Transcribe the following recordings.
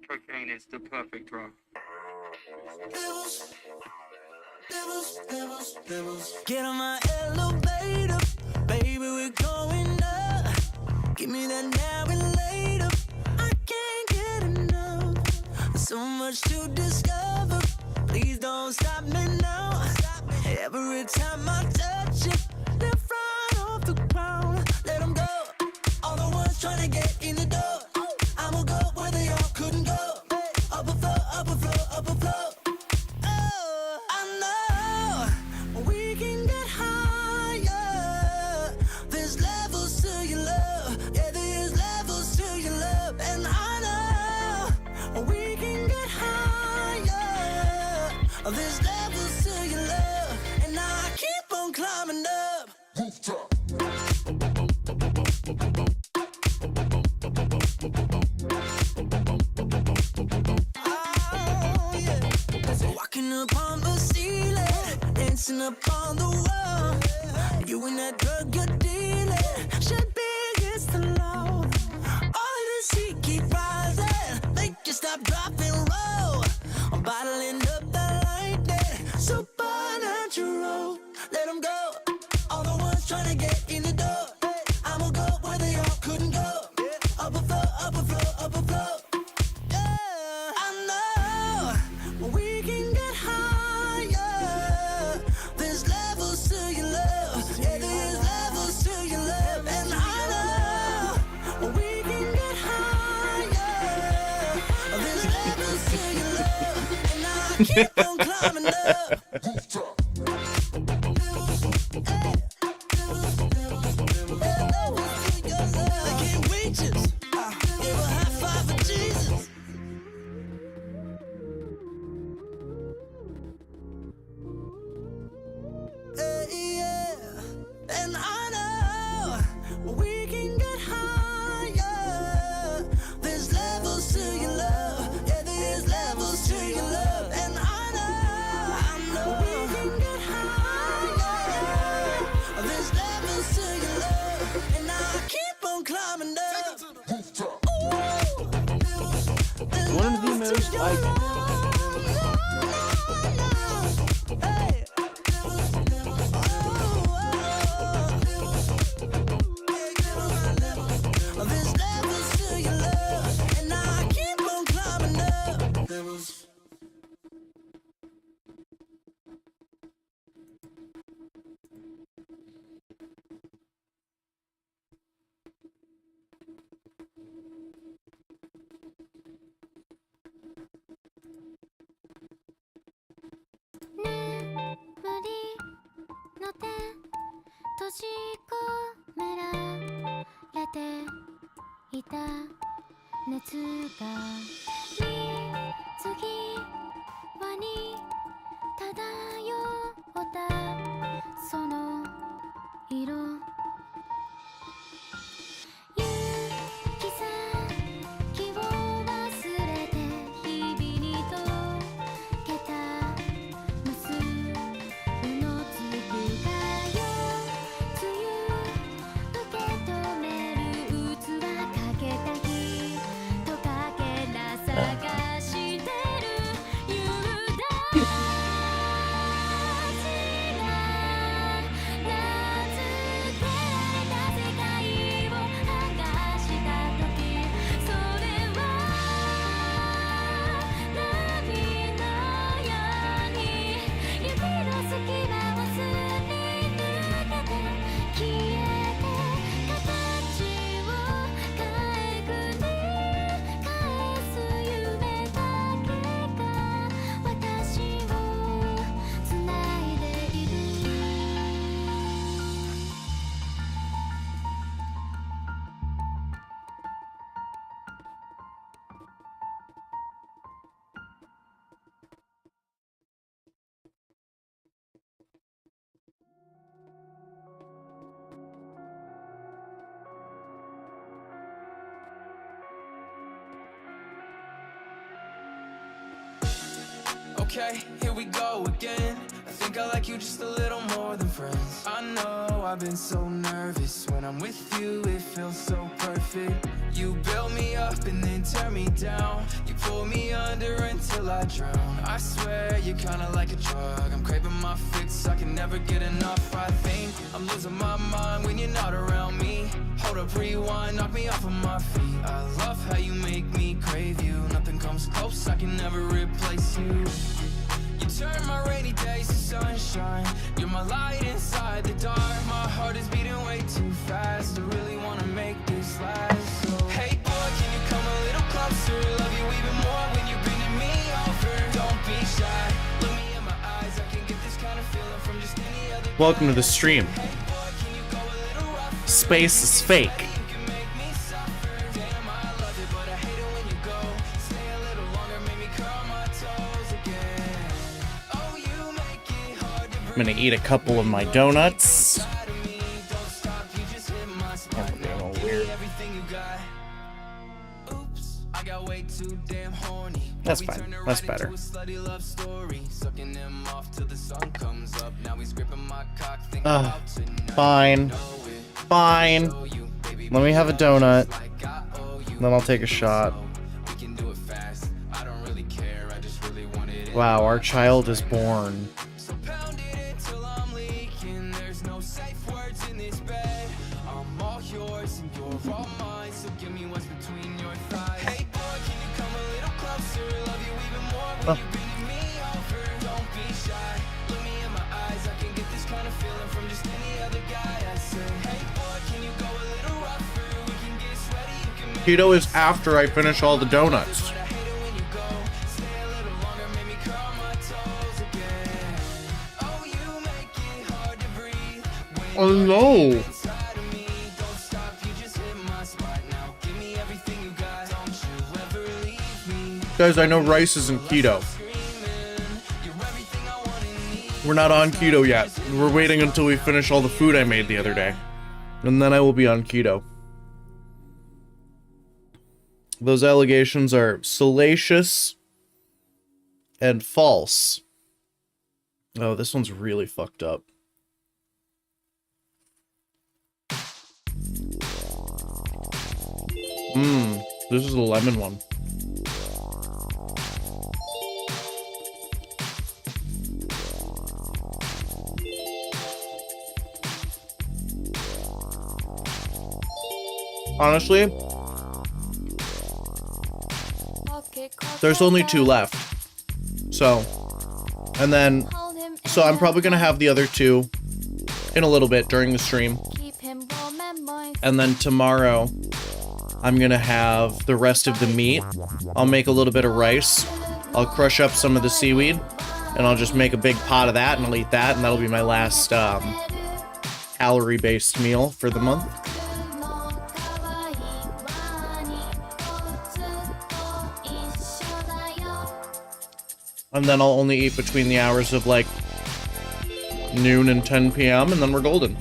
Cocaine is the perfect drug. Get on my elevator, baby, we're going up. Give me that now and later. I can't get enough. So much to discover. Please don't stop me now. Every time I touch you, they're right off the ground. Let them go. All the ones trying to get in the door. I'ma go where they all couldn't go. Up a floor, up a floor, up a floor. Oh, I know we can get higher. There's levels to your love. Yeah, there's levels to your love. And I know we can get higher. There's levels to your love. And I keep on climbing up. Rooftop. Walking up on the ceiling, dancing up on the wall. You and that drug you're dealing should be against the law. All of this heat keep rising, make you stop, drop, and roll. I'm bottling up that lightning, supernatural. Let them go, all the ones trying to get in the door. I'ma go where they all couldn't go. Up a floor, up a floor, up a floor. Yeah, I know we can get higher. There's levels to your love. Yeah, there's levels to your love. And I know we can get higher. There's levels to your love. And I keep on climbing up. I can't reach us. Give a high five for Jesus. Yeah, and I know we can get higher. There's levels to your love. Yeah, there's levels to your love. And I know we can get higher. There's levels to your love. And I keep on climbing up. One of the most There's levels to your love, and I keep on climbing up. Okay, here we go again. I think I like you just a little more than friends. I know I've been so nervous. When I'm with you, it feels so perfect. You build me up and then tear me down. You pull me under until I drown. I swear you're kinda like a drug. I'm craving my fix, I can never get enough. I think I'm losing my mind when you're not around me. Hold up, rewind, knock me off of my feet. I love how you make me crave you. Nothing comes close, I can never replace you. You turn my rainy days to sunshine. You're my light inside the dark. My heart is beating way too fast. I really wanna make this last. So, hey boy, can you come a little closer? Love you even more when you're bending me over. Don't be shy. Look me in my eyes. I can get this kind of feeling from just any other. Welcome to the stream. Hey boy, can you go a little rougher? Space is fake. You can make me suffer. Damn, I love it, but I hate it when you go. Stay a little longer, make me curl my toes again. Oh, you make it hard to I'm gonna eat a couple of my donuts. breathe to me. Don't stop, you just hit my spot. Oh, they're all Give weird. me everything you got. Oops, I got way too damn horny. That's We fine. turned it That's right better. into a slutty love story. Sucking him off till the sun comes up. Now he's gripping my cock, thinking about tonight. Fine. Know it. Fine. Show you, baby, Let me have a donut. like I owe you. Then I'll take a shot. We can do it fast. I don't really care. I just really want it in Wow, our my child is right now. born. So pound it until I'm leaking. There's no safe words in this bed. I'm all yours and you're all mine. So give me what's between your thighs. Hey boy, can you come a little closer? Love you even more when you're bending me over. Don't be shy. Look me in my eyes. I can get this kind of feeling from just any other guy. I said, hey boy, can you go a little rougher? We can get sweaty. You can make Keto is after I finish all the donuts. but I hate it when you go. Stay a little longer, make me curl my toes again. Oh, you make it hard to breathe. When Oh you're no. inside of me, don't stop, you just hit my spot now. Give me everything you got. Don't you ever leave me. Guys, I know rice isn't keto. Screaming, you're everything I want and need. We're not on keto yet. We're waiting until we finish all the food I made the other day. And then I will be on keto. Those allegations are salacious and false. Oh, this one's really fucked up. This is the lemon one. Honestly, there's only 2 left. So, and then, so I'm probably gonna have the other 2 in a little bit during the stream. And then tomorrow, I'm gonna have the rest of the meat. I'll make a little bit of rice. I'll crush up some of the seaweed, and I'll just make a big pot of that, and I'll eat that, and that'll be my last calorie-based meal for the month. And then I'll only eat between the hours of like noon and 10 p.m. and then we're golden.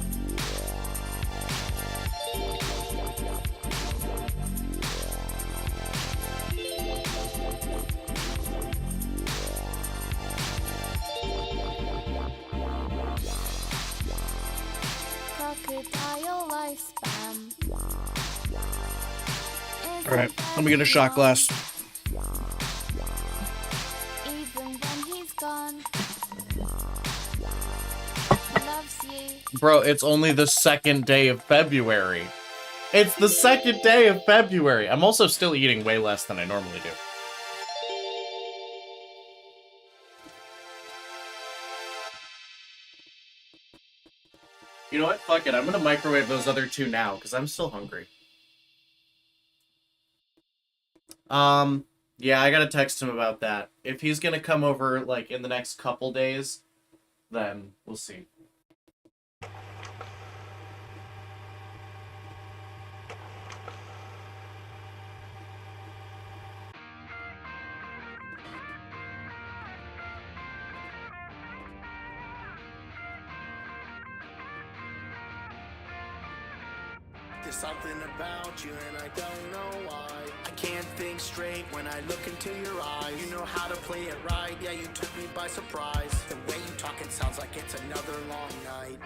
All right, let me get a shot glass. Bro, it's only the 2nd day of February. It's the 2nd day of February. I'm also still eating way less than I normally do. You know what? Fuck it. I'm gonna microwave those other 2 now, because I'm still hungry. Yeah, I gotta text him about that. If he's gonna come over, like, in the next couple days, then we'll see. There's something about you and I don't know why. I can't think straight when I look into your eyes. You know how to play it right, yeah, you took me by surprise. The way you talk, it sounds like it's another long night.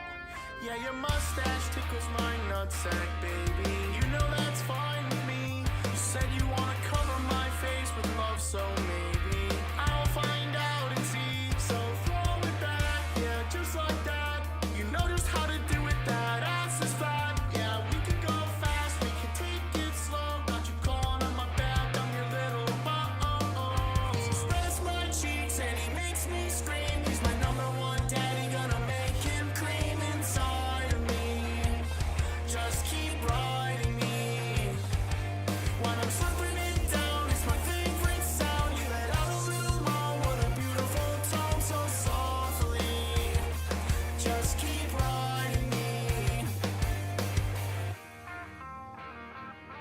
Yeah, your mustache tickles my nutsack, baby. You know that's fine with me. You said you wanna cover my face with love, so maybe I'll find out and see. So throw it back, yeah, just like that. You know just how to do it, that ass is fat. Yeah, we could go fast, we could take it slow. Got you calling on my back, I'm your little bo-oh. He spreads my cheeks and he makes me scream. He's my number one daddy, gonna make him cream inside of me. Just keep riding me. When I'm slipping it down, it's my favorite sound. You let out a little moan, what a beautiful tone, so softly. Just keep riding me.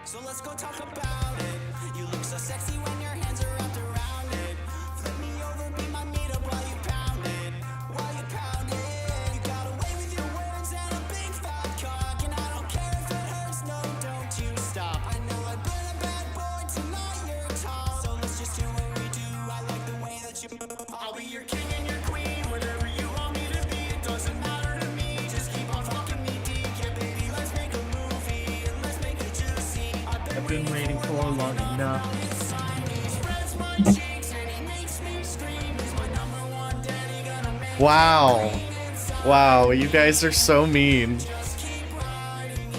So let's go talk about it. You look so sexy when your hands are wrapped around it. Flip me over, be my meetup while you pound it. While you pound it. You got away with your words and a big fat cock. And I don't care if it hurts, no, don't you stop. I know I've been a bad boy, tonight you're top. So let's just do what we do, I like the way that you move. I'll be your king and your queen, whatever you want me to be. It doesn't matter to me, just keep on fucking me deep. Yeah, baby, let's make a movie and let's make it juicy. I've been waiting for long enough. It's time, he spreads my cheeks and he makes me scream. He's my number one daddy, gonna make Wow. Wow, you guys are so mean. just keep riding me.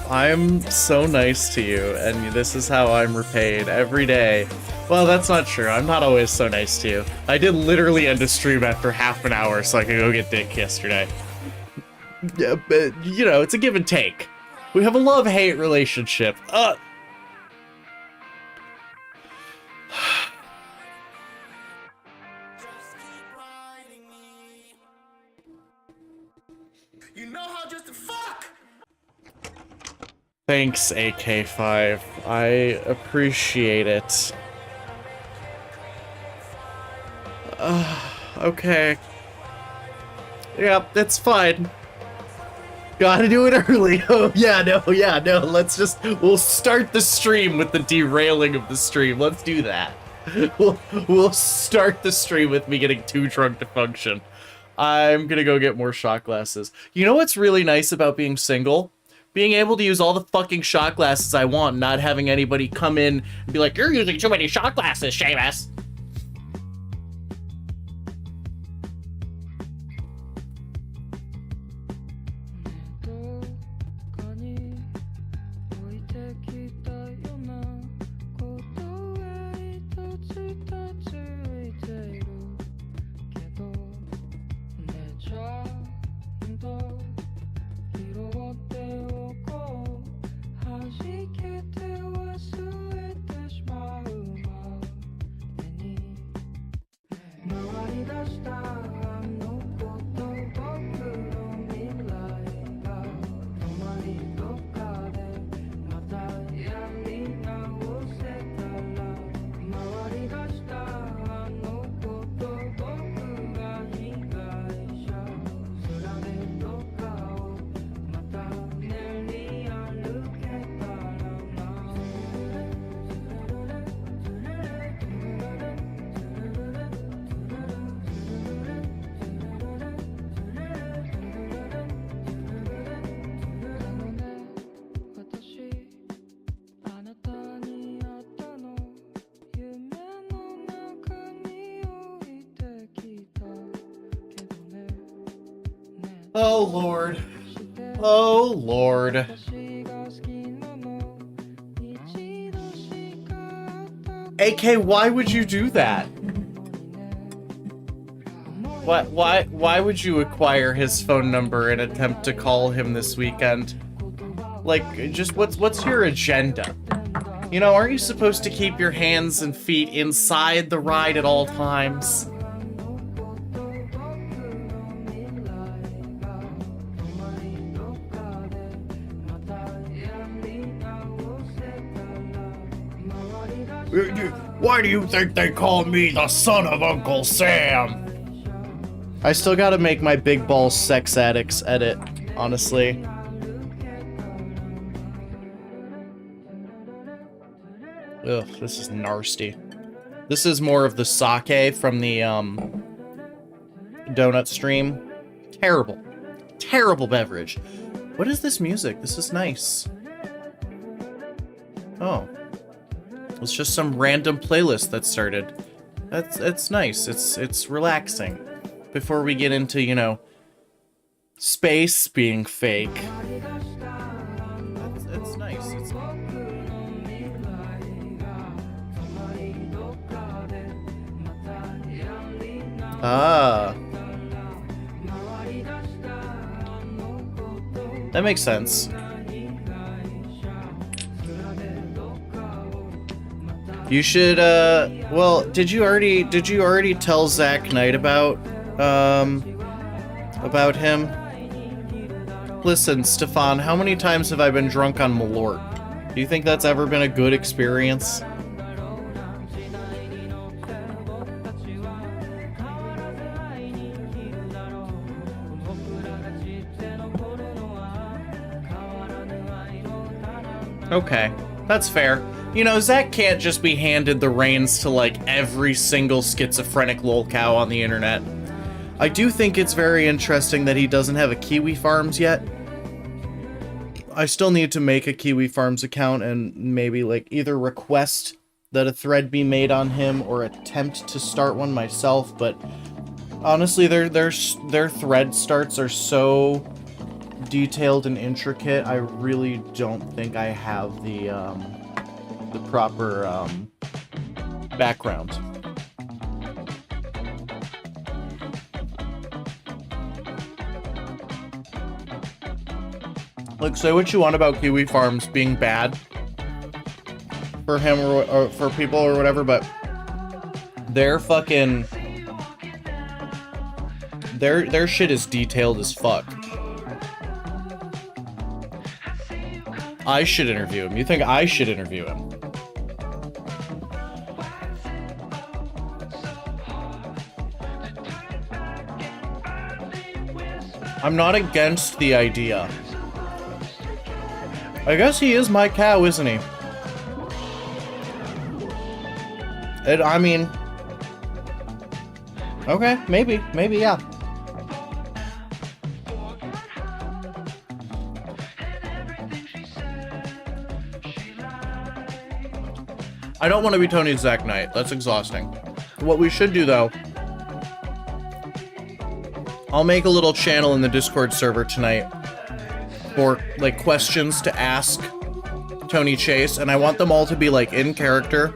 I'm so nice to you, and this is how I'm repaid every day. Well, that's not true. I'm not always so nice to you. I did literally end a stream after half an hour so I could go get dick yesterday. Yeah, but, you know, it's a give and take. We have a love-hate relationship. Just keep riding me. You know how just to fuck. Thanks, AK5. I appreciate it. Okay. Yeah, that's fine. Gotta do it early. Oh, yeah, no. We'll start the stream with the derailing of the stream. Let's do that. We'll start the stream with me getting too drunk to function. I'm gonna go get more shot glasses. You know what's really nice about being single? Being able to use all the fucking shot glasses I want, not having anybody come in and be like, "You're using too many shot glasses, Seamus." Oh, Lord. Oh, Lord. AK, why would you do that? Why would you acquire his phone number and attempt to call him this weekend? Like, just what's your agenda? You know, aren't you supposed to keep your hands and feet inside the ride at all times? Why do you think they call me the son of Uncle Sam? I still gotta make my big ball sex addicts edit, honestly. Ugh, this is nasty. This is more of the sake from the donut stream. Terrible. Terrible beverage. What is this music? This is nice. Oh. It's just some random playlist that started. It's nice. It's relaxing. Before we get into, you know, space being fake. It's nice. It's Ah. That makes sense. You should, well, did you already tell Zach Knight about him? Listen, Stefan, how many times have I been drunk on Malort? Do you think that's ever been a good experience? Okay, that's fair. You know, Zach can't just be handed the reins to, like, every single schizophrenic lolcow on the internet. I do think it's very interesting that he doesn't have a Kiwi Farms yet. I still need to make a Kiwi Farms account and maybe, like, either request that a thread be made on him or attempt to start one myself, but honestly, their thread starts are so detailed and intricate, I really don't think I have the proper background. Like, say what you want about Kiwi Farms being bad for him or for people or whatever, but their fucking their shit is detailed as fuck. I should interview him. You think I should interview him? I'm not against the idea. I guess he is my cow, isn't he? I mean... Okay, maybe, yeah. I don't want to be Tony's Zach Knight. That's exhausting. What we should do, though... I'll make a little channel in the Discord server tonight for, like, questions to ask Tony Chase, and I want them all to be, like, in character,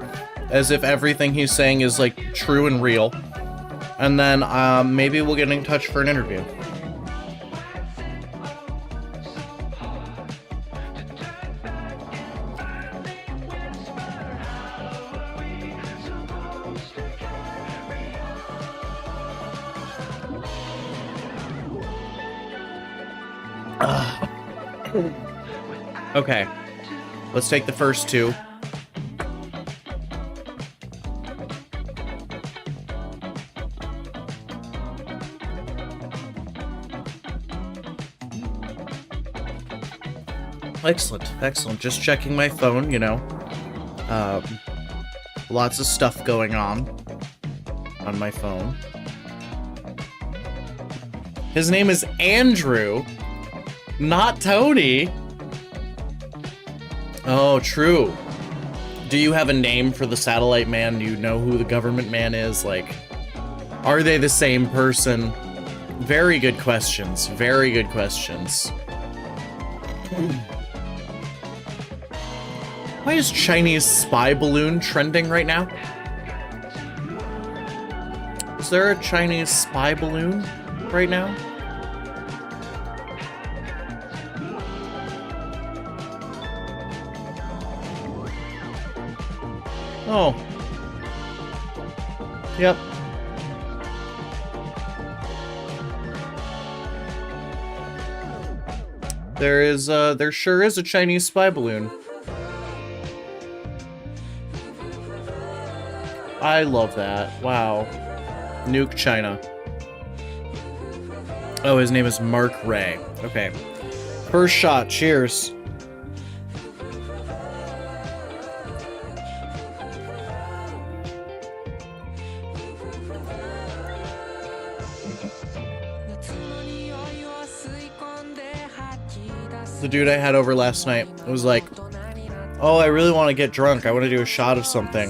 as if everything he's saying is, like, true and real. And then, maybe we'll get in touch for an interview. Okay, let's take the first two. Excellent, excellent. Just checking my phone, you know. Lots of stuff going on my phone. His name is Andrew, not Tony. Oh, true. Do you have a name for the satellite man? Do you know who the government man is? Like, are they the same person? Very good questions. Very good questions. Why is Chinese spy balloon trending right now? Is there a Chinese spy balloon right now? Oh. Yep. There sure is a Chinese spy balloon. I love that. Wow. Nuke China. Oh, his name is Mark Ray. Okay. First shot. Cheers. the dude I had over last night, was like, oh, I really want to get drunk. I want to do a shot of something.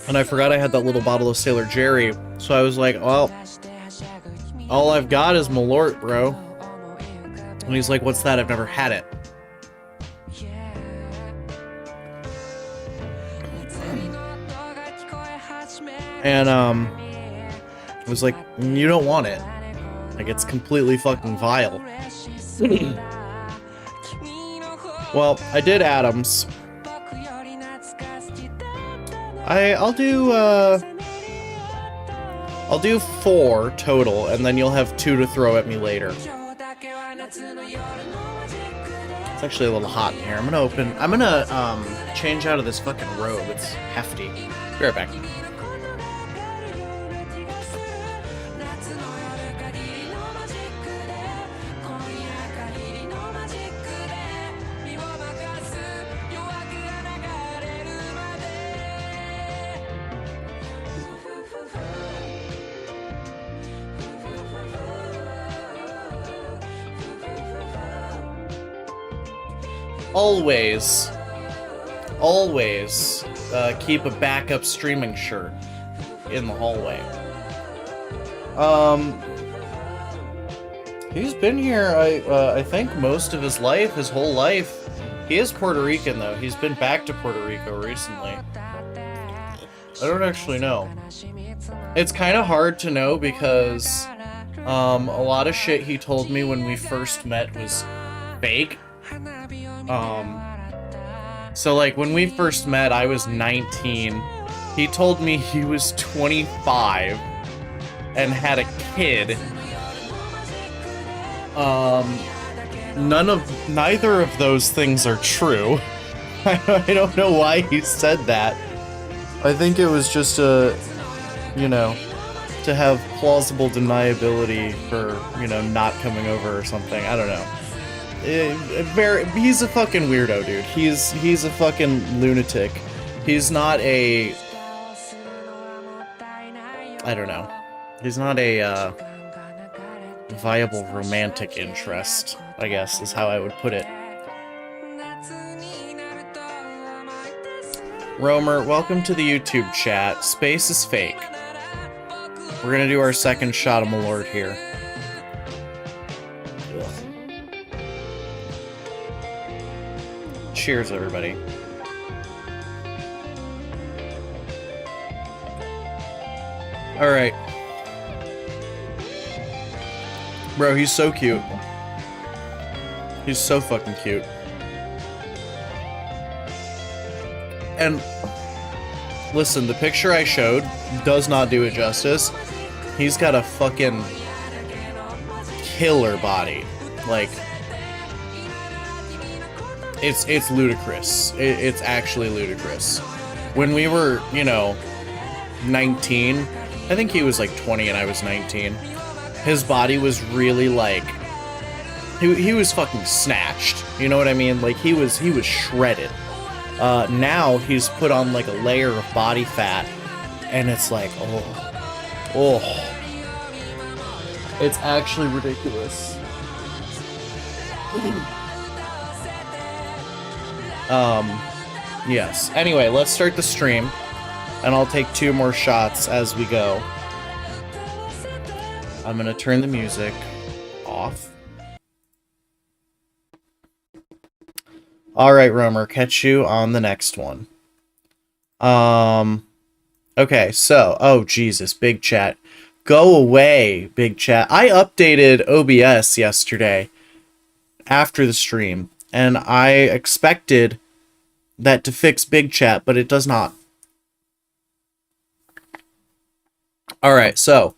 And I forgot I had that little bottle of Sailor Jerry. So I was like, well, all I've got is Malort, bro. And he's like, what's that? I've never had it. And, I was like, you don't want it. Like, it's completely fucking vile. Well, I did Adams. I'll do 4 total, and then you'll have 2 to throw at me later. It's actually a little hot in here. I'm gonna change out of this fucking robe. It's hefty. Be right back. Always keep a backup streaming shirt in the hallway. He's been here, I think, most of his life, his whole life. He is Puerto Rican, though. He's been back to Puerto Rico recently. I don't actually know. It's kind of hard to know because a lot of shit he told me when we first met was fake. So like when we first met, I was 19. He told me he was 25 and had a kid. Neither of those things are true. I don't know why he said that. I think it was just to have plausible deniability for, not coming over or something. I don't know. He's a fucking weirdo, dude. He's a fucking lunatic. He's not a... I don't know. He's not a, viable romantic interest, I guess, is how I would put it. Romer, welcome to the YouTube chat. Space is fake. We're gonna do our second shot of Malort here. Cheers, everybody. Alright. Bro, he's so cute. He's so fucking cute. And listen, the picture I showed does not do it justice. He's got a fucking killer body. Like, it's ludicrous. It's actually ludicrous. When we were, 19, I think he was like 20 and I was 19. His body was really like, he was fucking snatched. You know what I mean? Like he was shredded. Now he's put on like a layer of body fat, and it's like, oh, it's actually ridiculous. Yes. Anyway, let's start the stream, and I'll take 2 more shots as we go. I'm gonna turn the music off. Alright, Romer, catch you on the next one. Okay, so, oh, Jesus, big chat. Go away, big chat. I updated OBS yesterday after the stream, and I expected that to fix big chat, but it does not. Alright, so.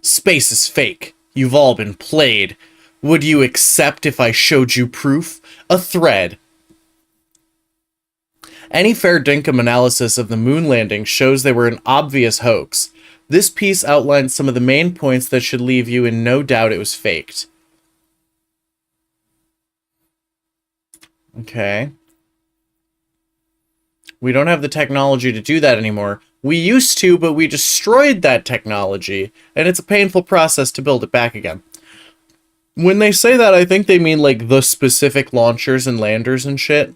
Space is fake. You've all been played. Would you accept if I showed you proof? A thread. Any fair dinkum analysis of the moon landing shows they were an obvious hoax. This piece outlines some of the main points that should leave you in no doubt it was faked. Okay. We don't have the technology to do that anymore. We used to, but we destroyed that technology, and it's a painful process to build it back again. When they say that, I think they mean, like, the specific launchers and landers and shit.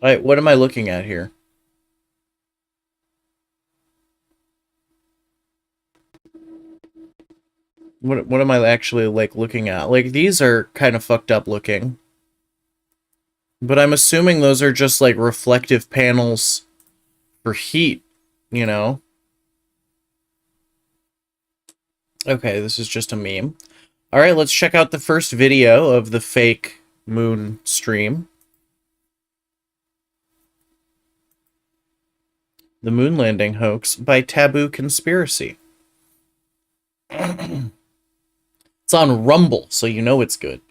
Alright, what am I looking at here? What am I actually, like, looking at? Like, these are kind of fucked up looking. But I'm assuming those are just, like, reflective panels for heat, you know? Okay, this is just a meme. Alright, let's check out the first video of the fake moon stream. The Moon Landing Hoax by Taboo Conspiracy. It's on Rumble, so you know it's good.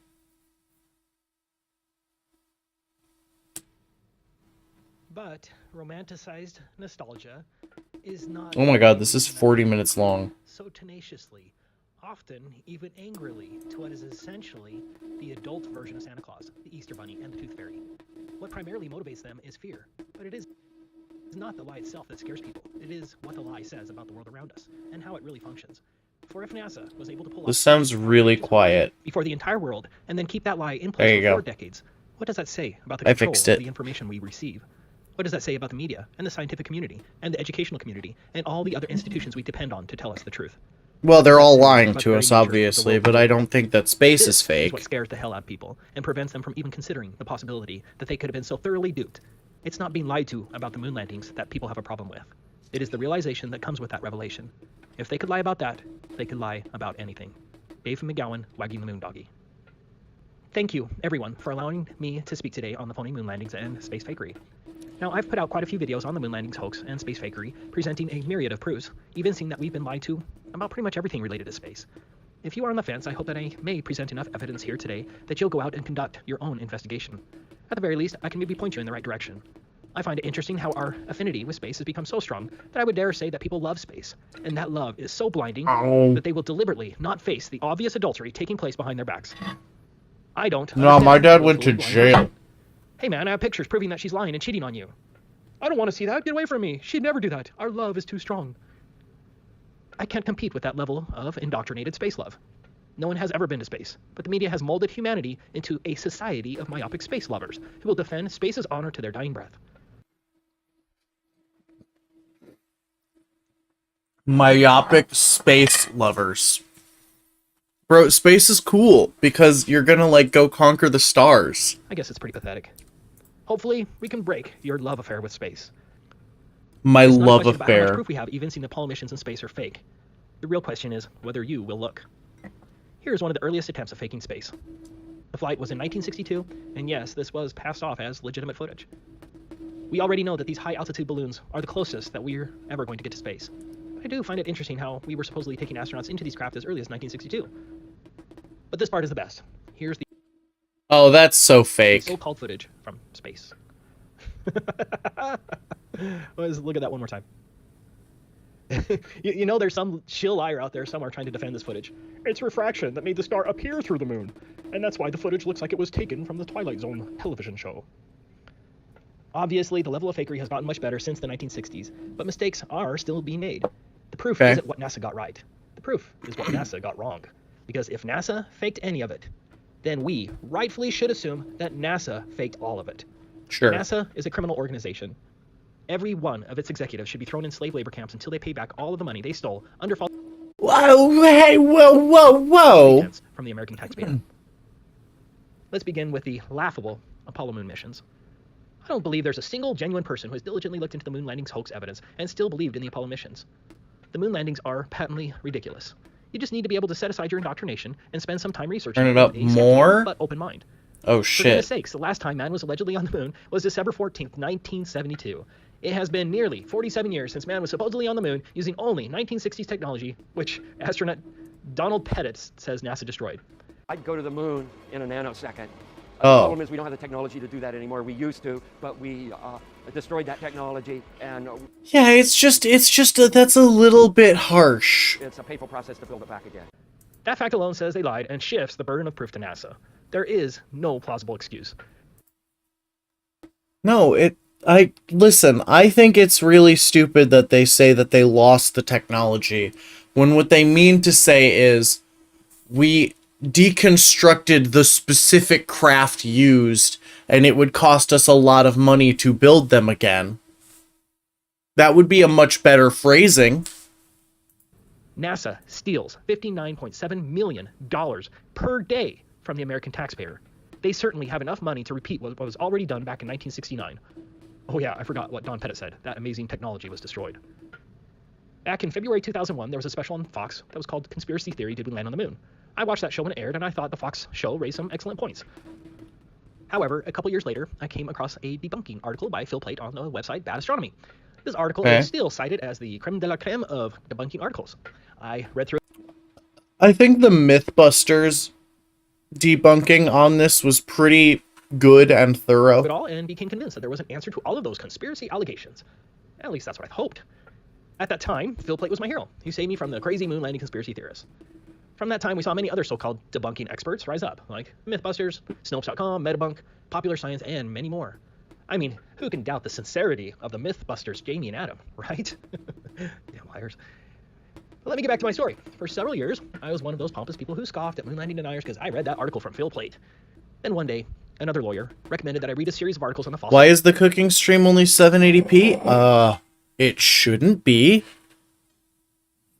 But romanticized nostalgia is not... Oh my god, this is 40 minutes long. So tenaciously, often even angrily, to what is essentially the adult version of Santa Claus, the Easter Bunny, and the Tooth Fairy. What primarily motivates them is fear, but it is not the lie itself that scares people. It is what the lie says about the world around us, and how it really functions. For if NASA was able to pull This sounds really quiet. before the entire world, and then keep that lie in There place you for go. 4 decades, what does that say about the I control fixed of it. the information we receive? What does that say about the media, and the scientific community, and the educational community, and all the other institutions we depend on to tell us the truth? Well, they're all lying About to the us, very nature of the obviously, world but we I live in. don't think that space This is fake. what scares the hell out of people, and prevents them from even considering the possibility that they could have been so thoroughly duped. It's not being lied to about the moon landings that people have a problem with. It is the realization that comes with that revelation. If they could lie about that, they could lie about anything. Dave McGowan, wagging the moon doggy. Thank you, everyone, for allowing me to speak today on the phony moon landings and space fakery. Now, I've put out quite a few videos on the moon landings hoax and space fakery, presenting a myriad of proofs, evincing that we've been lied to about pretty much everything related to space. If you are on the fence, I hope that I may present enough evidence here today that you'll go out and conduct your own investigation. At the very least, I can maybe point you in the right direction. I find it interesting how our affinity with space has become so strong that I would dare say that people love space, and that love is so blinding that they will deliberately not face the obvious adultery taking place behind their backs. I don't. No, understand my dad the went to willfully blind jail. person. Hey man, I have pictures proving that she's lying and cheating on you. I don't want to see that. Get away from me. She'd never do that. Our love is too strong. I can't compete with that level of indoctrinated space love. No one has ever been to space, but the media has molded humanity into a society of myopic space lovers who will defend space's honor to their dying breath. Myopic space lovers. Bro, space is cool because you're gonna, like, go conquer the stars. I guess it's pretty pathetic. Hopefully, we can break your love affair with space. My It's not a love question about how much affair. proof we have evincing the Apollo missions in space are fake. The real question is whether you will look. Here's one of the earliest attempts of faking space. The flight was in 1962, and yes, this was passed off as legitimate footage. We already know that these high-altitude balloons are the closest that we're ever going to get to space. But I do find it interesting how we were supposedly taking astronauts into these craft as early as 1962. But this part is the best. Here's the Oh, that's so fake. so-called footage from space. Let's look at that one more time. you know, there's some shill liar out there somewhere trying to defend this footage. It's refraction that made the star appear through the moon, and that's why the footage looks like it was taken from the Twilight Zone television show. Obviously, the level of fakery has gotten much better since the 1960s, but mistakes are still being made. The proof Okay. isn't what NASA got right. The proof is what NASA got wrong. Because if NASA faked any of it, then we rightfully should assume that NASA faked all of it. Sure. NASA is a criminal organization. Every one of its executives should be thrown in slave labor camps until they pay back all of the money they stole under false Whoa, hey, whoa. pretense from the American taxpayer. Let's begin with the laughable Apollo moon missions. I don't believe there's a single genuine person who has diligently looked into the moon landings hoax evidence and still believed in the Apollo missions. The moon landings are patently ridiculous. You just need to be able to set aside your indoctrination and spend some time researching Turn it up with a skeptical more? but open mind. Oh, For goodness shit. sakes, the last time man was allegedly on the moon was December 14th, 1972. It has been nearly 47 years since man was supposedly on the moon using only 1960s technology, which astronaut Donald Pettit says NASA destroyed. I'd go to the moon in a nanosecond. The Oh. problem is we don't have the technology to do that anymore. We used to, but we destroyed that technology, and Yeah, that's a little bit harsh. it's a painful process to build it back again. That fact alone says they lied and shifts the burden of proof to NASA. There is no plausible excuse. No, Listen, I think it's really stupid that they say that they lost the technology when what they mean to say is we deconstructed the specific craft used and it would cost us a lot of money to build them again. That would be a much better phrasing. NASA steals $59.7 million per day from the American taxpayer. They certainly have enough money to repeat what was already done back in 1969. Oh yeah, I forgot what Don Pettit said. That amazing technology was destroyed. Back in February 2001, there was a special on Fox that was called Conspiracy Theory Did We Land on the Moon? I watched that show when it aired, and I thought the Fox show raised some excellent points. However, a couple years later, I came across a debunking article by Phil Plait on the website Bad Astronomy. This article is still cited as the creme de la creme of debunking articles. I read through I think the Mythbusters debunking on this was pretty good and thorough. it all and became convinced that there was an answer to all of those conspiracy allegations. At least that's what I hoped. At that time, Phil Plait was my hero. He saved me from the crazy moon landing conspiracy theorists. From that time, we saw many other so-called debunking experts rise up, like Mythbusters, Snopes.com, Metabunk, Popular Science, and many more. I mean, who can doubt the sincerity of the Mythbusters, Jamie and Adam, right? Damn liars. But let me get back to my story. For several years, I was one of those pompous people who scoffed at moon landing deniers because I read that article from Phil Plait. Then one day, another lawyer recommended that I read a series of articles on the fossil. Why is the cooking stream only 780p? It shouldn't be.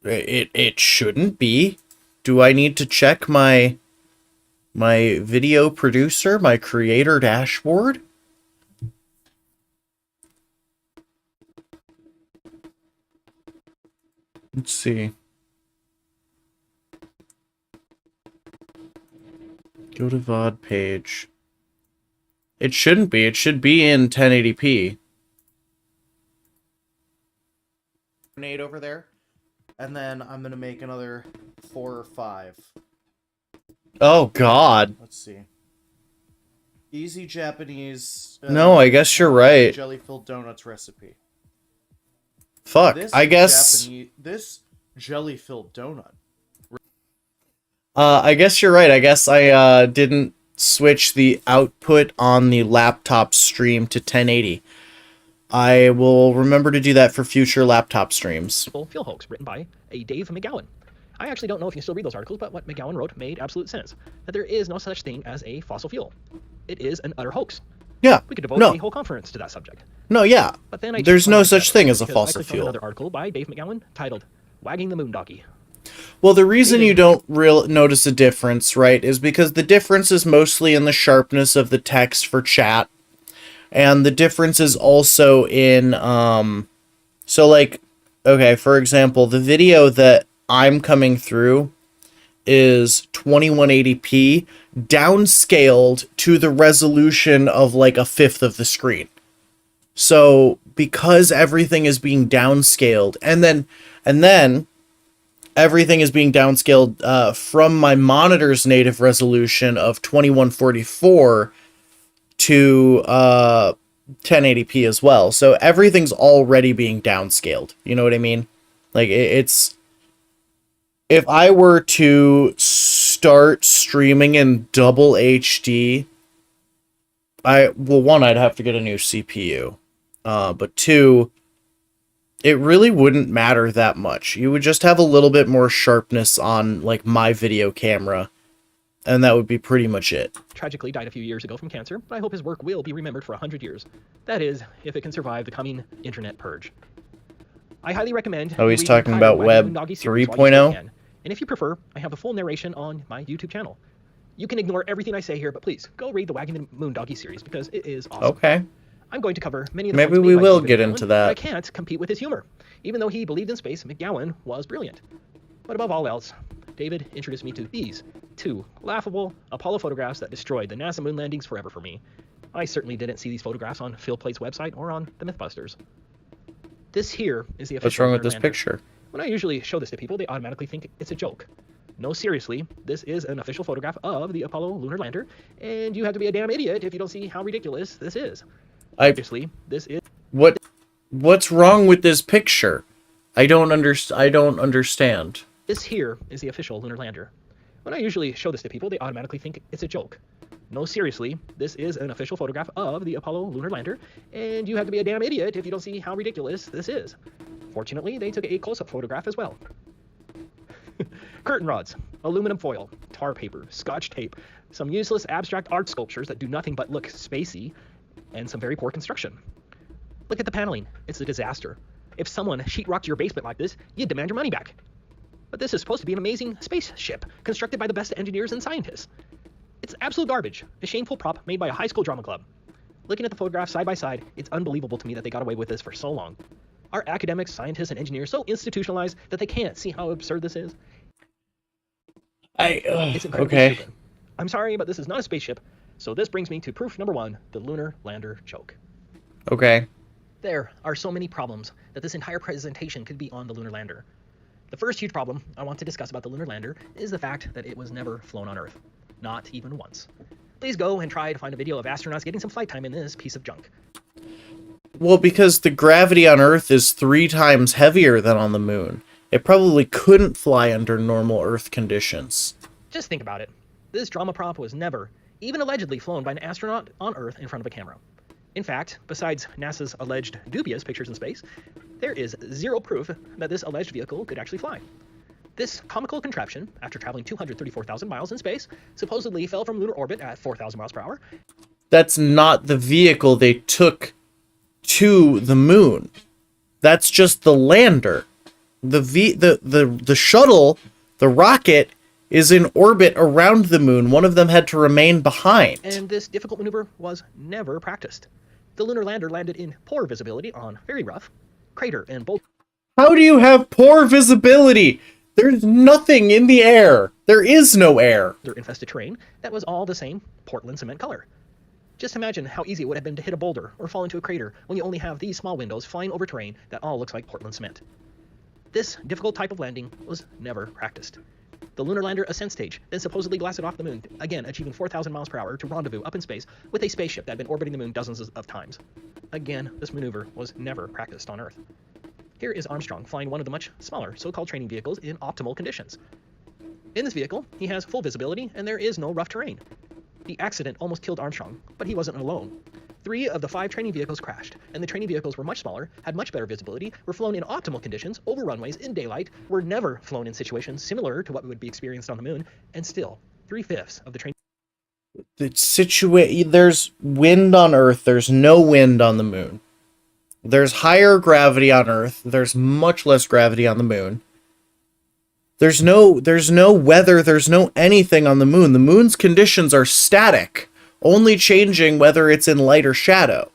It shouldn't be. Do I need to check my video producer, my creator dashboard? Let's see. Go to VOD page. It shouldn't be. It should be in 1080p. Grenade over there. And then I'm going to make another 4 or 5. Oh, God. Let's see. Easy Japanese... no, I guess you're right. Jelly-filled donuts recipe. Fuck, I guess... this jelly-filled donut. I guess you're right. I guess I didn't switch the output on the laptop stream to 1080. I will remember to do that for future laptop streams. Phil hoax written by a Dave McGowan. I actually don't know if you can still read those articles, but what McGowan wrote made absolute sense. That there is no such thing as a fossil fuel. It is an utter hoax. Yeah. We could devote a whole conference to that subject. No, yeah. But then there's no such thing as a fossil I fuel. another article by Dave McGowan titled "Wagging the Moon Doggy." Well, the reason you don't notice a difference, right, is because the difference is mostly in the sharpness of the text for chat. And the difference is also in, so like, okay, for example, the video that I'm coming through is 2180p, downscaled to the resolution of like a fifth of the screen. So, because everything is being downscaled, and then everything is being downscaled from my monitor's native resolution of 2144 to 1080p as well. So everything's already being downscaled. You know what I mean? Like, it's... if I were to start streaming in double HD, well, one, I'd have to get a new CPU. But two, it really wouldn't matter that much. You would just have a little bit more sharpness on, like, my video camera, and that would be pretty much it. Tragically died a few years ago from cancer, but I hope his work will be remembered for 100 years. That is, if it can survive the coming internet purge. I highly recommend... oh, he's talking about Web 3.0? And if you prefer, I have a full narration on my YouTube channel. You can ignore everything I say here, but please, go read the Wagging the Moon Doggy series, because it is awesome. Okay. I'm going to cover many of the maybe points we made by will David get McGowan, into that. but I can't compete with his humor. Even though he believed in space, McGowan was brilliant. But above all else, David introduced me to these two laughable Apollo photographs that destroyed the NASA moon landings forever for me. I certainly didn't see these photographs on Phil Plait's website or on the Mythbusters. This here is the official... what's wrong with lunar this lander. picture? When I usually show this to people, they automatically think it's a joke. No, seriously, this is an official photograph of the Apollo lunar lander, and you have to be a damn idiot if you don't see how ridiculous this is. Obviously, this is... What's wrong with this picture? I don't understand. This here is the official lunar lander. When I usually show this to people, they automatically think it's a joke. No, seriously, this is an official photograph of the Apollo lunar lander, and you have to be a damn idiot if you don't see how ridiculous this is. Fortunately, they took a close-up photograph as well. Curtain rods, aluminum foil, tar paper, scotch tape, some useless abstract art sculptures that do nothing but look spacey, and some very poor construction. Look at the paneling. It's a disaster. If someone sheetrocked your basement like this, you'd demand your money back. But this is supposed to be an amazing spaceship constructed by the best engineers and scientists. It's absolute garbage, a shameful prop made by a high school drama club. Looking at the photographs side by side, it's unbelievable to me that they got away with this for so long. Are academics, scientists, and engineers so institutionalized that they can't see how absurd this is? It's incredibly stupid. I'm sorry, but this is not a spaceship, so this brings me to proof number 1, the lunar lander joke. Okay. There are so many problems that this entire presentation could be on the lunar lander. The first huge problem I want to discuss about the lunar lander is the fact that it was never flown on Earth. Not even once. Please go and try to find a video of astronauts getting some flight time in this piece of junk. Well, because the gravity on Earth is 3 times heavier than on the moon. It probably couldn't fly under normal Earth conditions. Just think about it. This drama prop was never, even allegedly, flown by an astronaut on Earth in front of a camera. In fact, besides NASA's alleged dubious pictures in space, there is zero proof that this alleged vehicle could actually fly. This comical contraption, after traveling 234,000 miles in space, supposedly fell from lunar orbit at 4,000 miles per hour. That's not the vehicle they took to the moon. That's just the lander. The shuttle, the rocket, is in orbit around the moon. One of them had to remain behind. And this difficult maneuver was never practiced. The lunar lander landed in poor visibility on very rough crater and boulder. How do you have poor visibility? There's nothing in the air. There is no air. Infested terrain that was all the same Portland cement color. Just imagine how easy it would have been to hit a boulder or fall into a crater when you only have these small windows flying over terrain that all looks like Portland cement. This difficult type of landing was never practiced. The lunar lander ascent stage then supposedly blasted off the moon, again achieving 4,000 miles per hour to rendezvous up in space with a spaceship that had been orbiting the moon dozens of times. Again, this maneuver was never practiced on Earth. Here is Armstrong flying one of the much smaller so-called training vehicles in optimal conditions. In this vehicle, he has full visibility and there is no rough terrain. The accident almost killed Armstrong, but he wasn't alone. 3 of the 5 training vehicles crashed, and the training vehicles were much smaller, had much better visibility, were flown in optimal conditions, over runways, in daylight, were never flown in situations similar to what would be experienced on the moon, and still, 3/5 of the training. There's wind on Earth, there's no wind on the moon. There's higher gravity on Earth, there's much less gravity on the moon. There's no weather, there's no anything on the moon. The moon's conditions are static, only changing whether it's in light or shadow.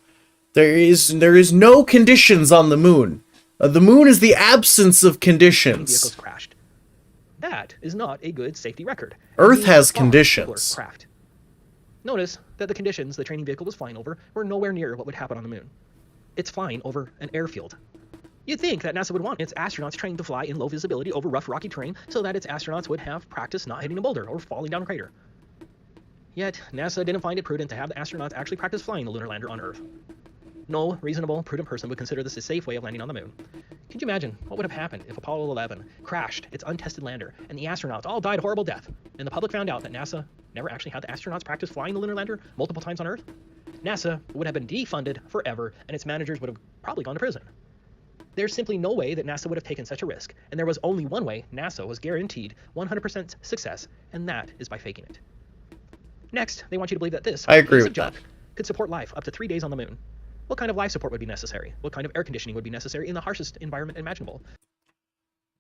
There is no conditions on the moon. The moon is the absence of conditions. Vehicles crashed. That is not a good safety record. Earth has Far conditions. Craft. Notice that the conditions the training vehicle was flying over were nowhere near what would happen on the moon. It's flying over an airfield. You'd think that NASA would want its astronauts trained to fly in low visibility over rough rocky terrain so that its astronauts would have practice not hitting a boulder or falling down a crater. Yet, NASA didn't find it prudent to have the astronauts actually practice flying the lunar lander on Earth. No reasonable, prudent person would consider this a safe way of landing on the moon. Could you imagine what would have happened if Apollo 11 crashed its untested lander and the astronauts all died a horrible death, and the public found out that NASA never actually had the astronauts practice flying the lunar lander multiple times on Earth? NASA would have been defunded forever, and its managers would have probably gone to prison. There's simply no way that NASA would have taken such a risk, and there was only one way NASA was guaranteed 100% success, and that is by faking it. Next, they want you to believe that this I agree piece with of junk could support life up to 3 days on the moon. What kind of life support would be necessary? What kind of air conditioning would be necessary in the harshest environment imaginable?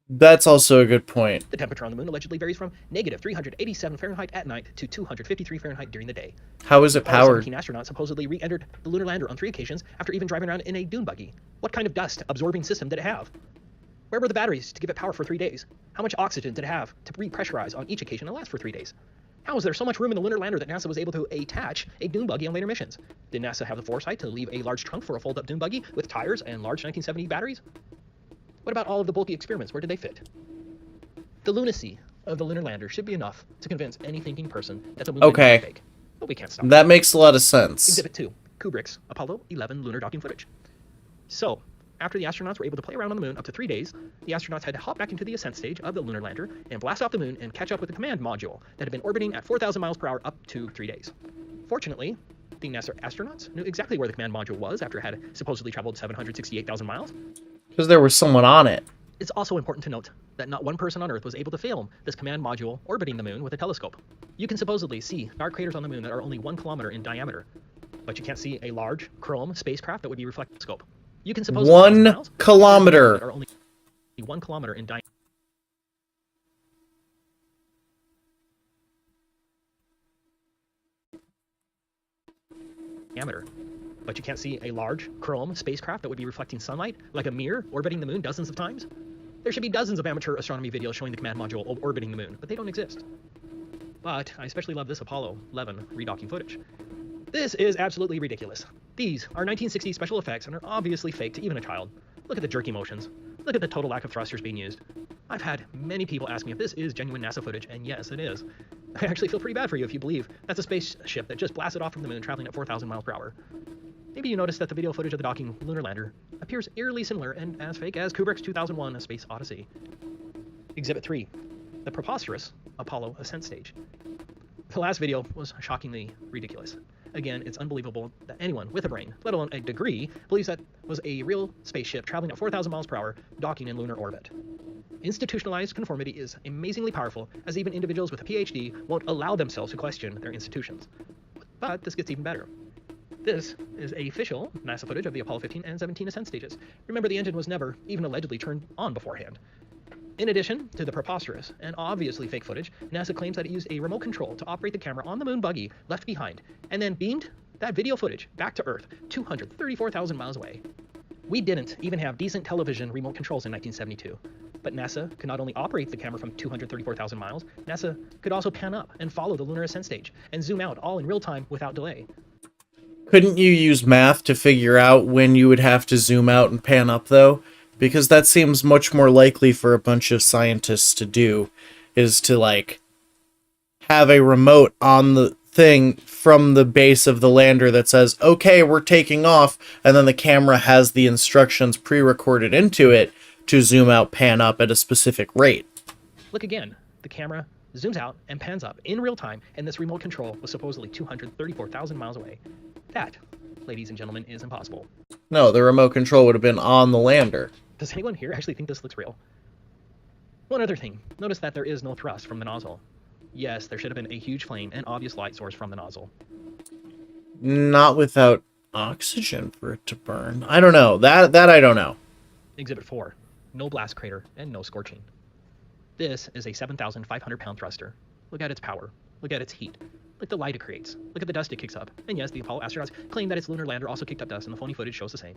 That's also a good point. The temperature on the moon allegedly varies from negative 387 Fahrenheit at night to 253 Fahrenheit during the day. How is it Apollo powered? 17 astronauts supposedly re-entered the lunar lander on 3 occasions after even driving around in a dune buggy. What kind of dust-absorbing system did it have? Where were the batteries to give it power for 3 days? How much oxygen did it have to repressurize on each occasion and last for 3 days? How is there so much room in the lunar lander that NASA was able to attach a dune buggy on later missions? Did NASA have the foresight to leave a large trunk for a fold-up dune buggy with tires and large 1970 batteries? What about all of the bulky experiments? Where did they fit? The lunacy of the lunar lander should be enough to convince any thinking person that the moon landing is fake. But we can't stop. That makes a lot of sense. Exhibit 2, Kubrick's Apollo 11 lunar docking footage. So, After the astronauts were able to play around on the moon up to 3 days, the astronauts had to hop back into the ascent stage of the lunar lander and blast off the moon and catch up with the command module that had been orbiting at 4,000 miles per hour up to 3 days. Fortunately, the NASA astronauts knew exactly where the command module was after it had supposedly traveled 768,000 miles. Because there was someone on it. It's also important to note that not one person on Earth was able to film this command module orbiting the moon with a telescope. You can supposedly see dark craters on the moon that are only 1 kilometer in diameter, but you can't see a large chrome spacecraft that would be reflectoscope. You can supposedly 1 kilometer. that are only 1 kilometer in diameter. But you can't see a large chrome spacecraft that would be reflecting sunlight like a mirror orbiting the moon dozens of times. There should be dozens of amateur astronomy videos showing the command module orbiting the moon, but they don't exist. But I especially love this Apollo 11 redocking footage. This is absolutely ridiculous. These are 1960s special effects and are obviously fake to even a child. Look at the jerky motions. Look at the total lack of thrusters being used. I've had many people ask me if this is genuine NASA footage, and yes, it is. I actually feel pretty bad for you if you believe that's a spaceship that just blasted off from the moon traveling at 4,000 miles per hour. Maybe you noticed that the video footage of the docking lunar lander appears eerily similar and as fake as Kubrick's 2001 A Space Odyssey. Exhibit 3. The preposterous Apollo ascent stage. The last video was shockingly ridiculous. Again, it's unbelievable that anyone with a brain, let alone a degree, believes that was a real spaceship traveling at 4,000 miles per hour docking in lunar orbit. Institutionalized conformity is amazingly powerful, as even individuals with a PhD won't allow themselves to question their institutions. But this gets even better. This is official NASA footage of the Apollo 15 and 17 ascent stages. Remember, the engine was never even allegedly turned on beforehand. In addition to the preposterous and obviously fake footage, NASA claims that it used a remote control to operate the camera on the moon buggy left behind, and then beamed that video footage back to Earth 234,000 miles away. We didn't even have decent television remote controls in 1972, but NASA could not only operate the camera from 234,000 miles, NASA could also pan up and follow the lunar ascent stage and zoom out all in real time without delay. Couldn't you use math to figure out when you would have to zoom out and pan up, though? Because that seems much more likely for a bunch of scientists to do, is to, like, have a remote on the thing from the base of the lander that says, okay, we're taking off, and then the camera has the instructions pre-recorded into it to zoom out, pan up at a specific rate. Look again. The camera zooms out and pans up in real time, and this remote control was supposedly 234,000 miles away. That, ladies and gentlemen, is impossible. No, the remote control would have been on the lander. Does anyone here actually think this looks real? One other thing. Notice that there is no thrust from the nozzle. Yes, there should have been a huge flame and obvious light source from the nozzle. Not without oxygen for it to burn. I don't know. That I don't know. Exhibit 4. No blast crater and no scorching. This is a 7,500-pound thruster. Look at its power. Look at its heat. Look at the light it creates. Look at the dust it kicks up. And yes, the Apollo astronauts claim that its lunar lander also kicked up dust, and the phony footage shows the same.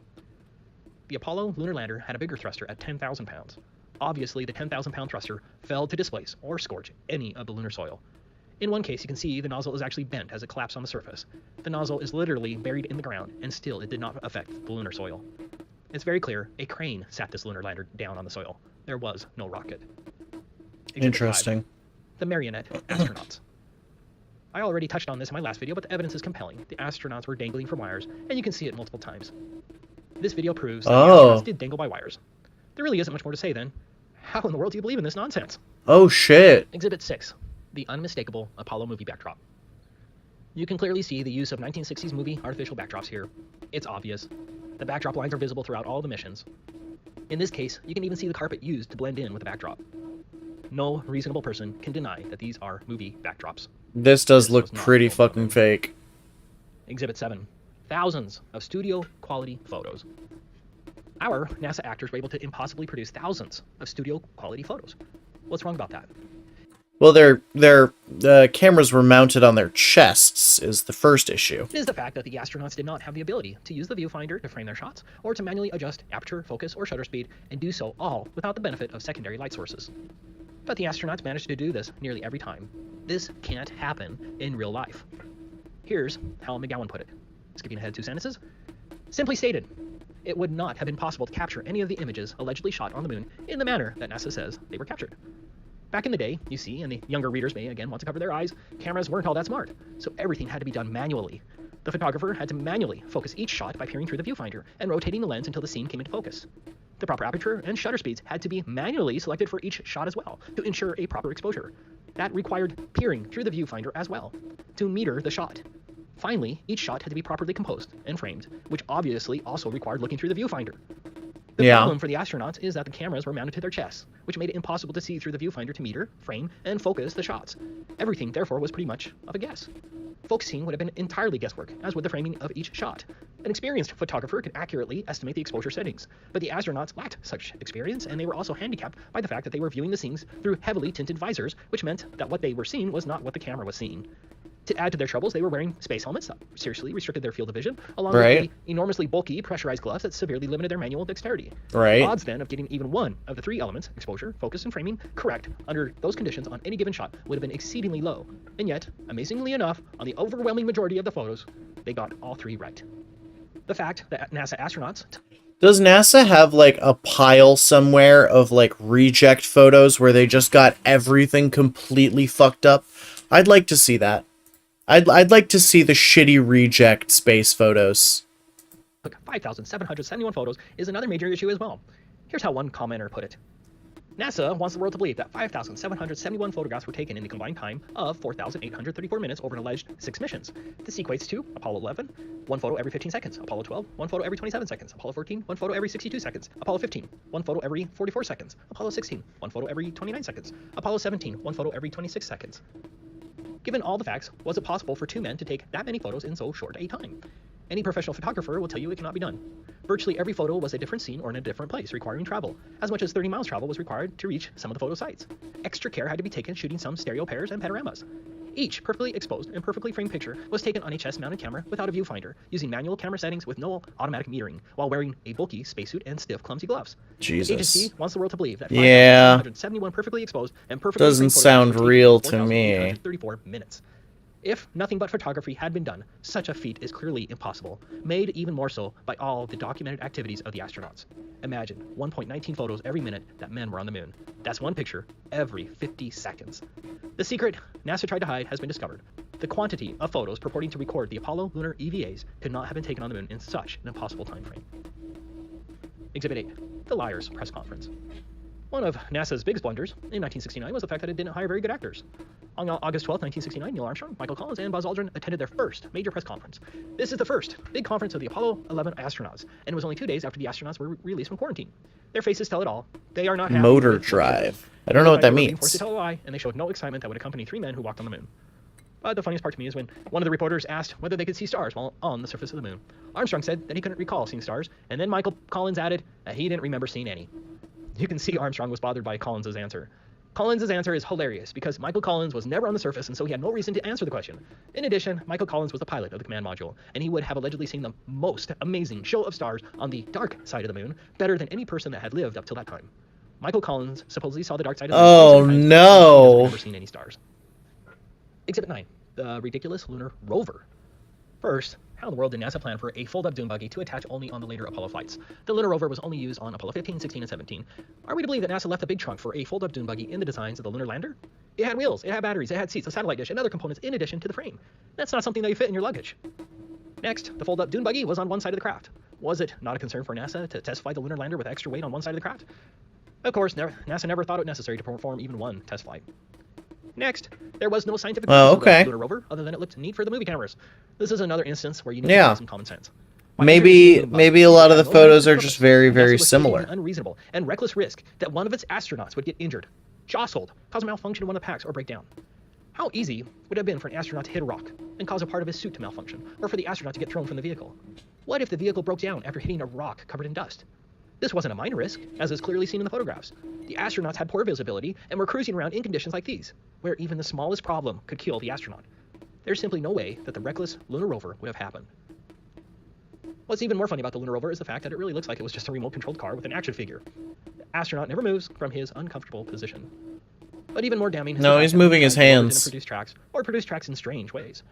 The Apollo lunar lander had a bigger thruster at 10,000 pounds. Obviously, the 10,000-pound thruster failed to displace or scorch any of the lunar soil. In one case, you can see the nozzle is actually bent as it collapsed on the surface. The nozzle is literally buried in the ground, and still it did not affect the lunar soil. It's very clear a crane sat this lunar lander down on the soil. There was no rocket. Exhibit Interesting. 5. The marionette astronauts. I already touched on this in my last video, but the evidence is compelling. The astronauts were dangling from wires, and you can see it multiple times. This video proves that the astronauts did dangle by wires. There really isn't much more to say then. How in the world do you believe in this nonsense? Oh, shit. Exhibit 6. The unmistakable Apollo movie backdrop. You can clearly see the use of 1960s movie artificial backdrops here. It's obvious. The backdrop lines are visible throughout all the missions. In this case, you can even see the carpet used to blend in with the backdrop. No reasonable person can deny that these are movie backdrops. This does look pretty fucking fake. Exhibit 7. Thousands of studio-quality photos. Our NASA actors were able to impossibly produce thousands of studio-quality photos. What's wrong about that? Well, their cameras were mounted on their chests is the first issue. It is the fact that the astronauts did not have the ability to use the viewfinder to frame their shots, or to manually adjust aperture, focus, or shutter speed, and do so all without the benefit of secondary light sources. But the astronauts managed to do this nearly every time. This can't happen in real life. Here's how McGowan put it. Skipping ahead 2 sentences. Simply stated, it would not have been possible to capture any of the images allegedly shot on the moon in the manner that NASA says they were captured. Back in the day, you see, and the younger readers may again want to cover their eyes, cameras weren't all that smart, so everything had to be done manually. The photographer had to manually focus each shot by peering through the viewfinder and rotating the lens until the scene came into focus. The proper aperture and shutter speeds had to be manually selected for each shot as well to ensure a proper exposure. That required peering through the viewfinder as well to meter the shot. Finally, each shot had to be properly composed and framed, which obviously also required looking through the viewfinder. The problem for the astronauts is that the cameras were mounted to their chests, which made it impossible to see through the viewfinder to meter, frame, and focus the shots. Everything, therefore, was pretty much of a guess. Focusing would have been entirely guesswork, as would the framing of each shot. An experienced photographer could accurately estimate the exposure settings, but the astronauts lacked such experience, and they were also handicapped by the fact that they were viewing the scenes through heavily tinted visors, which meant that what they were seeing was not what the camera was seeing. To add to their troubles, they were wearing space helmets that seriously restricted their field of vision, along with the enormously bulky pressurized gloves that severely limited their manual dexterity. Odds then of getting even one of the three elements, exposure, focus, and framing, correct under those conditions on any given shot would have been exceedingly low. And yet, amazingly enough, on the overwhelming majority of the photos, they got all three right. The fact that NASA astronauts... Does NASA have, like, a pile somewhere of, like, reject photos where they just got everything completely fucked up? I'd like to see that. I'd like to see the shitty reject space photos. Look, 5,771 photos is another major issue as well. Here's how one commenter put it. NASA wants the world to believe that 5,771 photographs were taken in the combined time of 4,834 minutes over an alleged 6 missions. This equates to Apollo 11, 1 photo every 15 seconds, Apollo 12, 1 photo every 27 seconds, Apollo 14, 1 photo every 62 seconds, Apollo 15, 1 photo every 44 seconds, Apollo 16, 1 photo every 29 seconds, Apollo 17, 1 photo every 26 seconds. Given all the facts, was it possible for two men to take that many photos in so short a time? Any professional photographer will tell you it cannot be done. Virtually every photo was a different scene or in a different place, requiring travel. As much as 30 miles travel was required to reach some of the photo sites. Extra care had to be taken shooting some stereo pairs and panoramas. Each perfectly exposed and perfectly framed picture was taken on a chest-mounted camera without a viewfinder, using manual camera settings with no automatic metering, while wearing a bulky spacesuit and stiff, clumsy gloves. Jesus. The agency wants the world to believe that 5,171 perfectly exposed and perfectly doesn't sound real to me. 34 minutes. If nothing but photography had been done, such a feat is clearly impossible, made even more so by all the documented activities of the astronauts. Imagine 1.19 photos every minute that men were on the moon. That's one picture every 50 seconds. The secret NASA tried to hide has been discovered. The quantity of photos purporting to record the Apollo lunar EVAs could not have been taken on the moon in such an impossible time frame. Exhibit 8, the Liars Press Conference. One of NASA's biggest blunders in 1969 was the fact that it didn't hire very good actors. On August 12, 1969, Neil Armstrong, Michael Collins, and Buzz Aldrin attended their first major press conference. This is the first big conference of the Apollo 11 astronauts, and it was only 2 days after the astronauts were released from quarantine. Their faces tell it all. They are not happy. Motor drive. I don't know what that They were means. forced to tell a lie, and they showed no excitement that would accompany 3 men who walked on the moon. But the funniest part to me is when one of the reporters asked whether they could see stars while on the surface of the moon. Armstrong said that he couldn't recall seeing stars, and then Michael Collins added that he didn't remember seeing any. You can see Armstrong was bothered by Collins' answer. Collins' answer is hilarious because Michael Collins was never on the surface, and so he had no reason to answer the question. In addition, Michael Collins was the pilot of the command module, and he would have allegedly seen the most amazing show of stars on the dark side of the moon, better than any person that had lived up till that time. Michael Collins supposedly saw the dark side of the moon. Oh, 27 times, no. and he has never seen any stars. Exhibit 9, the ridiculous lunar rover. First, how in the world did NASA plan for a fold-up dune buggy to attach only on the later Apollo flights? The lunar rover was only used on Apollo 15, 16, and 17. Are we to believe that NASA left a big trunk for a fold-up dune buggy in the designs of the lunar lander? It had wheels, it had batteries, it had seats, a satellite dish, and other components in addition to the frame. That's not something that you fit in your luggage. Next, the fold-up dune buggy was on one side of the craft. Was it not a concern for NASA to test fly the lunar lander with extra weight on one side of the craft? Of course, NASA never thought it necessary to perform even one test flight. Next, there was no scientific purpose of the lunar rover other than it looked neat for the movie cameras. This is another instance where you need to have some common sense. Maybe a lot of the photos are just very, very similar. Unreasonable and reckless risk that one of its astronauts would get injured, jostled, cause a malfunction in one of the packs, or break down. How easy would it have been for an astronaut to hit a rock and cause a part of his suit to malfunction, or for the astronaut to get thrown from the vehicle? What if the vehicle broke down after hitting a rock covered in dust? This wasn't a minor risk, as is clearly seen in the photographs. The astronauts had poor visibility and were cruising around in conditions like these, where even the smallest problem could kill the astronaut. There's simply no way that the reckless lunar rover would have happened. What's even more funny about the lunar rover is the fact that it really looks like it was just a remote-controlled car with an action figure. The astronaut never moves from his uncomfortable position. But even more damning is the fact he's that moving his the rover hands. didn't produce tracks in strange ways.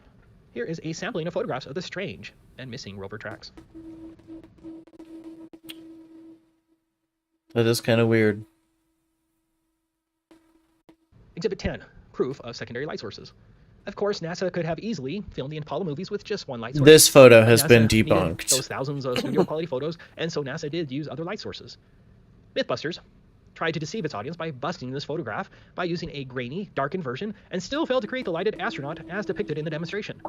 Here is a sampling of photographs of the strange and missing rover tracks. That is kind of weird. Exhibit 10, proof of secondary light sources. Of course, NASA could have easily filmed the Apollo movies with just one light source. This photo has NASA been needed debunked. those thousands of studio quality photos, and so NASA did use other light sources. Mythbusters tried to deceive its audience by busting this photograph by using a grainy, darkened version, and still failed to create the lighted astronaut as depicted in the demonstration.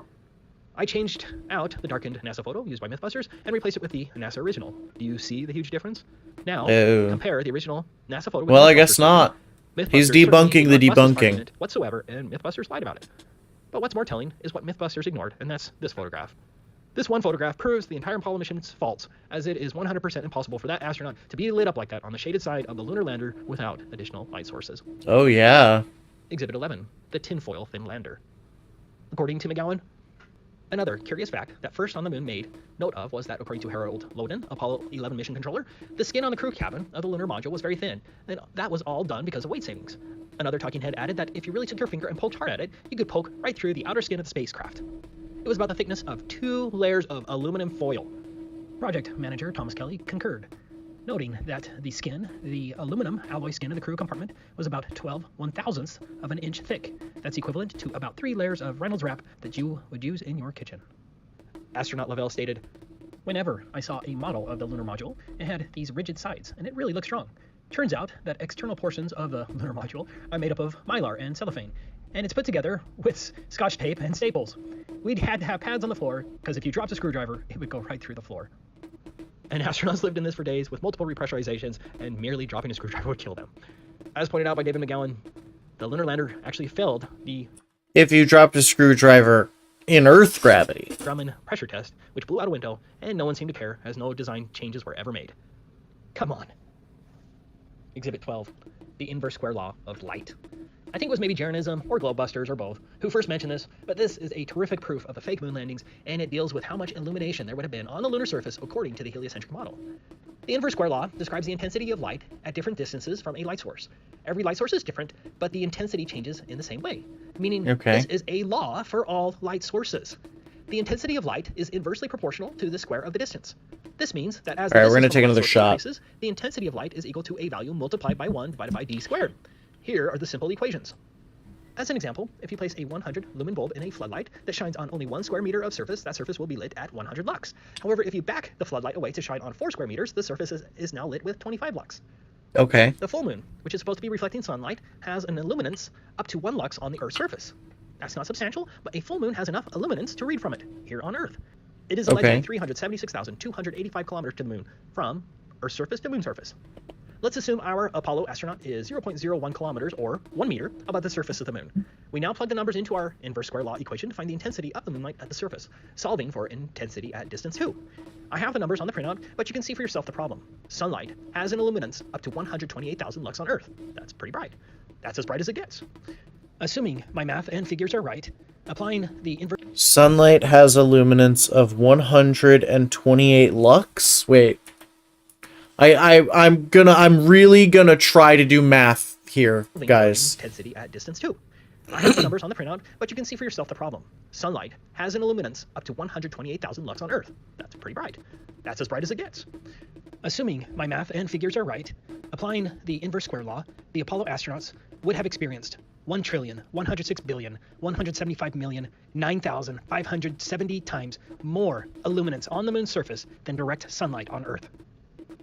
I changed out the darkened NASA photo used by Mythbusters and replaced it with the NASA original. Do you see the huge difference? Now, Oh. compare the original NASA photo with Well, the I guess Mythbusters photo. not. Mythbusters He's certainly debunking the did not bust this debunking. argument whatsoever, and Mythbusters lied about it. But what's more telling is what Mythbusters ignored, and that's this photograph. This one photograph proves the entire Apollo mission's false, as it is 100% impossible for that astronaut to be lit up like that on the shaded side of the lunar lander without additional light sources. Oh, yeah. Exhibit 11, the tinfoil thin lander. According to McGowan, another curious fact that first on the moon made note of was that, according to Harold Loden, Apollo 11 mission controller, the skin on the crew cabin of the lunar module was very thin, and that was all done because of weight savings. Another talking head added that if you really took your finger and poked hard at it, you could poke right through the outer skin of the spacecraft. It was about the thickness of 2 layers of aluminum foil. Project manager Thomas Kelly concurred, noting that the skin, the aluminum alloy skin of the crew compartment, was about 12/1000ths of an inch thick. That's equivalent to about 3 layers of Reynolds wrap that you would use in your kitchen. Astronaut Lavelle stated, "Whenever I saw a model of the lunar module, it had these rigid sides, and it really looked strong. Turns out that external portions of the lunar module are made up of mylar and cellophane, and it's put together with scotch tape and staples. We'd had to have pads on the floor, because if you dropped a screwdriver, it would go right through the floor." And astronauts lived in this for days with multiple repressurizations, and merely dropping a screwdriver would kill them. As pointed out by David McGowan, the lunar lander actually failed the If you dropped a screwdriver in Earth gravity. Grumman pressure test, which blew out a window, and no one seemed to care as no design changes were ever made. Come on. Exhibit 12, the inverse square law of light. I think it was maybe Jeranism or Globebusters or both who first mentioned this, but this is a terrific proof of the fake moon landings, and it deals with how much illumination there would have been on the lunar surface according to the heliocentric model. The inverse square law describes the intensity of light at different distances from a light source. Every light source is different, but the intensity changes in the same way, meaning this is a law for all light sources. The intensity of light is inversely proportional to the square of the distance. This means that as the All right, we're distance gonna take from a light another source shot. increases, the intensity of light is equal to a value multiplied by 1 divided by d squared. Here are the simple equations. As an example, if you place a 100 lumen bulb in a floodlight that shines on only 1 square meter of surface, that surface will be lit at 100 lux. However, if you back the floodlight away to shine on 4 square meters, the surface is now lit with 25 lux. Okay. The full moon, which is supposed to be reflecting sunlight, has an illuminance up to 1 lux on the Earth's surface. That's not substantial, but a full moon has enough illuminance to read from it here on Earth. It is allegedly 376,285 kilometers to the moon from Earth's surface to moon surface. Let's assume our Apollo astronaut is 0.01 kilometers or 1 meter above the surface of the moon. We now plug the numbers into our inverse square law equation to find the intensity of the moonlight at the surface, solving for intensity at distance 2. I have the numbers on the printout, but you can see for yourself the problem. Sunlight has an illuminance up to 128,000 lux on Earth. That's pretty bright. That's as bright as it gets. Assuming my math and figures are right, applying the inverse Sunlight has a luminance of 128 lux. Wait. I'm really gonna try to do math here, guys. intensity at distance 2. I have the numbers on the printout, but you can see for yourself the problem. Sunlight has an illuminance up to 128,000 lux on Earth. That's pretty bright. That's as bright as it gets. Assuming my math and figures are right, applying the inverse square law, the Apollo astronauts would have experienced 1,106,175,009,570 times more illuminance on the moon's surface than direct sunlight on Earth.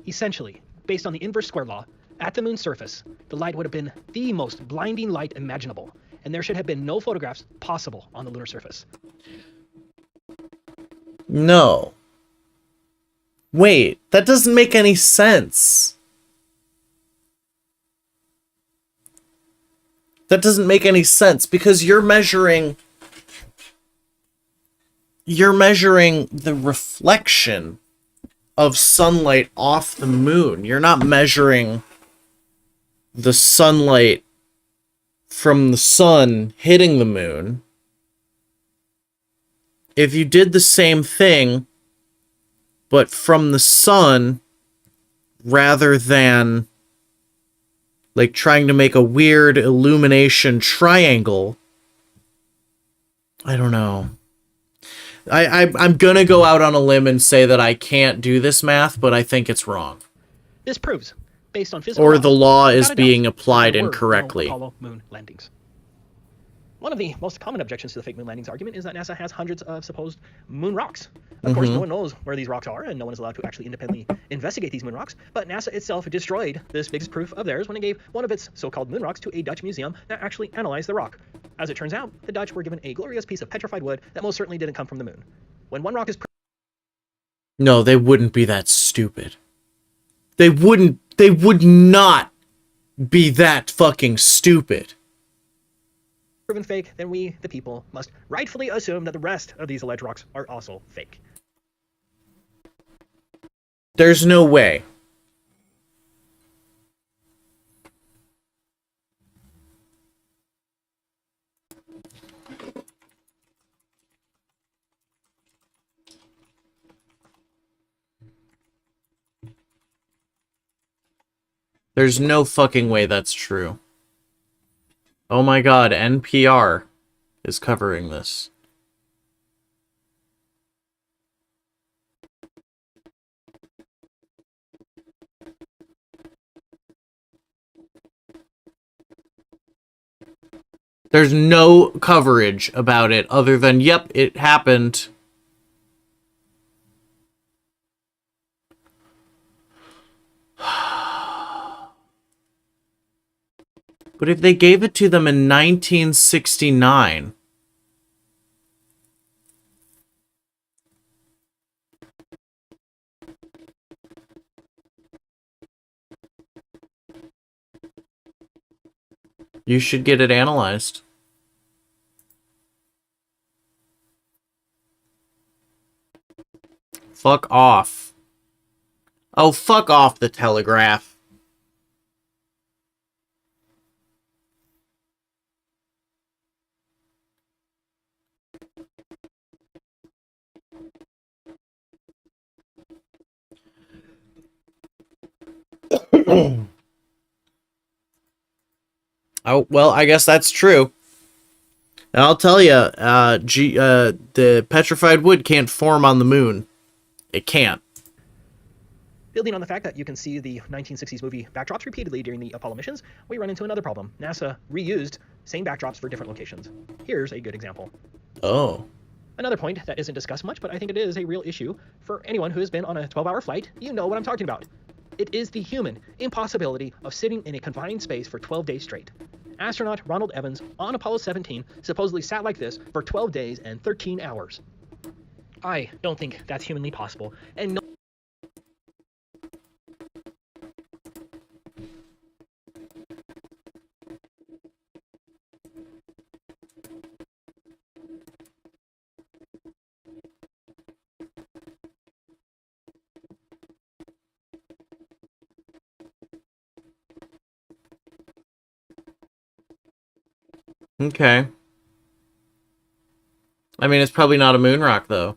Essentially, based on the inverse square law, at the moon's surface, the light would have been the most blinding light imaginable, and there should have been no photographs possible on the lunar surface. No. Wait, that doesn't make any sense. That doesn't make any sense because you're measuring the reflection of sunlight off the moon. You're not measuring the sunlight from the sun hitting the moon. If you did the same thing, but from the sun, rather than like trying to make a weird illumination triangle, I don't know. I'm gonna go out on a limb and say that I can't do this math, but I think it's wrong. This proves, based on physical Or the law is without a doubt, being applied there were no incorrectly. Apollo moon landings. One of the most common objections to the fake moon landings argument is that NASA has hundreds of supposed moon rocks. Of course, no one knows where these rocks are, and no one is allowed to actually independently investigate these moon rocks, but NASA itself destroyed this biggest proof of theirs when it gave one of its so-called moon rocks to a Dutch museum that actually analyzed the rock. As it turns out, the Dutch were given a glorious piece of petrified wood that most certainly didn't come from the moon. When one rock is No, they wouldn't be that stupid. They would not be that fucking stupid. proven fake, then we, the people, must rightfully assume that the rest of these alleged rocks are also fake. There's no way. There's no fucking way that's true. Oh my god, NPR is covering this. There's no coverage about it other than, yep, it happened. But if they gave it to them in 1969... You should get it analyzed. Fuck off. Oh, fuck off, the Telegraph. Oh, well, I guess that's true. And I'll tell you, the petrified wood can't form on the moon. It can't. Building on the fact that you can see the 1960s movie backdrops repeatedly during the Apollo missions, we run into another problem. NASA reused same backdrops for different locations. Here's a good example. Oh. Another point that isn't discussed much, but I think it is a real issue for anyone who has been on a 12-hour flight. You know what I'm talking about. It is the human impossibility of sitting in a confined space for 12 days straight. Astronaut Ronald Evans on Apollo 17 supposedly sat like this for 12 days and 13 hours. I don't think that's humanly possible, and no. Okay. I mean, it's probably not a moon rock, though.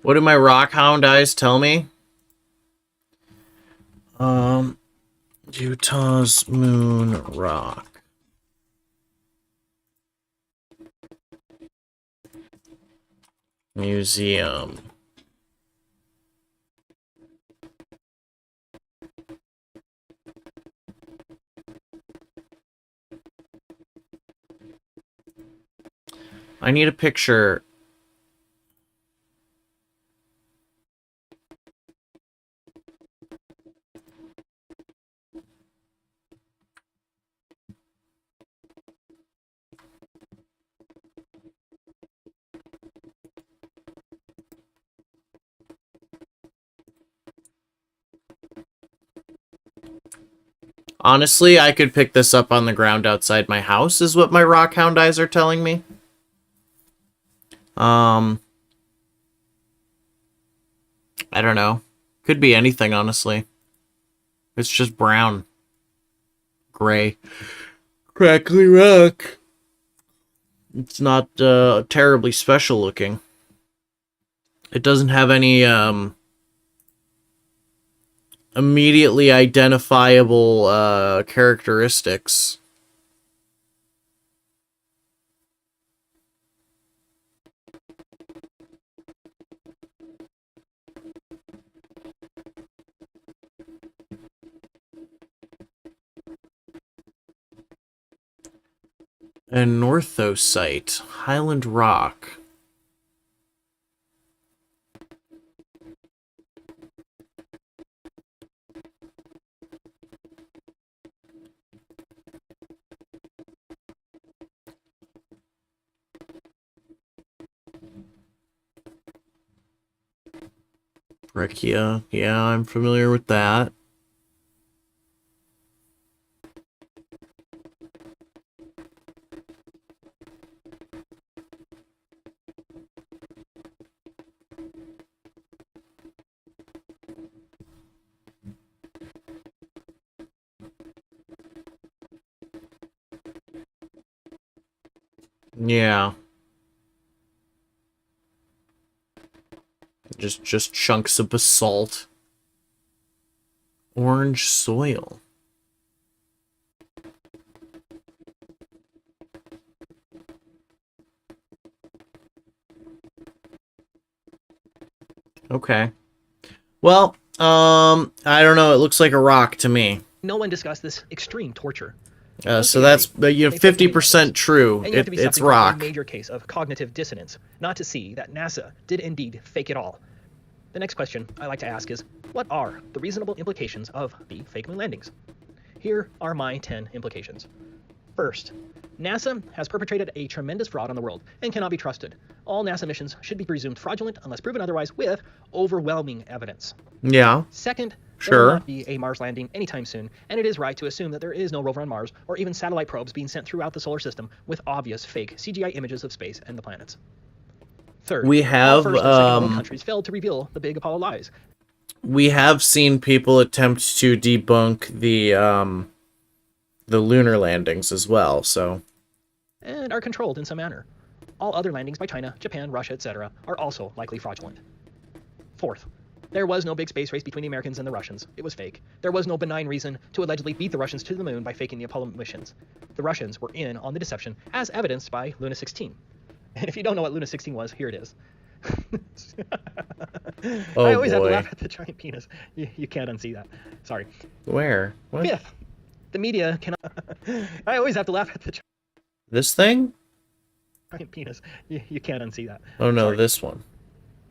What do my rock hound eyes tell me? Utah's moon rock. Museum. I need a picture. Honestly, I could pick this up on the ground outside my house, is what my rockhound eyes are telling me. I don't know. Could be anything, honestly. It's just brown. Gray. Crackly rock. It's not terribly special looking. It doesn't have any immediately identifiable characteristics. And Northosite, Highland Rock. Breccia, yeah, I'm familiar with that. Yeah. Just chunks of basalt. Orange soil. Okay. Well, I don't know. It looks like a rock to me. No one discussed this extreme torture. So that's 50% true. And you have to be It's suffering from rock. a major case of cognitive dissonance, not to see that NASA did indeed fake it all. The next question I like to ask is, what are the reasonable implications of the fake moon landings? Here are my 10 implications. First, NASA has perpetrated a tremendous fraud on the world and cannot be trusted. All NASA missions should be presumed fraudulent unless proven otherwise with overwhelming evidence. Yeah. Second, there Sure. will not be a Mars landing anytime soon, and it is right to assume that there is no rover on Mars or even satellite probes being sent throughout the solar system with obvious fake CGI images of space and the planets. Third, We all have, first and second world countries failed to reveal the big Apollo lies. We have seen people attempt to debunk the lunar landings as well, so And are controlled in some manner. All other landings by China, Japan, Russia, etc. are also likely fraudulent. Fourth, there was no big space race between the Americans and the Russians. It was fake. There was no benign reason to allegedly beat the Russians to the moon by faking the Apollo missions. The Russians were in on the deception, as evidenced by Luna 16. And if you don't know what Luna 16 was, here it is. Oh, I always have to boy. laugh at the giant penis. You can't unsee that. Sorry. where? What? Fifth, the media cannot... I always have to laugh at the This thing? giant penis. You can't unsee that. Oh no, Sorry. this one.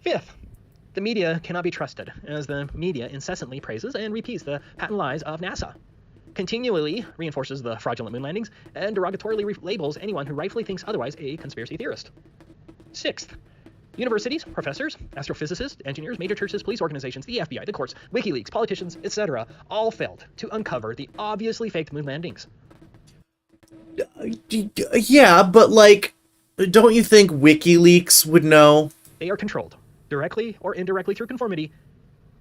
Fifth, the media cannot be trusted, as the media incessantly praises and repeats the patent lies of NASA, continually reinforces the fraudulent moon landings, and derogatorily labels anyone who rightfully thinks otherwise a conspiracy theorist. Sixth, universities, professors, astrophysicists, engineers, major churches, police organizations, the FBI, the courts, WikiLeaks, politicians, etc., all failed to uncover the obviously faked moon landings. Yeah, but like, don't you think WikiLeaks would know? They are controlled, directly or indirectly through conformity.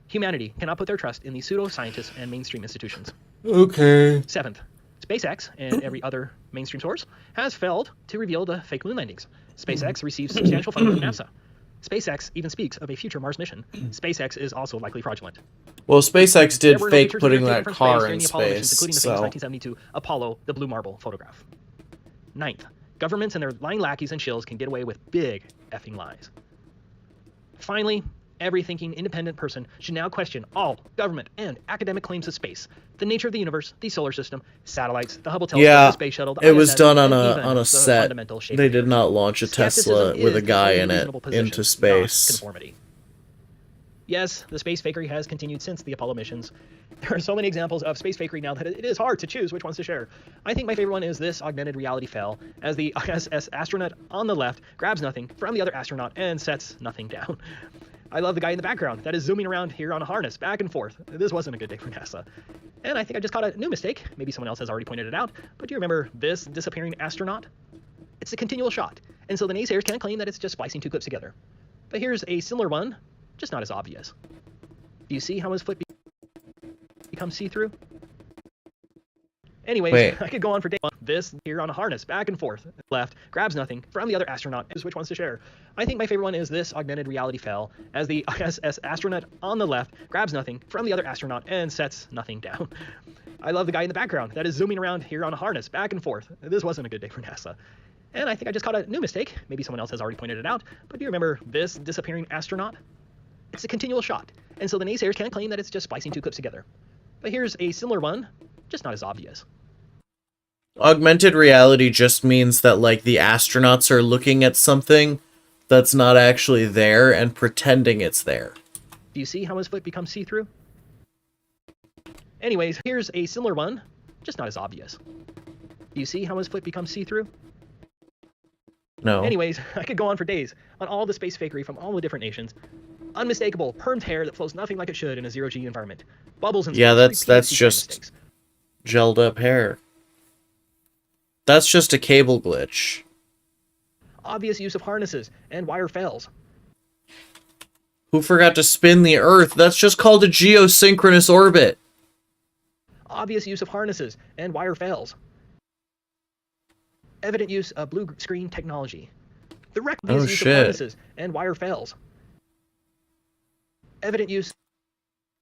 Humanity cannot put their trust in these pseudo-scientists and mainstream institutions. Okay. Seventh, SpaceX and every other mainstream source has failed to reveal the fake moon landings. SpaceX receives substantial funding from NASA. SpaceX even speaks of a future Mars mission. SpaceX is also likely fraudulent. Well, SpaceX There did were no fake pictures putting taken that from car during in the Apollo missions, space, including the so... famous 1972 Apollo, the blue marble photograph. Ninth, governments and their lying lackeys and shills can get away with big effing lies. Finally, every thinking independent person should now question all government and academic claims of space, the nature of the universe, the solar system, satellites, the Hubble telescope, Yeah, the space shuttle, the it was ISS, done on and even a the set. fundamental shape They of the did Earth. not launch a Skepticism Tesla with a is the guy only in it reasonable position, into not space. conformity. Yes, the space fakery has continued since the Apollo missions. There are so many examples of space fakery now that it is hard to choose which ones to share. I think my favorite one is this augmented reality fail, as the ISS astronaut on the left grabs nothing from the other astronaut and sets nothing down. I love the guy in the background that is zooming around here on a harness, back and forth. This wasn't a good day for NASA. And I think I just caught a new mistake. Maybe someone else has already pointed it out, but do you remember this disappearing astronaut? It's a continual shot, and so the naysayers can't claim that it's just splicing two clips together. But here's a similar one, just not as obvious. Do you see how his foot becomes see-through? Anyways, Wait. I could go on for days. This here on a harness, back and forth. Left, grabs nothing from the other astronaut. Is which ones to share. I think my favorite one is this augmented reality fail, as the ISS astronaut on the left grabs nothing from the other astronaut and sets nothing down. I love the guy in the background that is zooming around here on a harness, back and forth. This wasn't a good day for NASA. And I think I just caught a new mistake. Maybe someone else has already pointed it out, but do you remember this disappearing astronaut? It's a continual shot, and so the naysayers can't claim that it's just splicing two clips together. But here's a similar one, just not as obvious. Augmented reality just means that, like, the astronauts are looking at something that's not actually there and pretending it's there. Do you see how his foot becomes see-through? Anyways, here's a similar one, just not as obvious. Do you see how his foot becomes see-through? No. Anyways, I could go on for days on all the space fakery from all the different nations. Unmistakable, permed hair that flows nothing like it should in a zero-G environment. Bubbles and Yeah, space, that's repeated just mistakes. gelled up hair. That's just a cable glitch. Obvious use of harnesses and wire fails. Who forgot to spin the Earth? That's just called a geosynchronous orbit. Obvious use of harnesses and wire fails. Evident use of blue screen technology. The reckless use of harnesses and wire fails. Evident use.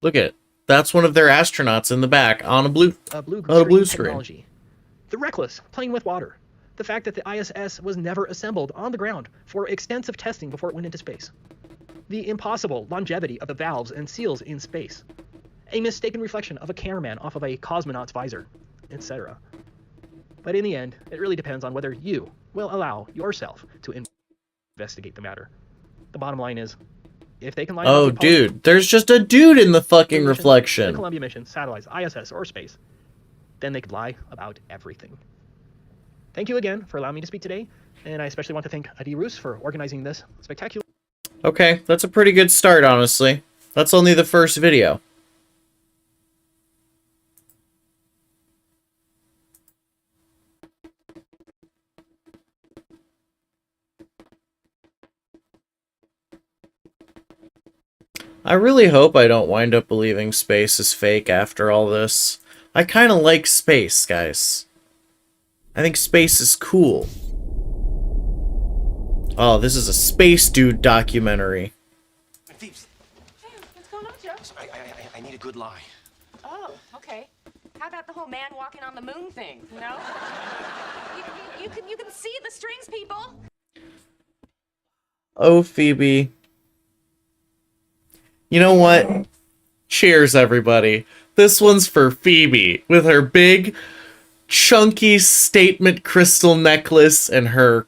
Look at it. That's one of their astronauts in the back on a blue screen. Technology. The reckless playing with water. The fact that the ISS was never assembled on the ground for extensive testing before it went into space. The impossible longevity of the valves and seals in space. A mistaken reflection of a cameraman off of a cosmonaut's visor, etc. But in the end, it really depends on whether you will allow yourself to investigate the matter. The bottom line is, if they can lie about the dude, there's just a dude in the fucking the reflection. Columbia mission, satellites, ISS, or space, then they could lie about everything. Thank you again for allowing me to speak today, and I especially want to thank Adi Roos for organizing this spectacular. Okay, that's a pretty good start, honestly. That's only the first video. I really hope I don't wind up believing space is fake after all this. I kind of like space, guys. I think space is cool. Oh, this is a space dude documentary. Thieves, Hey, what's going on, Joe? I need a good lie. Oh, okay. How about the whole man walking on the moon thing, you know? you can see the strings, people. Oh, Phoebe. You know what? Cheers, everybody. This one's for Phoebe, with her big, chunky statement crystal necklace and her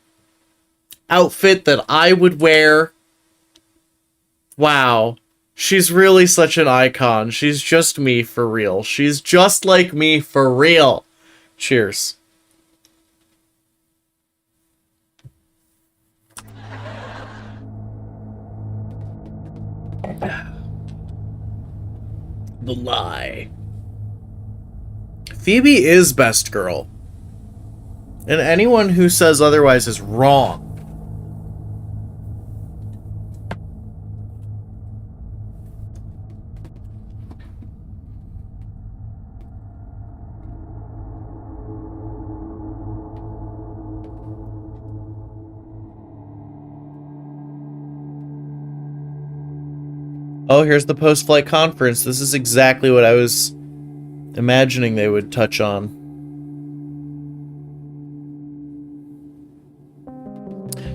outfit that I would wear. Wow. She's really such an icon. She's just me for real. She's just like me for real. Cheers. The lie. Phoebe is best girl. And anyone who says otherwise is wrong. Oh, here's the post-flight conference. This is exactly what I was imagining they would touch on.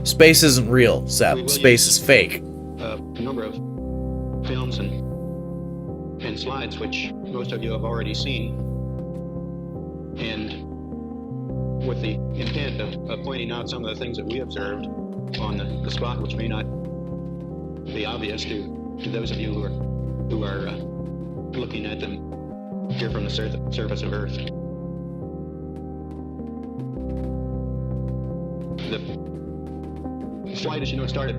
Space isn't real, Zap. Space is fake. A number of films and slides which most of you have already seen, and with the intent of pointing out some of the things that we observed on the spot, which may not be obvious to those of you who are looking at them here from the surface of Earth. The flight, as you know, started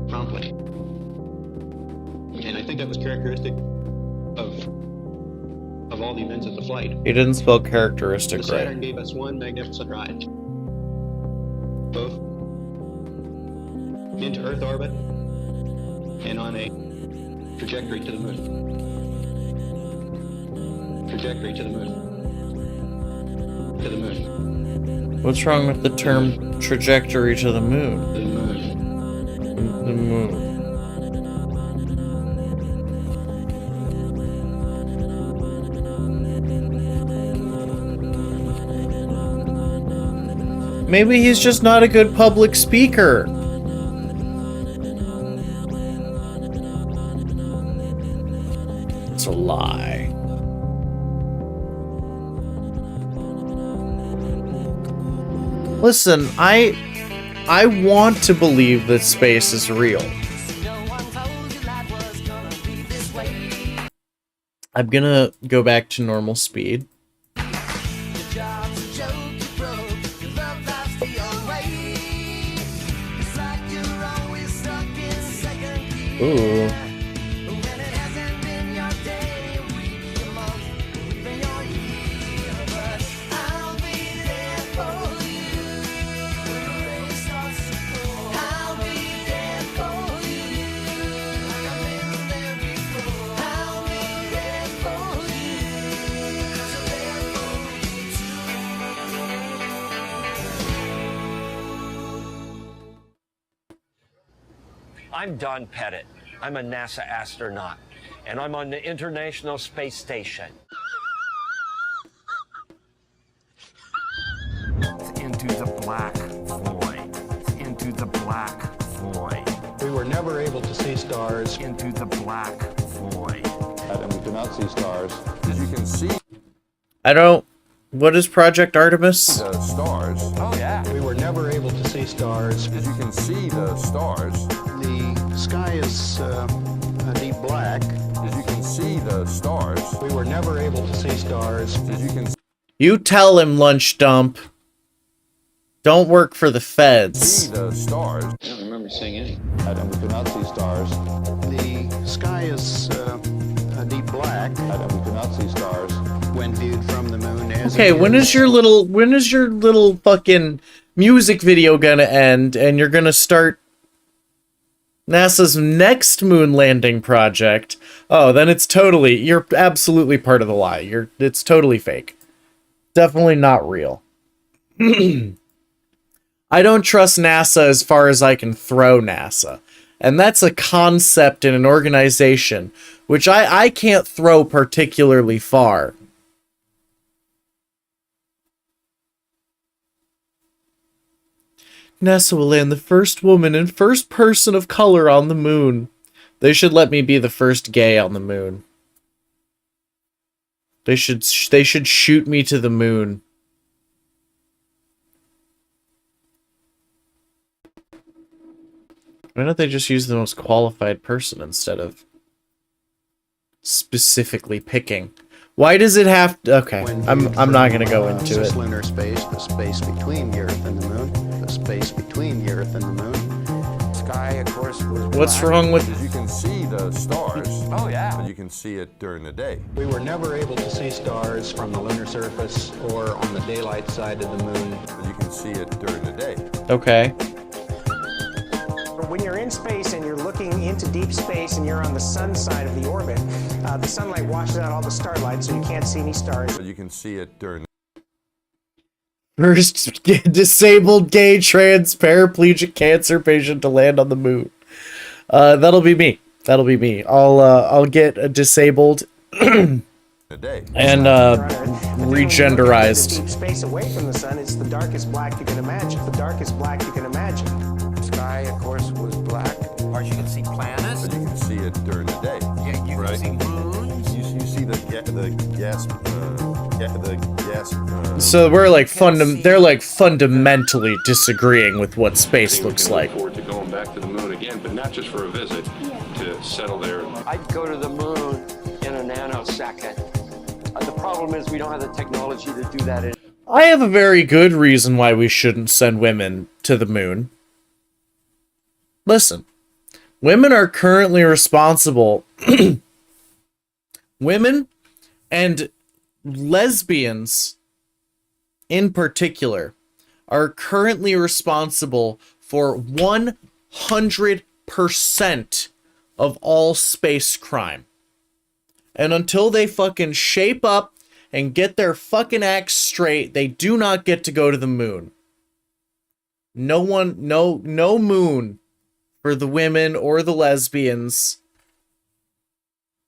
promptly, and I think that was characteristic of all the events of the flight. He didn't spell characteristic The Saturn right. gave us one magnificent ride, both into Earth orbit and on a trajectory to the moon. Trajectory to the moon. To the moon. What's wrong with the term trajectory to the moon? To the moon. The moon. Maybe he's just not a good public speaker. It's a lie. Listen, I want to believe that space is real. I'm gonna go back to normal speed. Ooh. I'm Don Pettit. I'm a NASA astronaut, and I'm on the International Space Station. Into the black void. Into the black void. We were never able to see stars. Into the black void. And we do not see stars. As you can see I don't... What is Project Artemis? the stars. Oh, yeah. We were never able to see stars. As you can see the stars. The sky is a deep black. As you can see the stars. We were never able to see stars. As you can You tell him, Lunch Dump. Don't work for the see feds. the stars. I don't remember seeing any. And we do not see stars. The sky is a deep black. And we do not see stars. When viewed from the moon as Okay, when is your little fucking music video gonna end and you're gonna start NASA's next moon landing project? Oh, then you're absolutely part of the lie. It's totally fake. Definitely not real. I don't trust NASA as far as I can throw NASA. And that's a concept in an organization which I can't throw particularly far. NASA will land the first woman and first person of color on the moon. They should let me be the first gay on the moon. They should shoot me to the moon. Why don't they just use the most qualified person instead of specifically picking? Why does it have to... Okay, I'm not gonna go into it. Lunar space, the space between the Earth and the moon. The space between the Earth and the moon. Sky, of course, was What's black. wrong with... As you can see the stars. Oh, yeah. But you can see it during the day. We were never able to see stars from the lunar surface or on the daylight side of the moon. But you can see it during the day. Okay. When you're in space and you're looking into deep space and you're on the sun side of the orbit, the sunlight washes out all the starlight, so you can't see any stars. But you can see it during First disabled, gay, trans, paraplegic, cancer patient to land on the moon. That'll be me. That'll be me. I'll get disabled the day. and regenderized. Deep space away from the sun, it's the darkest black you can imagine. The darkest black you can imagine. Sky, of course, was black. Or you can see planets. But you can see it during the day. Yeah, you Right. can see moons. You see the gas. So we're like they're like fundamentally disagreeing with what space looks like. Forward to going back to the moon again, but not just for a visit, to settle there. I'd go to the moon in a nanosecond. The problem is we don't have the technology to do that. I have a very good reason why we shouldn't send women to the moon. Listen, women are currently responsible. Women and lesbians in particular are currently responsible for 100% of all space crime. And until they fucking shape up and get their fucking acts straight, they do not get to go to the moon. No moon for the women or the lesbians.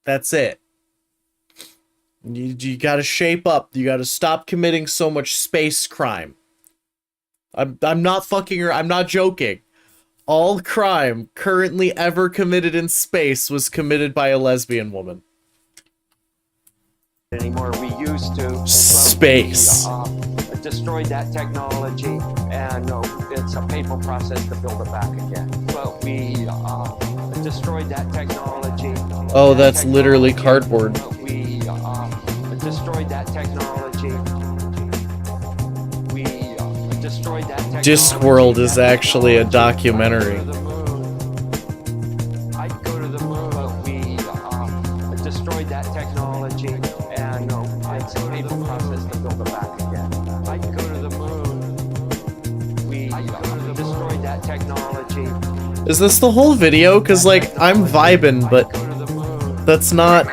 That's it. You gotta shape up. You gotta stop committing so much space crime. I'm not fucking... I'm not joking. All crime currently ever committed in space was committed by a lesbian woman. Anymore, we used to. Space. Destroyed that technology and it's a painful process to build it back again. But we destroyed that technology. Oh, that's literally cardboard. We destroyed that technology. We destroyed that technology. Discworld is actually a documentary. I'd go to the moon, but we destroyed that technology, and it's a painful process to build it back again. I'd go to the moon. We destroyed that technology. Is this the whole video? Cause like I'm vibing, but that's not.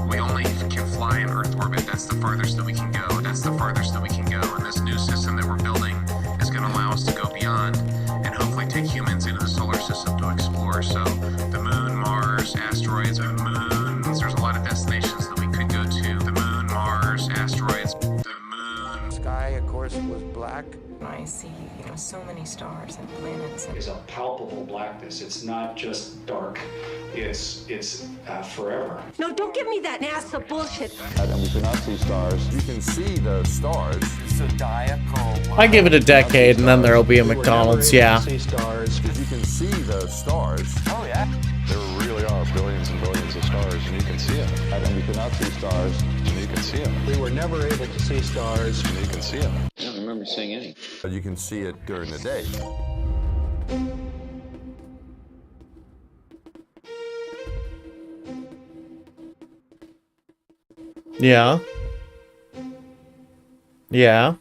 We only can fly in Earth orbit. That's the farthest that we can go. That's the farthest that we can go. And this new system that we're building is going to allow us to go beyond and hopefully take humans into the solar system to explore. So the moon, Mars, asteroids, and moons. There's a lot of destinations that we could go to. The moon, Mars, asteroids, the moon. Sky, of course, was black. I see, so many stars and planets. It's a palpable blackness. It's not just dark. It's forever. No, don't give me that NASA bullshit. And we cannot see stars. You can see the stars. Zodiacal. I give it a decade and then there'll be a McDonald's, yeah. See stars. You can see the stars. Oh, yeah. There really are billions and billions of stars, and you can see them. And we cannot see stars. And you can see them. We were never able to see stars. And you can see them. I don't remember seeing any. But you can see it during the day. Yeah. Yeah.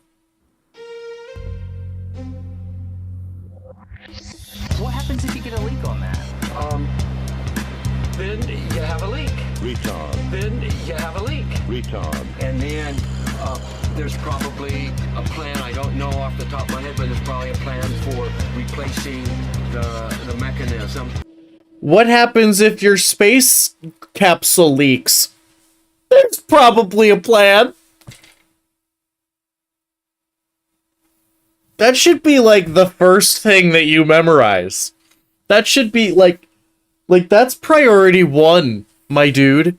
What happens if you get a leak on that? Then you have a leak. Retard. Then you have a leak. Retard. And then there's probably a plan, I don't know off the top of my head, but there's probably a plan for replacing the mechanism. What happens if your space capsule leaks? There's probably a plan. That should be like the first thing that you memorize. That should be like that's priority 1, my dude.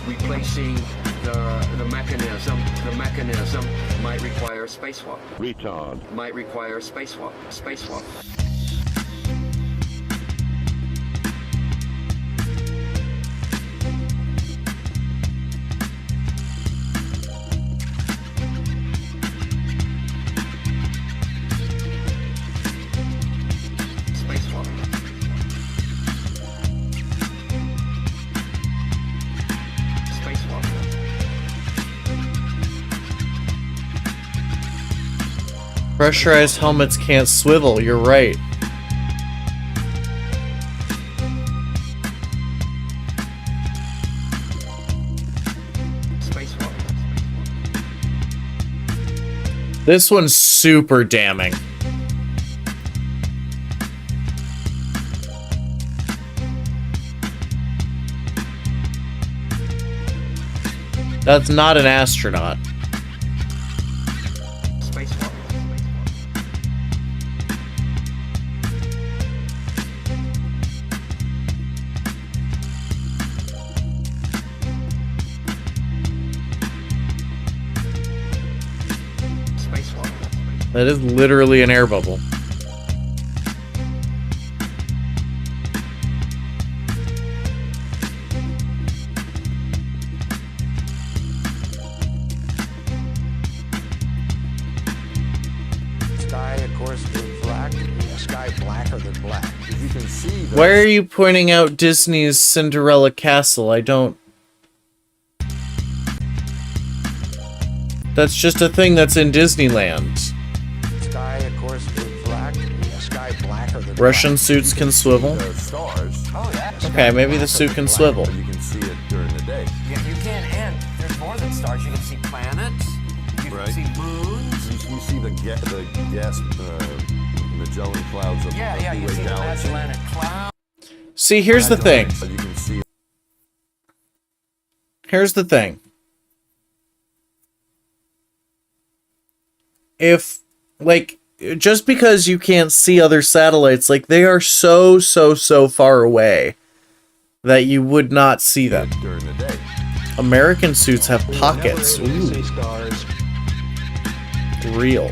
Replacing the mechanism might require a spacewalk. Retard. Might require a spacewalk. Spacewalk. Pressurized helmets can't swivel, you're right. This one's super damning. That's not an astronaut. That is literally an air bubble. Sky, of course, was black. Sky blacker than black. You can see the Why are you pointing out Disney's Cinderella Castle? I don't... That's just a thing that's in Disneyland. Sky, of course, was black. Sky blacker than Russian suits can swivel. stars. Oh, yeah. Okay, maybe the suit can swivel. But you can see it during the day. You can, and there's more than stars. You can see planets. You can Right. see moons. You see the gas Magellan clouds of Yeah, the you Milky see Way the galaxy. Magellanic Cloud. See, here's the thing. You can see Here's the thing. If, like, just because you can't see other satellites, like, they are so far away that you would not see them. during the day. American suits have pockets. Never able to Ooh. see stars. real.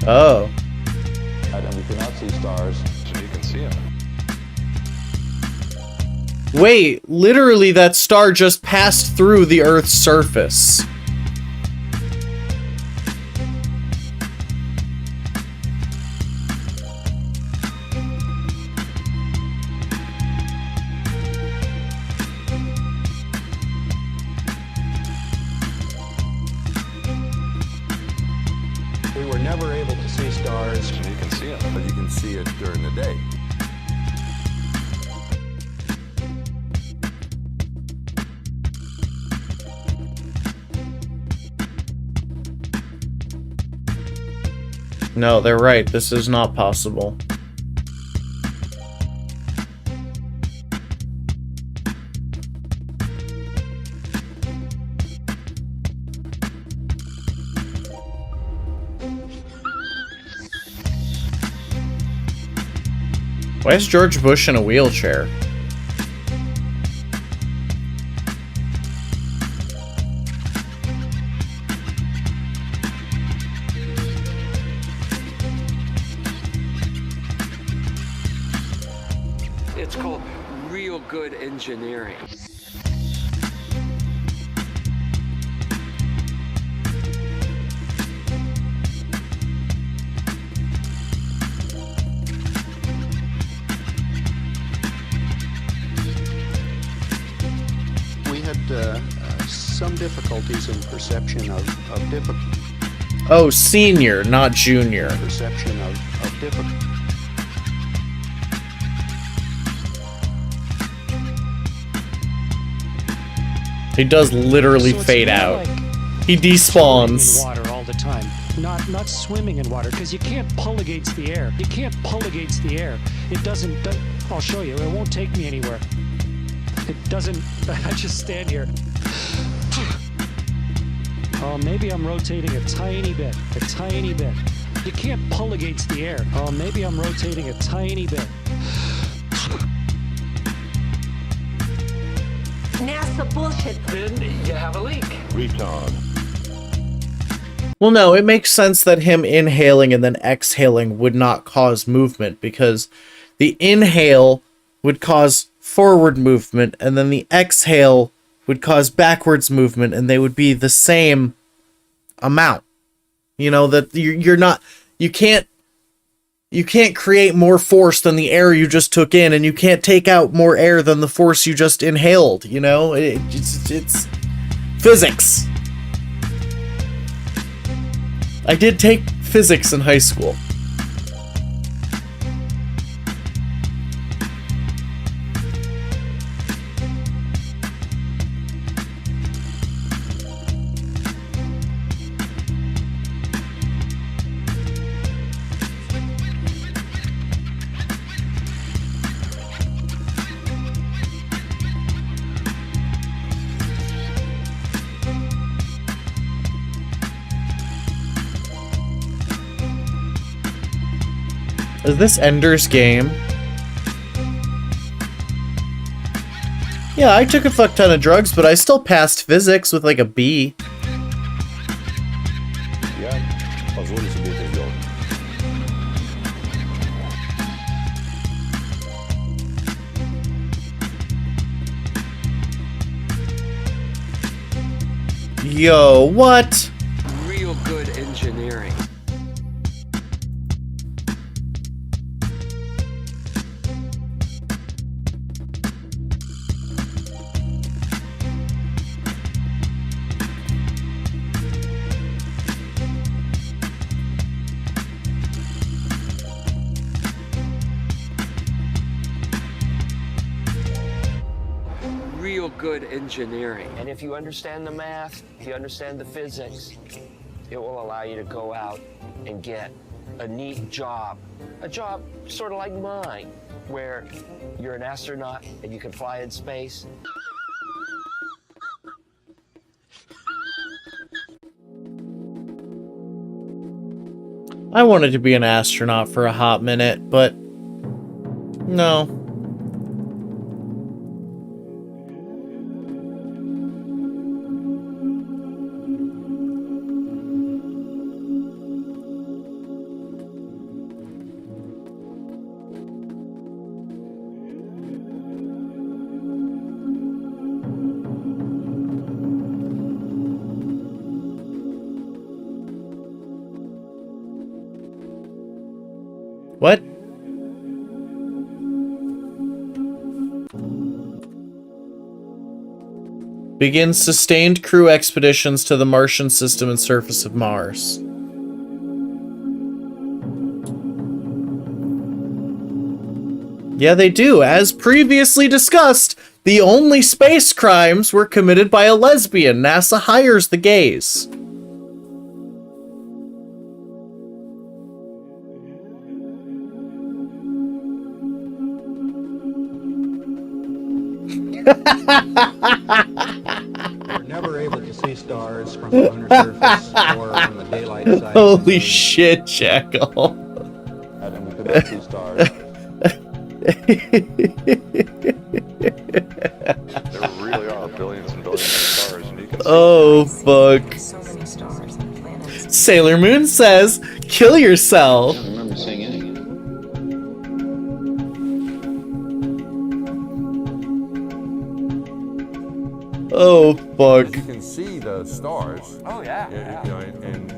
Oh. And we cannot see stars. So you can see them. Wait, literally that star just passed through the Earth's surface. We were never able to see stars. So you can see them. But you can see it during the day. No, they're right. This is not possible. Why is George Bush in a wheelchair? It's called real good engineering. We had some difficulties in perception of Oh, senior, not junior. perception of difficult. He does literally So it's fade more out. like He despawns. in water all the time, not swimming in water, because you can't pull against the air. You can't pull against the air. It doesn't. I'll show you. It won't take me anywhere. It doesn't. I just stand here. Oh, maybe I'm rotating a tiny bit. A tiny bit. You can't pull against the air. Oh, maybe I'm rotating a tiny bit. NASA bullshit. Then you have a leak. Retard. Well, no, it makes sense that him inhaling and then exhaling would not cause movement, because the inhale would cause forward movement, and then the exhale would cause backwards movement, and they would be the same amount. You know, that you're not, you can't create more force than the air you just took in, and you can't take out more air than the force you just inhaled, you know? It's physics. I did take physics in high school. Is this Ender's Game? Yeah, I took a fuck ton of drugs, but I still passed physics with like a B. Я позволю себе это сделать. Yo, what? Real good engineering. Real good engineering. And if you understand the math, if you understand the physics, it will allow you to go out and get a neat job. A job sort of like mine, where you're an astronaut and you can fly in space. I wanted to be an astronaut for a hot minute, but no. What? Begin sustained crew expeditions to the Martian system and surface of Mars. Yeah, they do. As previously discussed, the only space crimes were committed by a lesbian. NASA hires the gays. We're never able to see stars from the lunar surface or from the daylight side. Holy shit, Jackal. And we could not see stars. There really are billions and billions of stars, and you can see Oh, fuck. Sailor Moon says, kill yourself. I don't remember seeing any. Oh, fuck. You can see the stars. Oh, yeah. You know, and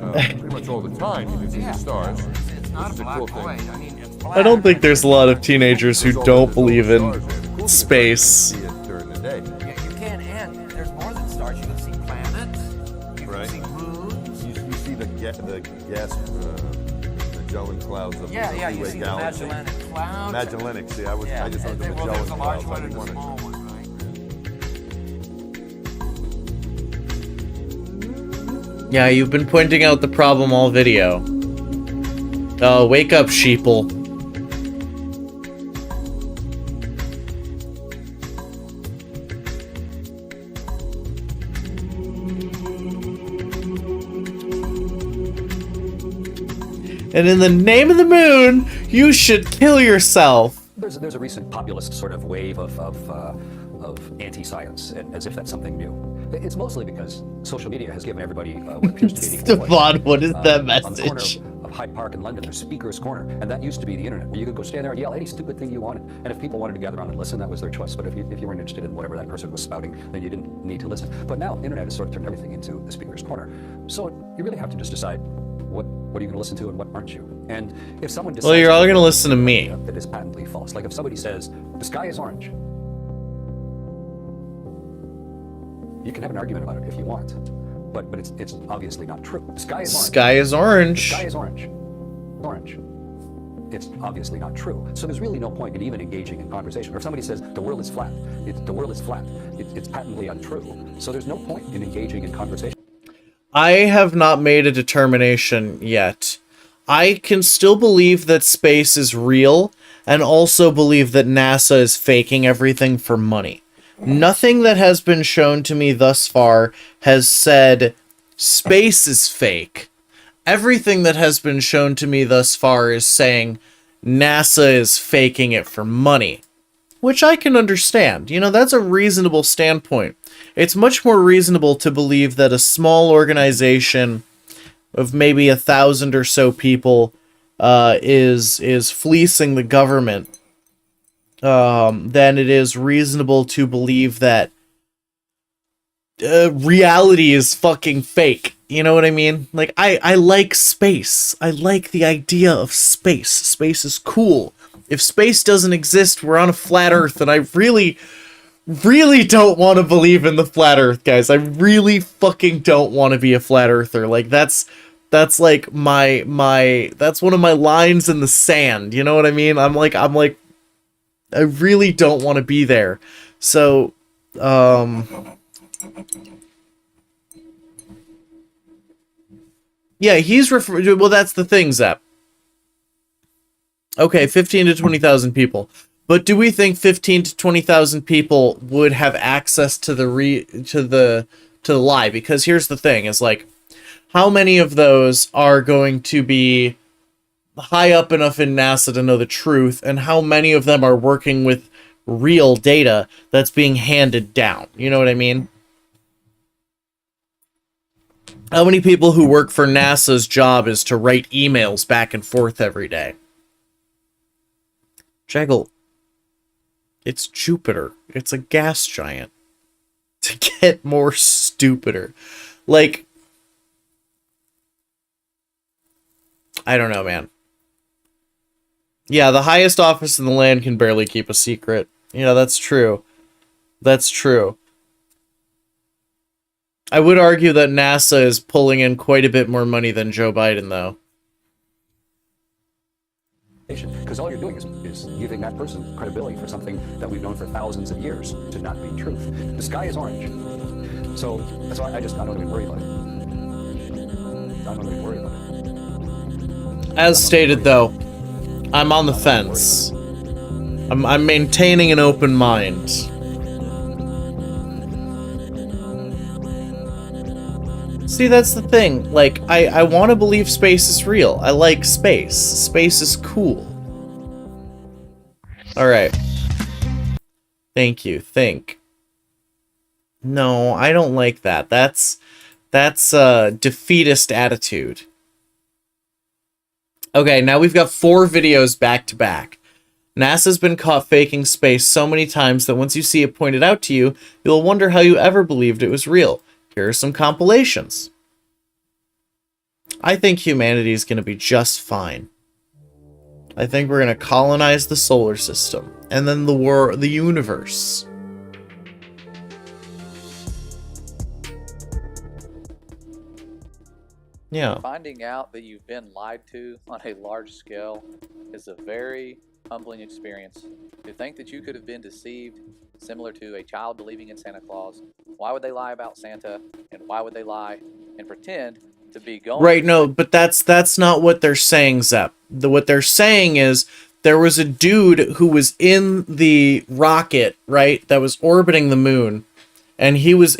pretty much all the time you can see the stars. It's not a Which is black cool void. thing. I mean, it's black. I don't think there's a lot of teenagers who don't believe in space. See it during the day. You can't end. There's more than stars. You can see planets. You Right. can see moons. You see the gas, the Magellan clouds of Yeah, the yeah. You Milky see Way the galaxy. Magellanic Cloud. Magellanic. See, I just heard the Well, Magellan there's a large clouds. I one and didn't a want small to. one, right? Yeah, you've been pointing out the problem all video. Oh, wake up, sheeple. And in the name of the moon, you should kill yourself. There's a recent populist sort of wave of anti-science, as if that's something new. It's mostly because social media has given everybody what appears to be an equal voice. Stefan, what is that On the corner message? of Hyde Park in London, there's Speaker's Corner, and that used to be the internet, where you could go stand there and yell any stupid thing you wanted. And if people wanted to gather around and listen, that was their choice. But if you weren't interested in whatever that person was spouting, then you didn't need to listen. But now, internet has sort of turned everything into the Speaker's Corner. So you really have to just decide what are you going to listen to and what aren't you. And if someone decides Well, you're all going to listen to me. that is patently false, like if somebody says the sky is orange, you can have an argument about it if you want, but it's obviously not true. The sky is orange. Sky is orange. The sky is orange. Orange. It's obviously not true. So there's really no point in even engaging in conversation. Or if somebody says the world is flat, the world is flat. It's patently untrue. So there's no point in engaging in conversation. I have not made a determination yet. I can still believe that space is real, and also believe that NASA is faking everything for money. Nothing that has been shown to me thus far has said space is fake. Everything that has been shown to me thus far is saying NASA is faking it for money. Which I can understand. You know, that's a reasonable standpoint. It's much more reasonable to believe that a small organization of maybe 1,000 or so people is fleecing the government than it is reasonable to believe that reality is fucking fake. You know what I mean? Like, I like space. I like the idea of space. Space is cool. If space doesn't exist, we're on a flat Earth, and I really don't want to believe in the flat Earth, guys. I really fucking don't want to be a flat Earther. Like, that's like that's one of my lines in the sand. You know what I mean? I'm like, I really don't want to be there. So, yeah, he's well, that's the thing, Zep. Okay, 15 to 20,000 people. But do we think 15 to 20,000 people would have access to the lie? Because here's the thing, is like, how many of those are going to be high up enough in NASA to know the truth, and how many of them are working with real data that's being handed down? You know what I mean? How many people who work for NASA's job is to write emails back and forth every day? Jaggle, it's Jupiter. It's a gas giant. To get more stupider. Like, I don't know, man. Yeah, the highest office in the land can barely keep a secret. Yeah, that's true. That's true. I would argue that NASA is pulling in quite a bit more money than Joe Biden, though. Because all you're doing is giving that person credibility for something that we've known for thousands of years to not be truth. The sky is orange. So that's why I don't even worry about it. I don't even worry about it. As stated, though, I'm on the fence. I'm maintaining an open mind. See, that's the thing. Like, I want to believe space is real. I like space. Space is cool. Alright. Thank you. Think. No, I don't like that. That's a defeatist attitude. Okay, now we've got 4 videos back to back. NASA's been caught faking space so many times that once you see it pointed out to you, you'll wonder how you ever believed it was real. Here are some compilations. I think humanity is going to be just fine. I think we're going to colonize the solar system, and then the universe. Yeah. Finding out that you've been lied to on a large scale is a very humbling experience. To think that you could have been deceived, similar to a child believing in Santa Claus. Why would they lie about Santa, and why would they lie and pretend to be going? Right, no, but that's not what they're saying, Zep. What they're saying is there was a dude who was in the rocket, right, that was orbiting the moon, and he was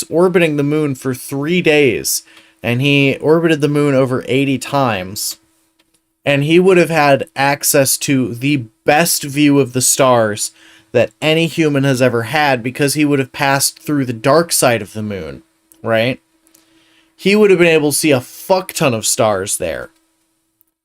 orbiting the moon for 3 days, and he orbited the moon over 80 times. And he would have had access to the best view of the stars that any human has ever had, because he would have passed through the dark side of the moon, right? He would have been able to see a fuck ton of stars there.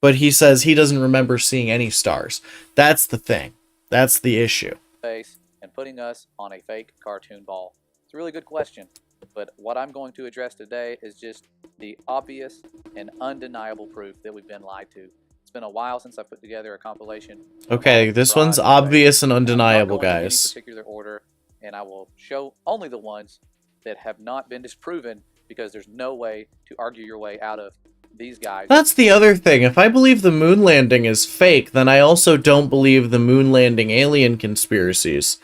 But he says he doesn't remember seeing any stars. That's the thing. That's the issue. Space and putting us on a fake cartoon ball. It's a really good question. But what I'm going to address today is just the obvious and undeniable proof that we've been lied to. It's been a while since I put together a compilation. Okay, this one's obvious and undeniable, I'm not going in guys. any particular order, and I will show only the ones that have not been disproven, because there's no way to argue your way out of these guys. That's the other thing. If I believe the moon landing is fake, then I also don't believe the moon landing alien conspiracies.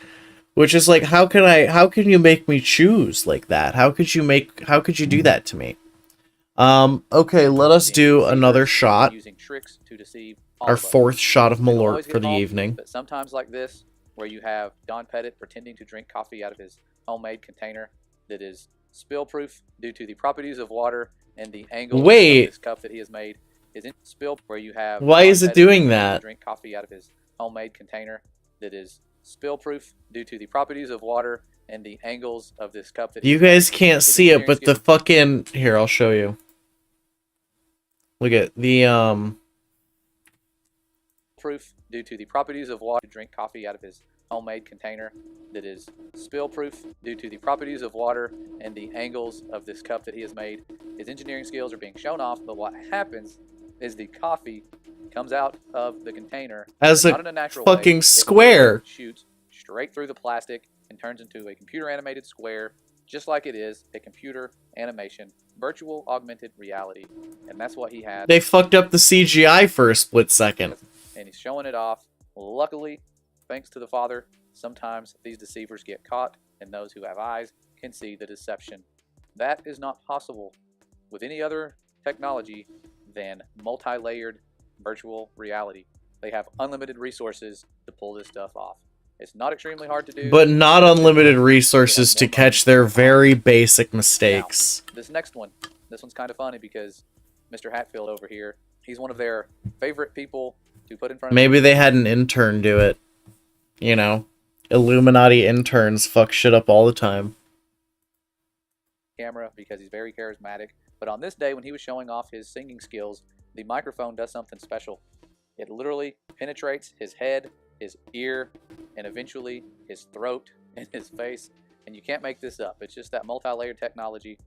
Which is like, how can you make me choose like that? How could you do that to me? Okay, let us do another shot. Using tricks to deceive all Our of us. 4th shot of You don't Malort always for get the them all, evening. But sometimes like this, where you have Don Pettit pretending to drink coffee out of his homemade container that is spill-proof due to the properties of water and the angle of this cup that he has made is in spill. Where you have Why Don is it Pettit doing pretending that? to drink coffee out of his homemade container that is spill-proof due to the properties of water and the angles of this cup that You guys can't see it, but the fucking... Here, I'll show you. Look at the, proof due to the properties of water. Drink coffee out of his homemade container that is spill-proof due to the properties of water and the angles of this cup that he has made. His engineering skills are being shown off, but what happens is the coffee comes out of the container as not a in a natural fucking way. square. It shoots straight through the plastic and turns into a computer animated square, just like it is a computer animation, virtual augmented reality. And that's what he had. They fucked up the CGI for a split second. And he's showing it off. Luckily, thanks to the Father, sometimes these deceivers get caught, and those who have eyes can see the deception. That is not possible with any other technology than multi-layered virtual reality. They have unlimited resources to pull this stuff off. It's not extremely hard to do. But not unlimited resources to catch their very basic mistakes. Now, this next one, this one's kind of funny because Mr. Hatfield over here, he's one of their favorite people to put in front of Maybe they had an intern do it. You know, Illuminati interns fuck shit up all the time. camera because he's very charismatic. But on this day, when he was showing off his singing skills, the microphone does something special. It literally penetrates his head, his ear, and eventually his throat and his face. And you can't make this up. It's just that multi-layered technology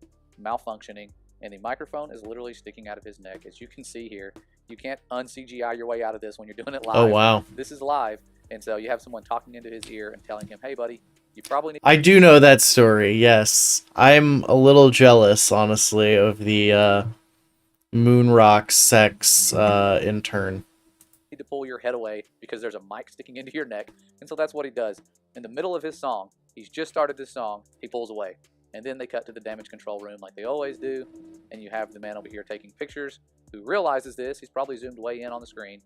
malfunctioning, and the microphone is literally sticking out of his neck. As you can see here, you can't un-CGI your way out of this when you're doing it live. Oh, wow. This is live, and so you have someone talking into his ear and telling him, hey, buddy, you probably need... I do know that story, yes. I'm a little jealous, honestly, of the Moonrock sex intern. Need to pull your head away because there's a mic sticking into your neck, and so that's what he does. In the middle of his song, he's just started this song, he pulls away, and then they cut to the damage control room like they always do, and you have the man over here taking pictures who realizes this. He's probably zoomed way in on the screen,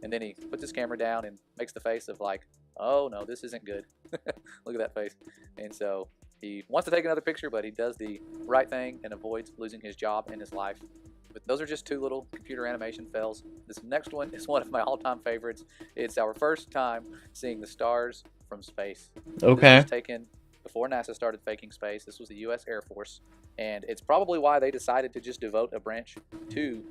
and then he puts his camera down and makes the face of like, oh no, this isn't good. Look at that face. And so he wants to take another picture, but he does the right thing and avoids losing his job and his life. But those are just two little computer animation fails. This next one is one of my all-time favorites. It's our first time seeing the stars from space. Okay. This was taken before NASA started faking space. This was the U.S. Air Force, and it's probably why they decided to just devote a branch to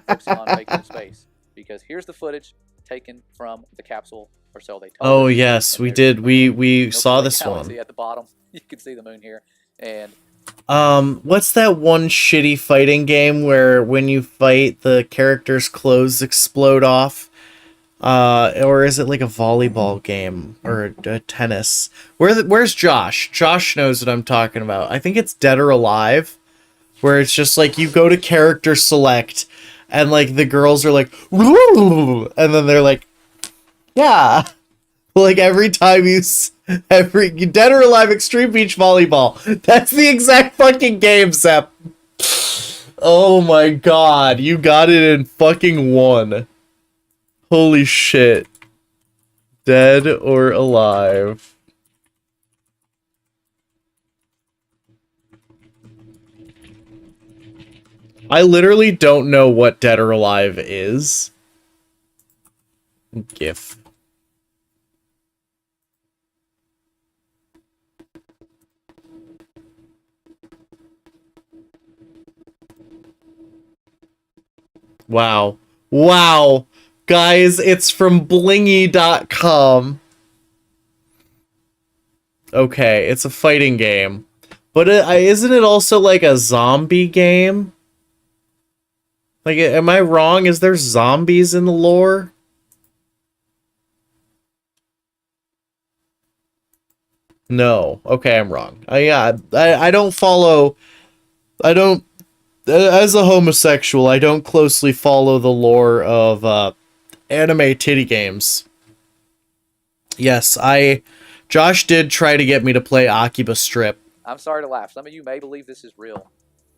focusing on faking space. Because here's the footage taken from the capsule, or so they told Oh, us. yes, And we there's did. We Milky saw Way this galaxy one. at the bottom. You can see the moon here, and What's that one shitty fighting game where when you fight, the character's clothes explode off? Or is it like a volleyball game or a tennis? Where's Josh? Josh knows what I'm talking about. I think it's Dead or Alive, where it's just like you go to character select, and like the girls are like, and then they're like, yeah. Like every time you Dead or Alive Extreme Beach Volleyball. That's the exact fucking game, Sep. Oh my god, you got it in fucking one. Holy shit. Dead or Alive. I literally don't know what Dead or Alive is. GIF. Wow. Wow. Guys, it's from blingy.com. Okay, it's a fighting game. But isn't it also like a zombie game? Like, am I wrong? Is there zombies in the lore? No. Okay, I'm wrong. I don't follow... As a homosexual, I don't closely follow the lore of anime titty games. Yes, Josh did try to get me to play Akiba Strip. I'm sorry to laugh. Some of you may believe this is real,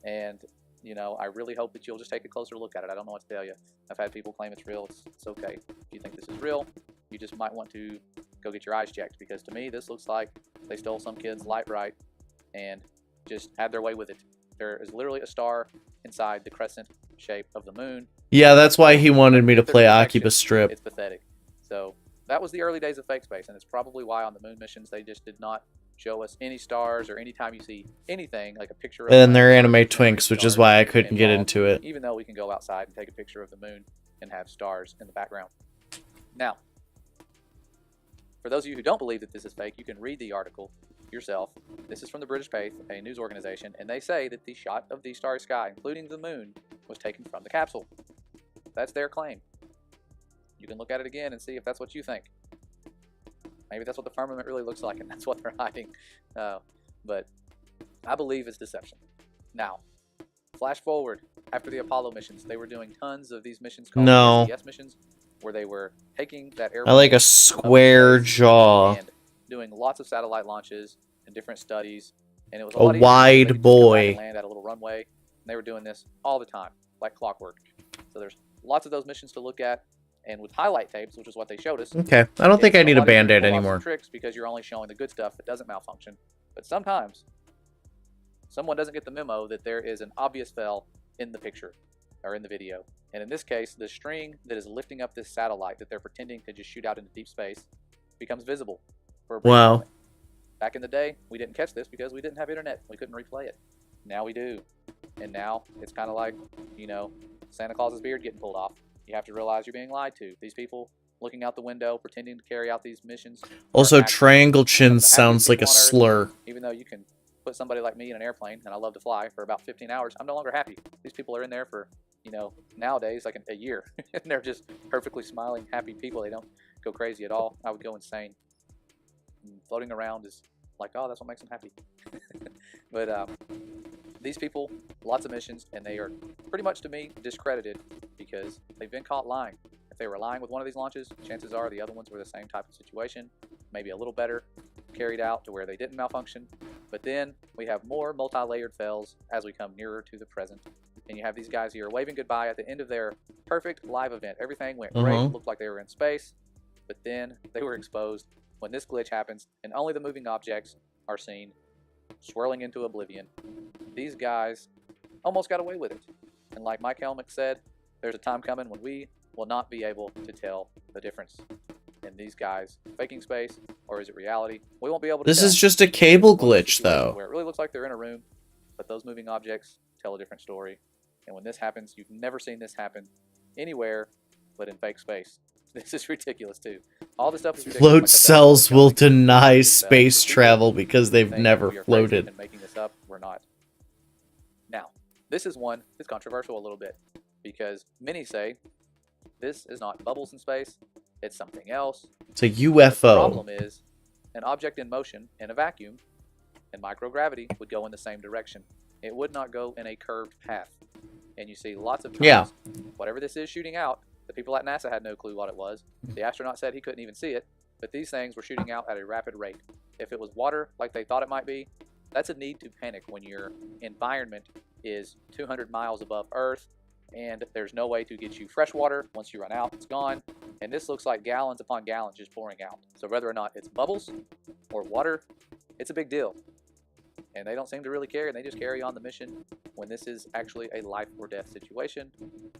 and you know, I really hope that you'll just take a closer look at it. I don't know what to tell you. I've had people claim it's real. It's okay. If you think this is real, you just might want to go get your eyes checked, because to me, this looks like they stole some kid's light bright and just had their way with it. There is literally a star inside the crescent shape of the moon. Yeah, that's why he wanted me to play Akiba Strip. It's pathetic. So that was the early days of fake space, and it's probably why on the moon missions they just did not show us any stars, or anytime you see anything like a picture of And they're anime twinks, which is why I couldn't get into it. Even though we can go outside and take a picture of the moon and have stars in the background. Now, for those of you who don't believe that this is fake, you can read the article yourself. This is from the British Faith, a news organization, and they say that the shot of the starry sky, including the moon, was taken from the capsule. That's their claim. You can look at it again and see if that's what you think. Maybe that's what the firmament really looks like, and that's what they're hiding. But I believe it's deception. Now, flash forward after the Apollo missions, they were doing tons of these missions called SES missions, where they were taking that air. I like a square jaw. And doing lots of satellite launches and different studies, and it was A lot easier wide to just boy. land at a little runway. And they were doing this all the time, like clockwork. So there's lots of those missions to look at. And with highlight tapes, which is what they showed us. Okay, I don't think I need a lot easier to Band-Aid pull off some anymore. Tricks because you're only showing the good stuff that doesn't malfunction. But sometimes someone doesn't get the memo that there is an obvious fail in the picture or in the video. And in this case, the string that is lifting up this satellite that they're pretending to just shoot out into deep space becomes visible for a brief Wow. moment. Back in the day, we didn't catch this because we didn't have internet. We couldn't replay it. Now we do. And now it's kind of like, you know, Santa Claus's beard getting pulled off. You have to realize you're being lied to. These people looking out the window, pretending to carry out these missions. Also, are actually triangle chin some of the happiest sounds like a people on Earth. slur. Even though you can put somebody like me in an airplane, and I love to fly, for about 15 hours, I'm no longer happy. These people are in there for, you know, nowadays, like a year. And they're just perfectly smiling, happy people. They don't go crazy at all. I would go insane. And floating around is like, oh, that's what makes them happy. But these people, lots of missions, and they are pretty much, to me, discredited because they've been caught lying. If they were lying with one of these launches, chances are the other ones were the same type of situation, maybe a little better, carried out to where they didn't malfunction. But then we have more multi-layered fails as we come nearer to the present. And you have these guys here waving goodbye at the end of their perfect live event. Everything went great, looked like they were in space, but then they were exposed when this glitch happens and only the moving objects are seen swirling into oblivion. These guys almost got away with it. And like Mike Helmick said, there's a time coming when we will not be able to tell the difference. And these guys faking space, or is it reality? We won't be able to This tell. is just a cable glitch, though. Where it really looks like they're in a room, but those moving objects tell a different story. And when this happens, you've never seen this happen anywhere but in fake space. This is ridiculous too. All the stuff is ridiculous. Float Like I said, cells will companies deny make space people travel because they've think never we are crazy floated. and making this up. We're not. Now, this is one that's controversial a little bit because many say this is not bubbles in space, it's something else. It's a The UFO. problem is an object in motion in a vacuum and microgravity would go in the same direction. It would not go in a curved path. And you see lots of times, Yeah. whatever this is shooting out, the people at NASA had no clue what it was. The astronaut said he couldn't even see it, but these things were shooting out at a rapid rate. If it was water like they thought it might be, that's a need to panic when your environment is 200 miles above Earth and there's no way to get you fresh water. Once you run out, it's gone. And this looks like gallons upon gallons just pouring out. So whether or not it's bubbles or water, it's a big deal. And they don't seem to really care, and they just carry on the mission when this is actually a life or death situation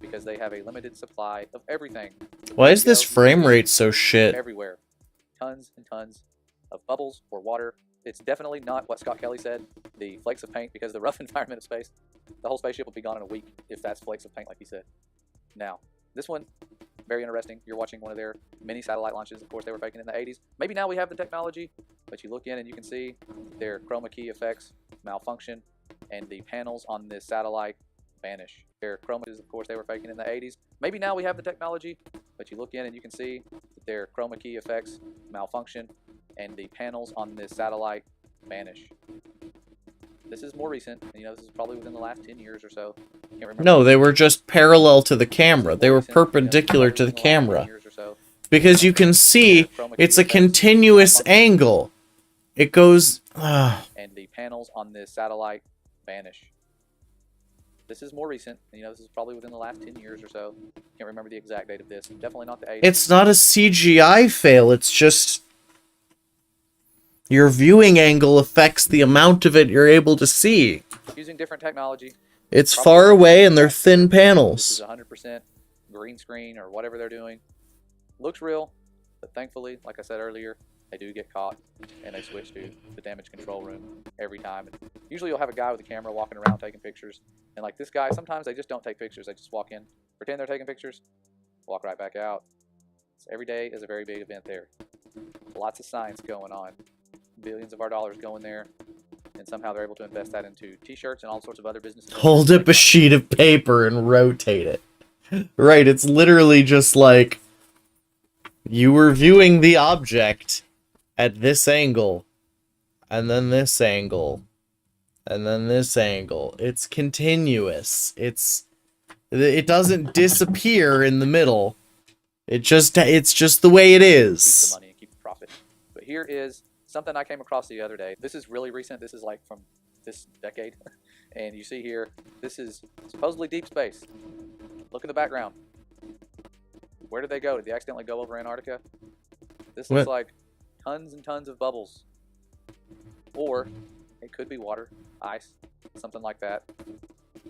because they have a limited supply of everything. Why is this frame rate so shit? Everywhere. Tons and tons of bubbles or water. It's definitely not what Scott Kelly said, the flakes of paint, because of the rough environment of space. The whole spaceship will be gone in a week if that's flakes of paint like he said. Now, this one, very interesting. You're watching one of their mini satellite launches. Of course, they were faking in the 80s. Maybe now we have the technology, but you look in and you can see their chroma key effects malfunction and the panels on this satellite vanish. Their chroma keys, of course, they were faking in the 80s. Maybe now we have the technology, but you look in and you can see their chroma key effects malfunction and the panels on this satellite vanish. This is more recent. You know, this is probably within the last 10 years or so. Can't remember. No, they were just parallel to the camera. They were perpendicular to the camera. Because you can see it's a continuous angle. It goes... And the panels on this satellite vanish. This is more recent. You know, this is probably within the last 10 years or so. Can't remember the exact date of this. Definitely not the 80s. It's not a CGI fail, it's just... Your viewing angle affects the amount of it you're able to see. Using different technology. It's far away and they're thin panels. This is 100% green screen or whatever they're doing. Looks real, but thankfully, like I said earlier, they do get caught and they switch to the damage control room every time. And usually you'll have a guy with a camera walking around taking pictures. And like this guy, sometimes they just don't take pictures. They just walk in, pretend they're taking pictures, walk right back out. So every day is a very big event there. Lots of science going on. Billions of our dollars going there. And somehow they're able to invest that into t-shirts and all sorts of other businesses. Hold up a sheet of paper and rotate it. Right, it's literally just like... You were viewing the object at this angle, and then this angle, and then this angle. It's continuous. It doesn't disappear in the middle. It's just the way it is. Keep the money and keep the profit. But here is something I came across the other day. This is really recent. This is like from this decade. And you see here, this is supposedly deep space. Look in the background. Where did they go? Did they accidentally go over Antarctica? This What? looks like tons and tons of bubbles. Or it could be water, ice, something like that.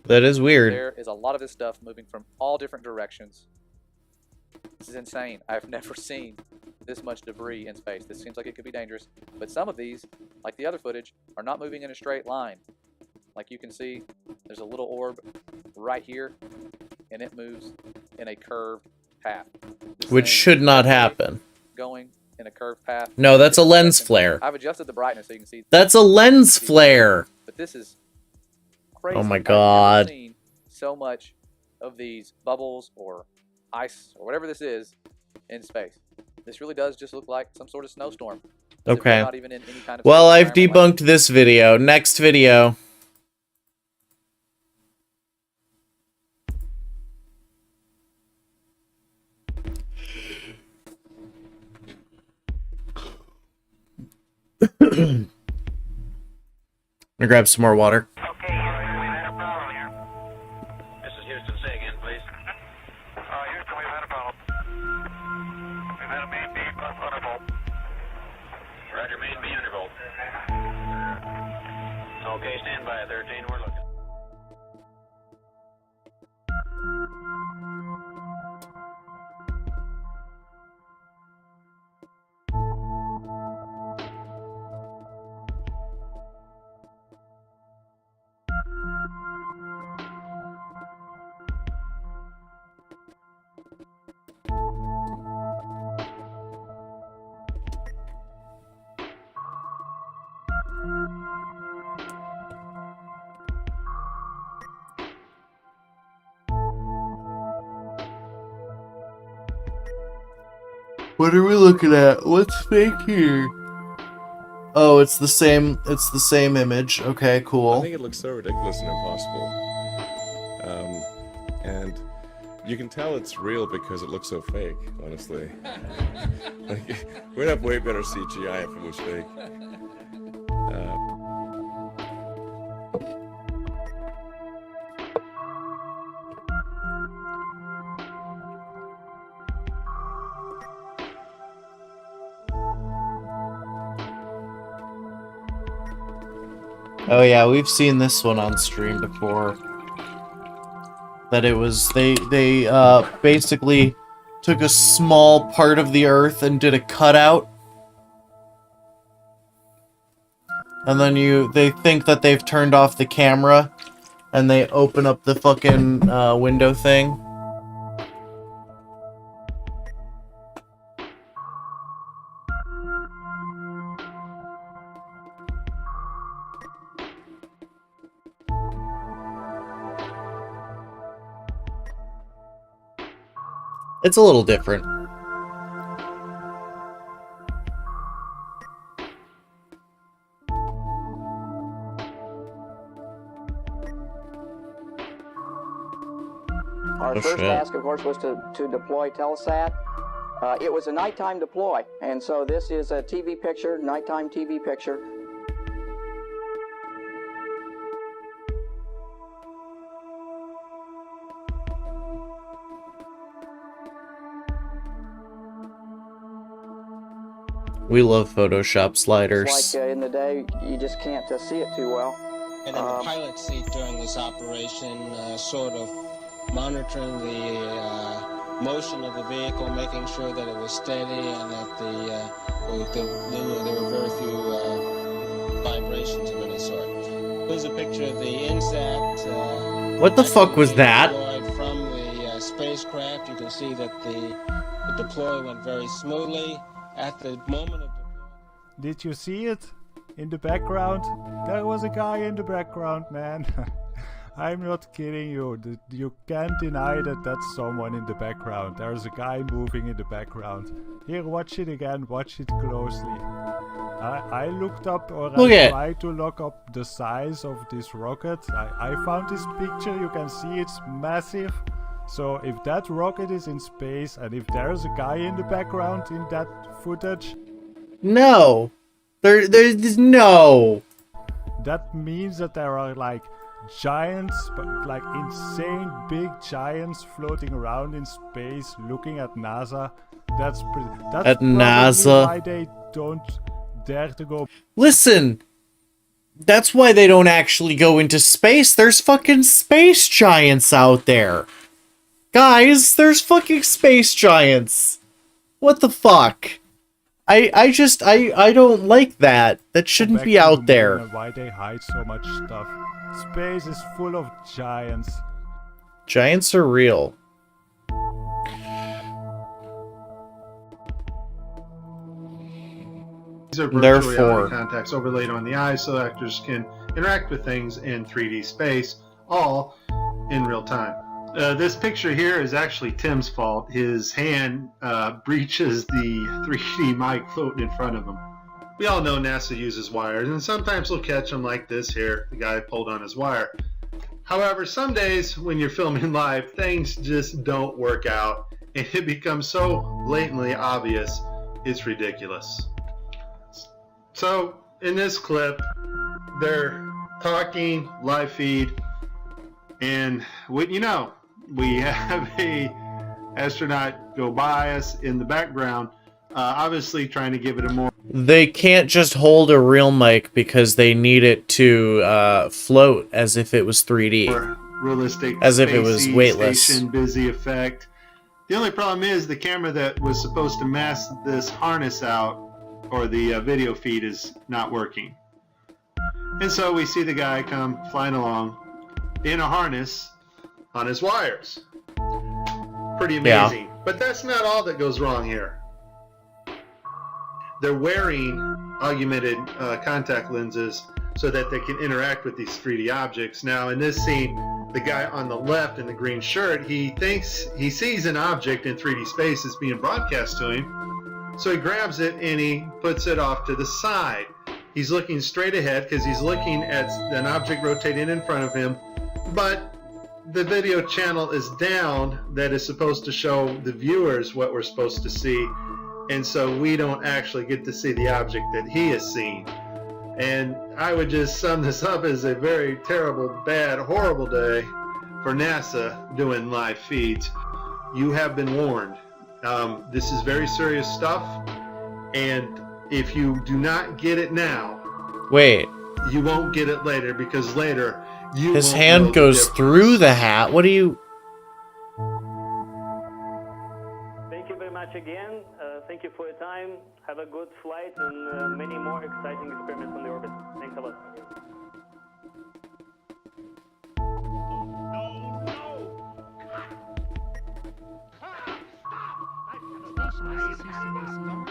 That is weird. There is a lot of this stuff moving from all different directions. This is insane. I've never seen this much debris in space. This seems like it could be dangerous. But some of these, like the other footage, are not moving in a straight line. Like you can see, there's a little orb right here, and it moves in a curved path. This Which thing should not is happen. Going in a curved path. No, that's a lens flare. I've adjusted the brightness so you can see. That's a lens flare. But this is crazy. Oh my I've God. never seen so much of these bubbles or ice or whatever this is in space. This really does just look like some sort of snowstorm. As if we're Okay. not even in any kind of Well, space I've environment. debunked this video. Next video. I'm gonna grab some more water. This is Houston. Say again, please. Houston, we've had a problem. We've had a main beam undervolt. Roger, main beam undervolt. Okay, stand by at 13. We're looking. What are we looking at? What's fake here? Oh, it's the same image. Okay, I cool. think it looks so ridiculous and impossible. And you can tell it's real because it looks so fake, honestly. Like, we'd have way better CGI if it was fake. Oh yeah, we've seen this one on stream before. That it was they basically took a small part of the Earth and did a cutout. And then they think that they've turned off the camera and they open up the fucking window thing. It's a little different. Our Oh, first shit. task, of course, was to deploy Telesat. It was a nighttime deploy, and so this is a TV picture, nighttime TV picture. We love Photoshop sliders. It's like in the day, you just can't see it too well. And in the pilot seat during this operation, sort of monitoring the motion of the vehicle, making sure that it was steady and that there were very few vibrations of any sort. Here's a picture of the INSAT. What the fuck was that? From the spacecraft, you can see that the deploy went very smoothly. At the moment of Did you see it? In the background? There was a guy in the background, man. I'm not kidding you. You can't deny that that's someone in the background. There's a guy moving in the background. Here, watch it again. Watch it closely. I looked up, or Look I at- tried to look up the size of this rocket. I found this picture. You can see it's massive. So if that rocket is in space and if there's a guy in the background in that footage, No. There's no. that means that there are like giants, but like insane big giants floating around in space looking at NASA. That's At probably NASA. why they don't dare to go. Listen, that's why they don't actually go into space. There's fucking space giants out there. Guys, there's fucking space giants. What the fuck? I don't like that. That shouldn't back be to the out moon there. and why they hide so much stuff. Space is full of giants. Giants are real. These are virtual Therefore, reality contacts overlaid on the eyes so actors can interact with things in 3D space, all in real time. This picture here is actually Tim's fault. His hand breaches the 3D mic floating in front of him. We all know NASA uses wires, and sometimes they'll catch them like this here. The guy pulled on his wire. However, some days when you're filming live, things just don't work out, and it becomes so blatantly obvious, it's ridiculous. So, in this clip, they're talking, live feed, and what you know, we have a astronaut go by us in the background, obviously trying to give it a more... they can't just hold a real mic because they need it to float as if it was 3D. realistic, as if it was spacey, weightless. station busy effect. The only problem is the camera that was supposed to mask this harness out, or the video feed, is not working. And so we see the guy come flying along in a harness on his wires. Pretty amazing. Yeah. But that's not all that goes wrong here. They're wearing augmented contact lenses so that they can interact with these 3D objects. Now in this scene, the guy on the left in the green shirt, he thinks he sees an object in 3D space that's being broadcast to him. So he grabs it and he puts it off to the side. He's looking straight ahead because he's looking at an object rotating in front of him, but the video channel is down that is supposed to show the viewers what we're supposed to see, and so we don't actually get to see the object that he has seen. And I would just sum this up as a very terrible, bad, horrible day for NASA doing live feeds. You have been warned. This is very serious stuff, and if you do not get it now, wait, you won't get it later, because later you his won't hand know the goes difference. through the hat. What do you... Thank you very much again. Thank you for your time. Have a good flight and many more exciting experiments on the orbit. Thanks a lot.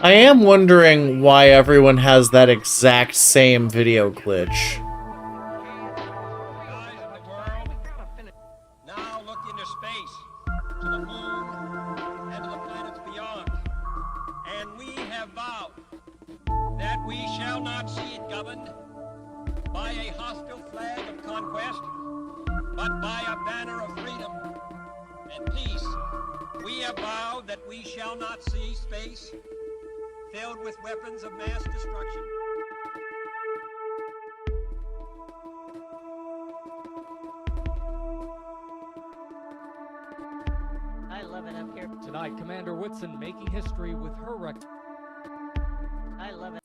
I am wondering why everyone has that exact same video glitch. Now look into space, to the moon, and to the planets beyond. And we have vowed that we shall not see it governed by a hostile flag of conquest, but by a banner of freedom and peace. We have vowed that we shall not see space filled with weapons of mass destruction. I love it up here. Tonight, Commander Whitson making history with her record. I love it.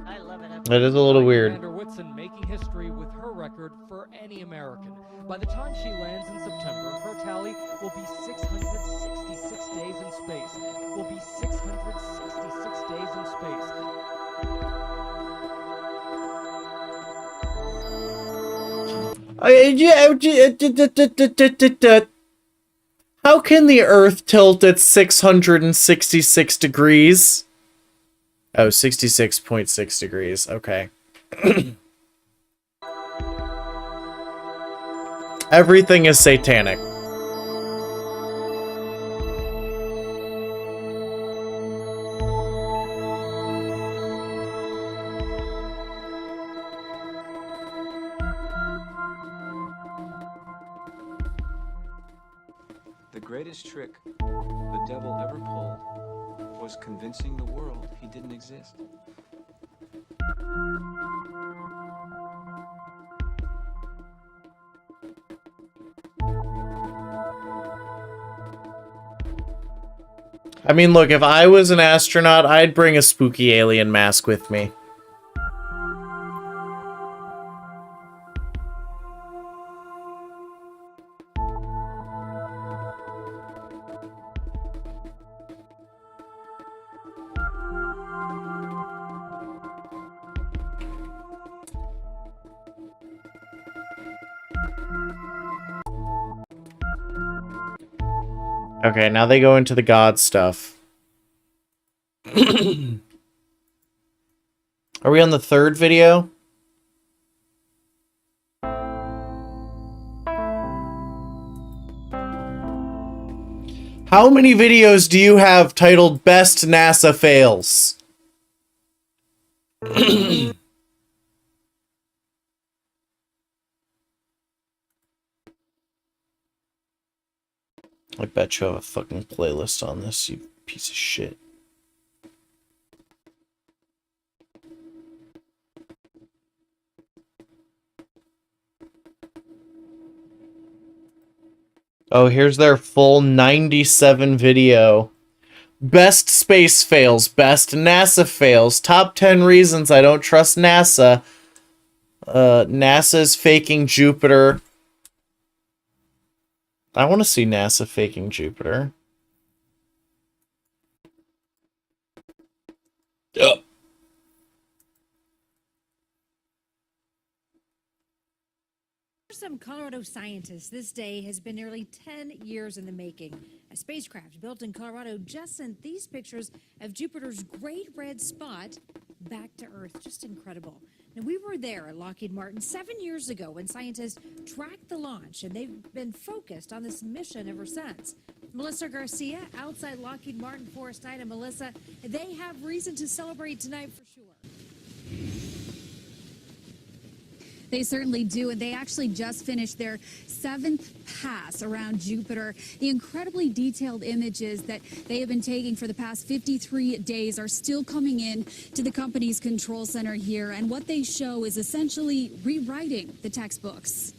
I love it up That is a little weird. Commander Whitson making history with her record for any American. By the time she lands in September, her tally will be 666 days in space. Will be 666 days in space. How can the Earth tilt at 666 degrees? Oh, 66.6 degrees. Okay. Everything is satanic. The greatest trick the devil ever pulled was convincing the world he didn't exist. I mean, look, if I was an astronaut, I'd bring a spooky alien mask with me. Okay, now they go into the god stuff. Are we on the third video? How many videos do you have titled Best NASA Fails? I bet you have a fucking playlist on this, you piece of shit. Oh, here's their full 97 video. Best space fails, best NASA fails, top 10 reasons I don't trust NASA. NASA's faking Jupiter. I want to see NASA faking Jupiter. Yep. For some Colorado scientists, this day has been nearly 10 years in the making. A spacecraft built in Colorado just sent these pictures of Jupiter's Great Red Spot back to Earth. Just incredible. Now, we were there at Lockheed Martin 7 years ago when scientists tracked the launch, and they've been focused on this mission ever since. Melissa Garcia, outside Lockheed Martin, Forest Ida. Melissa, they have reason to celebrate tonight for sure. They certainly do, and they actually just finished their 7th pass around Jupiter. The incredibly detailed images that they have been taking for the past 53 days are still coming in to the company's control center here, and what they show is essentially rewriting the textbooks.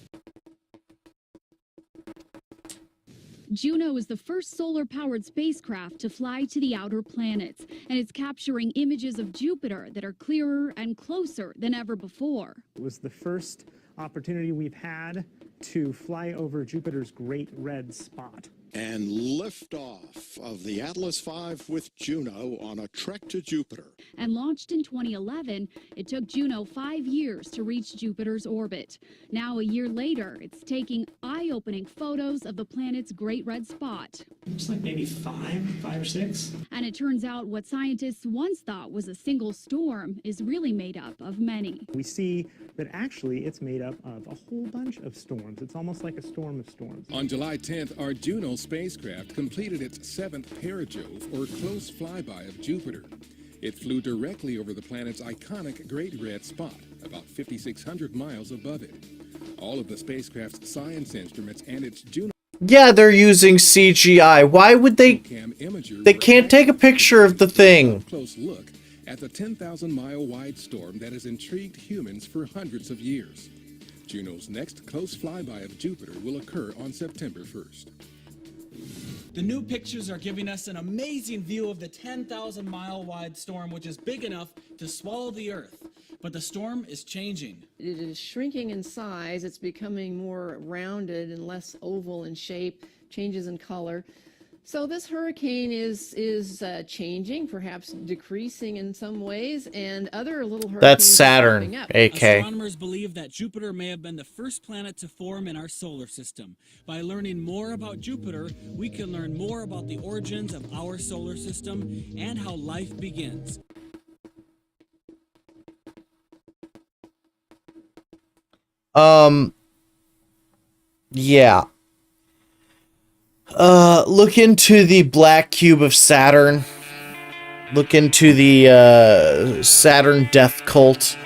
Juno is the first solar-powered spacecraft to fly to the outer planets, and it's capturing images of Jupiter that are clearer and closer than ever before. It was the first opportunity we've had to fly over Jupiter's Great Red Spot. And liftoff of the Atlas V with Juno on a trek to Jupiter. And launched in 2011, it took Juno 5 years to reach Jupiter's orbit. Now, a year later, it's taking eye-opening photos of the planet's Great Red Spot. Looks like maybe five or six. And it turns out what scientists once thought was a single storm is really made up of many. We see that actually it's made up of a whole bunch of storms. It's almost like a storm of storms. On July 10th, our Juno spacecraft completed its 7th perijove, or close flyby of Jupiter. It flew directly over the planet's iconic Great Red Spot, about 5,600 miles above it. All of the spacecraft's science instruments and its Juno... Yeah, they're using CGI. Why would they... They can't take a picture of the thing. Close look at the 10,000-mile wide storm that has intrigued humans for hundreds of years. Juno's next close flyby of Jupiter will occur on September 1st. The new pictures are giving us an amazing view of the 10,000-mile wide storm, which is big enough to swallow the Earth. But the storm is changing. It is shrinking in size. It's becoming more rounded and less oval in shape, changes in color. So this hurricane is changing, perhaps decreasing in some ways, and other little hurricanes. That's Saturn, AK. Astronomers believe that Jupiter may have been the first planet to form in our solar system. By learning more about Jupiter, we can learn more about the origins of our solar system and how life begins. Yeah. Look into the black cube of Saturn. Look into the, Saturn death cult.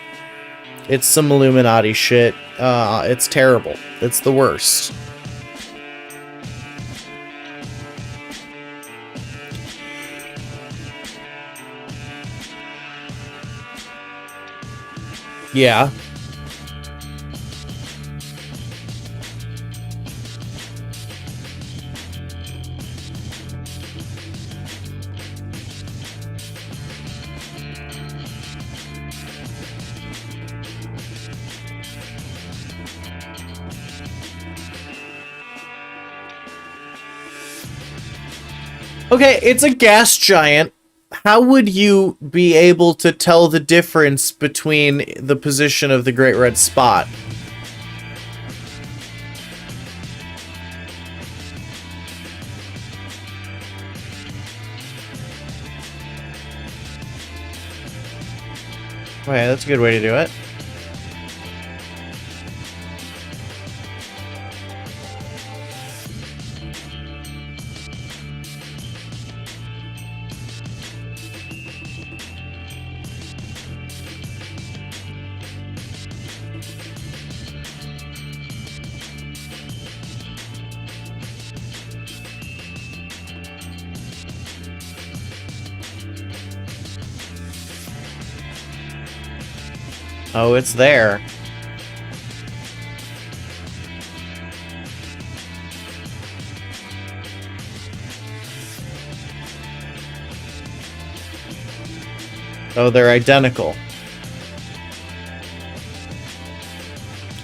It's some Illuminati shit. It's terrible. It's the worst. Yeah. Okay, it's a gas giant. How would you be able to tell the difference between the position of the Great Red Spot? Okay, that's a good way to do it. Oh, it's there. Oh, they're identical.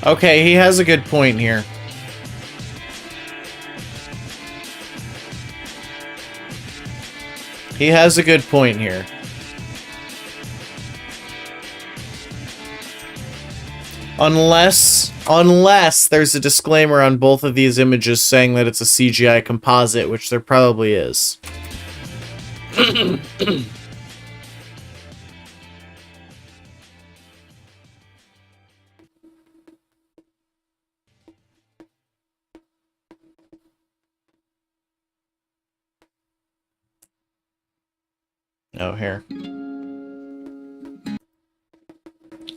Okay, he has a good point here. He has a good point here. Unless there's a disclaimer on both of these images saying that it's a CGI composite, which there probably is. Oh, here.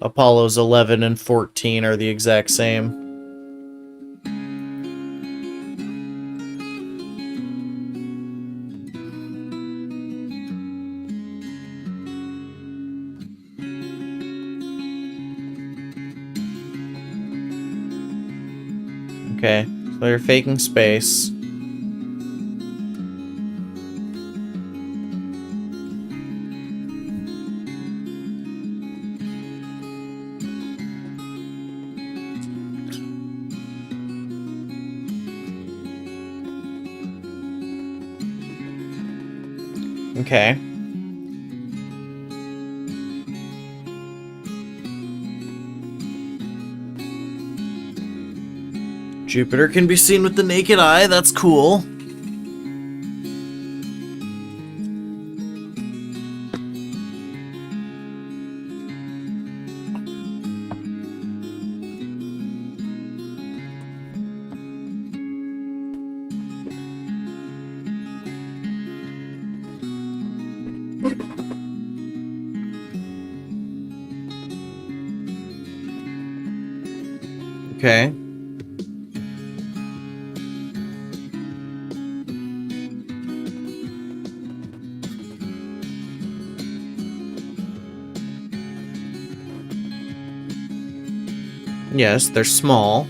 Apollo's 11 and 14 are the exact same. Okay, so they're faking space. Okay. Jupiter can be seen with the naked eye, that's cool. Okay. Yes, they're small.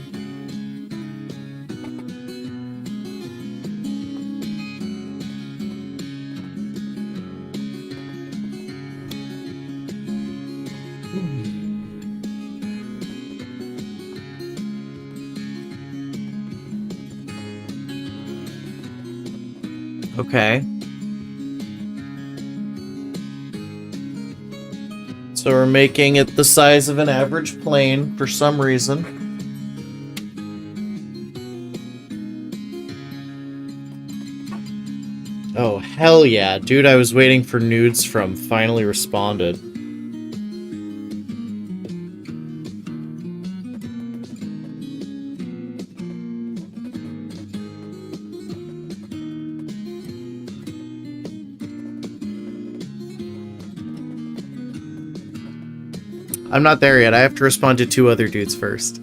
Okay. So we're making it the size of an average plane for some reason. Oh, hell yeah. Dude, I was waiting for nudes from finally responded. I'm not there yet. I have to respond to 2 other dudes first.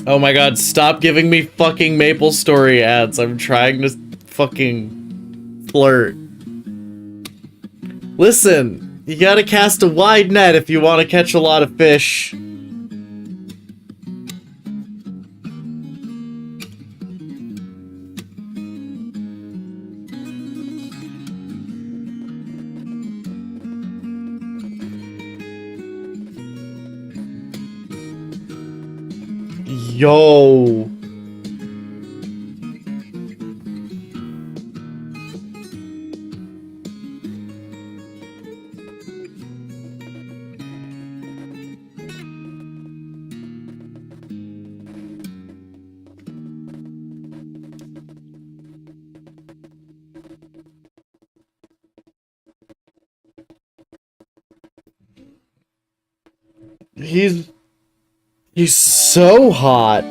Oh my god, stop giving me fucking MapleStory ads. I'm trying to fucking flirt. Listen, you gotta cast a wide net if you want to catch a lot of fish. Yo. He's so hot.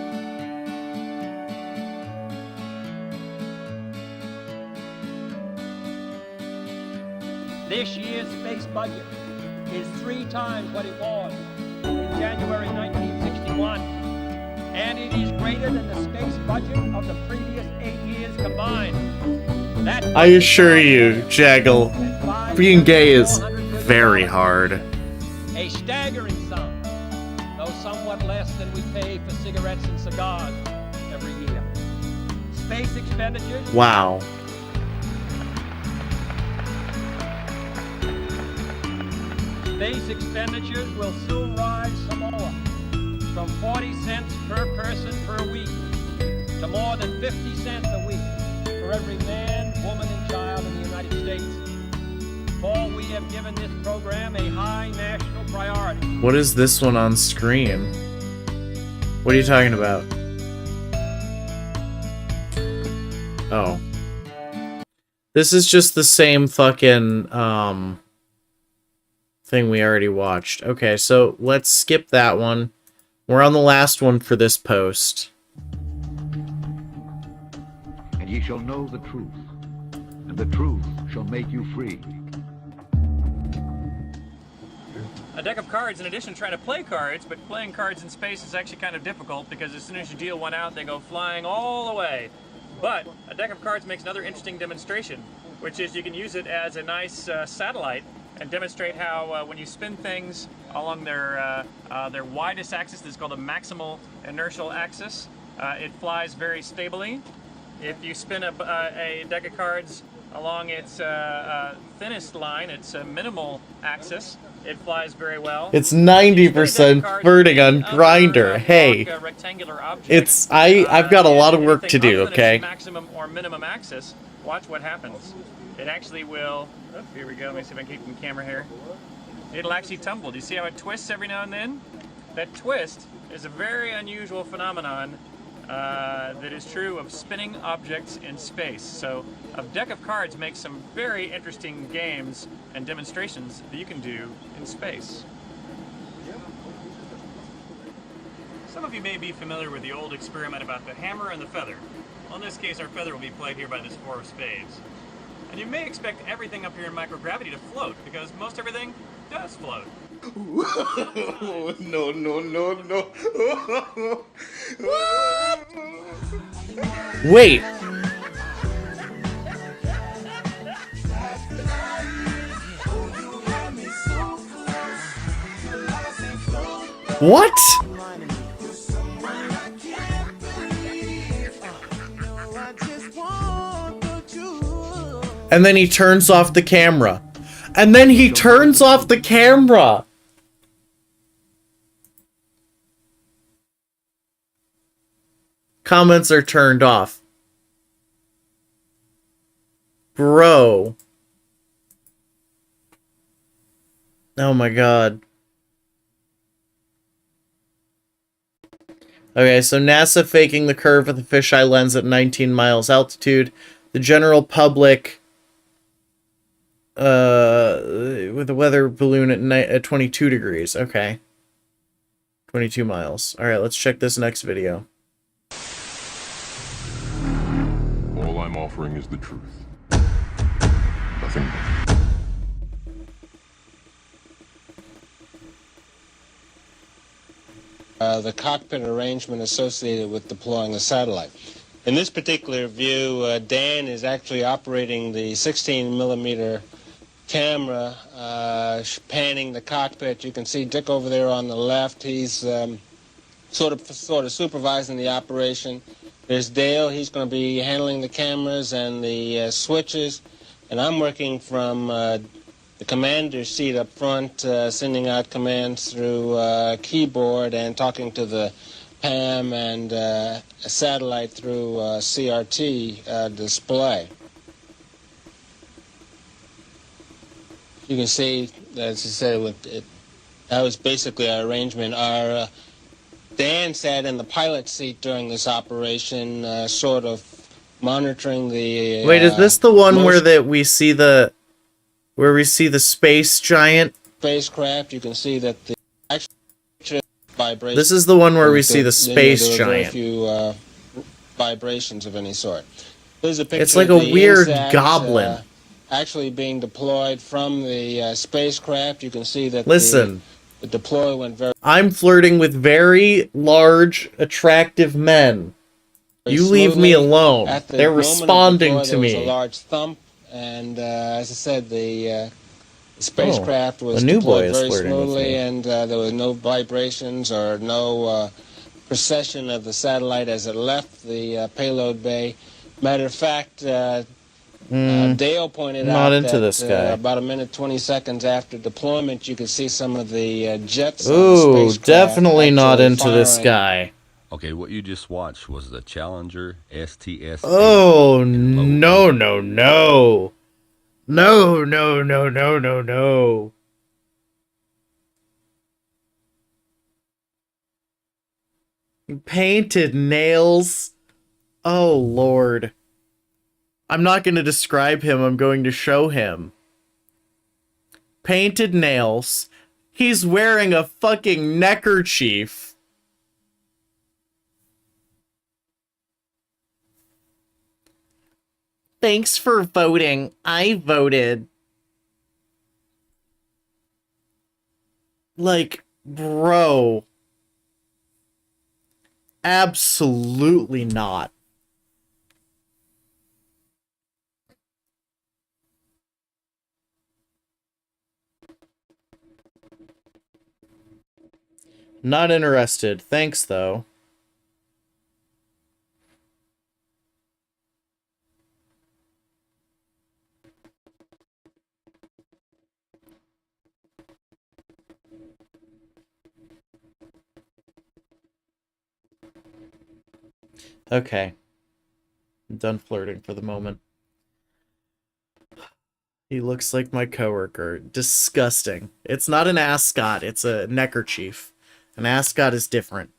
This year's space budget is 3 times what it was in January 1961, and it is greater than the space budget of the previous 8 years combined. I assure you, Jaggle, being gay is very hard. A staggering sum, though somewhat less than we pay for cigarettes and cigars every year. Space expenditures. Wow. Space expenditures will soon rise some more, from 40 cents per person per week to more than 50 cents a week for every man, woman, and child in the United States. For we have given this program a high national priority. What is this one on screen? What are you talking about? Oh. This is just the same fucking, thing we already watched. Okay, so let's skip that one. We're on the last one for this post. And ye shall know the truth, and the truth shall make you free. A deck of cards, in addition to trying to play cards, but playing cards in space is actually kind of difficult because as soon as you deal one out, they go flying all the way. But a deck of cards makes another interesting demonstration, which is you can use it as a nice satellite and demonstrate how when you spin things along their widest axis, this is called a maximal inertial axis, it flies very stably. If you spin a deck of cards along its thinnest line, its minimal axis, it flies very well. It's 90% birding on Grindr. Hey, it's I've got a lot of work to do. Okay. Maximum or minimum axis. Watch what happens. It actually will. Oh, here we go. Let me see if I can keep the camera here. It'll actually tumble. Do you see how it twists every now and then? That twist is a very unusual phenomenon that is true of spinning objects in space. So a deck of cards makes some very interesting games and demonstrations that you can do in space. Some of you may be familiar with the old experiment about the hammer and the feather. Well, in this case, our feather will be played here by this 4 of spades. And you may expect everything up here in microgravity to float, because most everything does float. No, no, no, no. Wait. What? And then he turns off the camera. And then he turns off the camera. Comments are turned off. Bro. Oh my god. Okay, so NASA faking the curve with a fisheye lens at 19 miles altitude. The general public with a weather balloon at 22 degrees. Okay. 22 miles. All right, let's check this next video. All I'm offering is the truth. Nothing more. the cockpit arrangement associated with deploying the satellite. In this particular view, Dan is actually operating the 16mm camera, panning the cockpit. You can see Dick over there on the left. He's sort of supervising the operation. There's Dale. He's going to be handling the cameras and the switches. And I'm working from the commander's seat up front, sending out commands through keyboard and talking to the PAM and a satellite through CRT display. You can see, as I said, that was basically our arrangement. Our Dan sat in the pilot seat during this operation, sort of monitoring the. Wait, is this the one where we see the space giant? Spacecraft. You can see that the actual vibration. This is the one where we see the space there were giant. very few vibrations of any sort. There's a picture It's like of a the weird INSAT, goblin. Actually being deployed from the spacecraft. You can see that. Listen. The deploy went very. I'm flirting with very large, attractive men. You leave me alone. At the They're moment of responding deploy, to there was me. a large thump, and as I said, the spacecraft was a new boy deployed is very flirting with smoothly, me. and there was no vibrations or no precession of the satellite as it left the payload bay. Matter of fact, Dale pointed not out into that this guy. about a minute 20 seconds after deployment, you could see some of the jets. on Ooh, the spacecraft definitely not actually into this firing. guy. Okay, what you just watched was the Challenger STS. Oh, no, no, no. No, no, no, no, no, no. Painted nails. Oh, Lord. I'm not going to describe him. I'm going to show him. Painted nails. He's wearing a fucking neckerchief. Thanks for voting. I voted. Like, bro. Absolutely not. Not interested. Thanks, though. Okay. I'm done flirting for the moment. He looks like my coworker. Disgusting. It's not an ascot, it's a neckerchief. An ascot is different.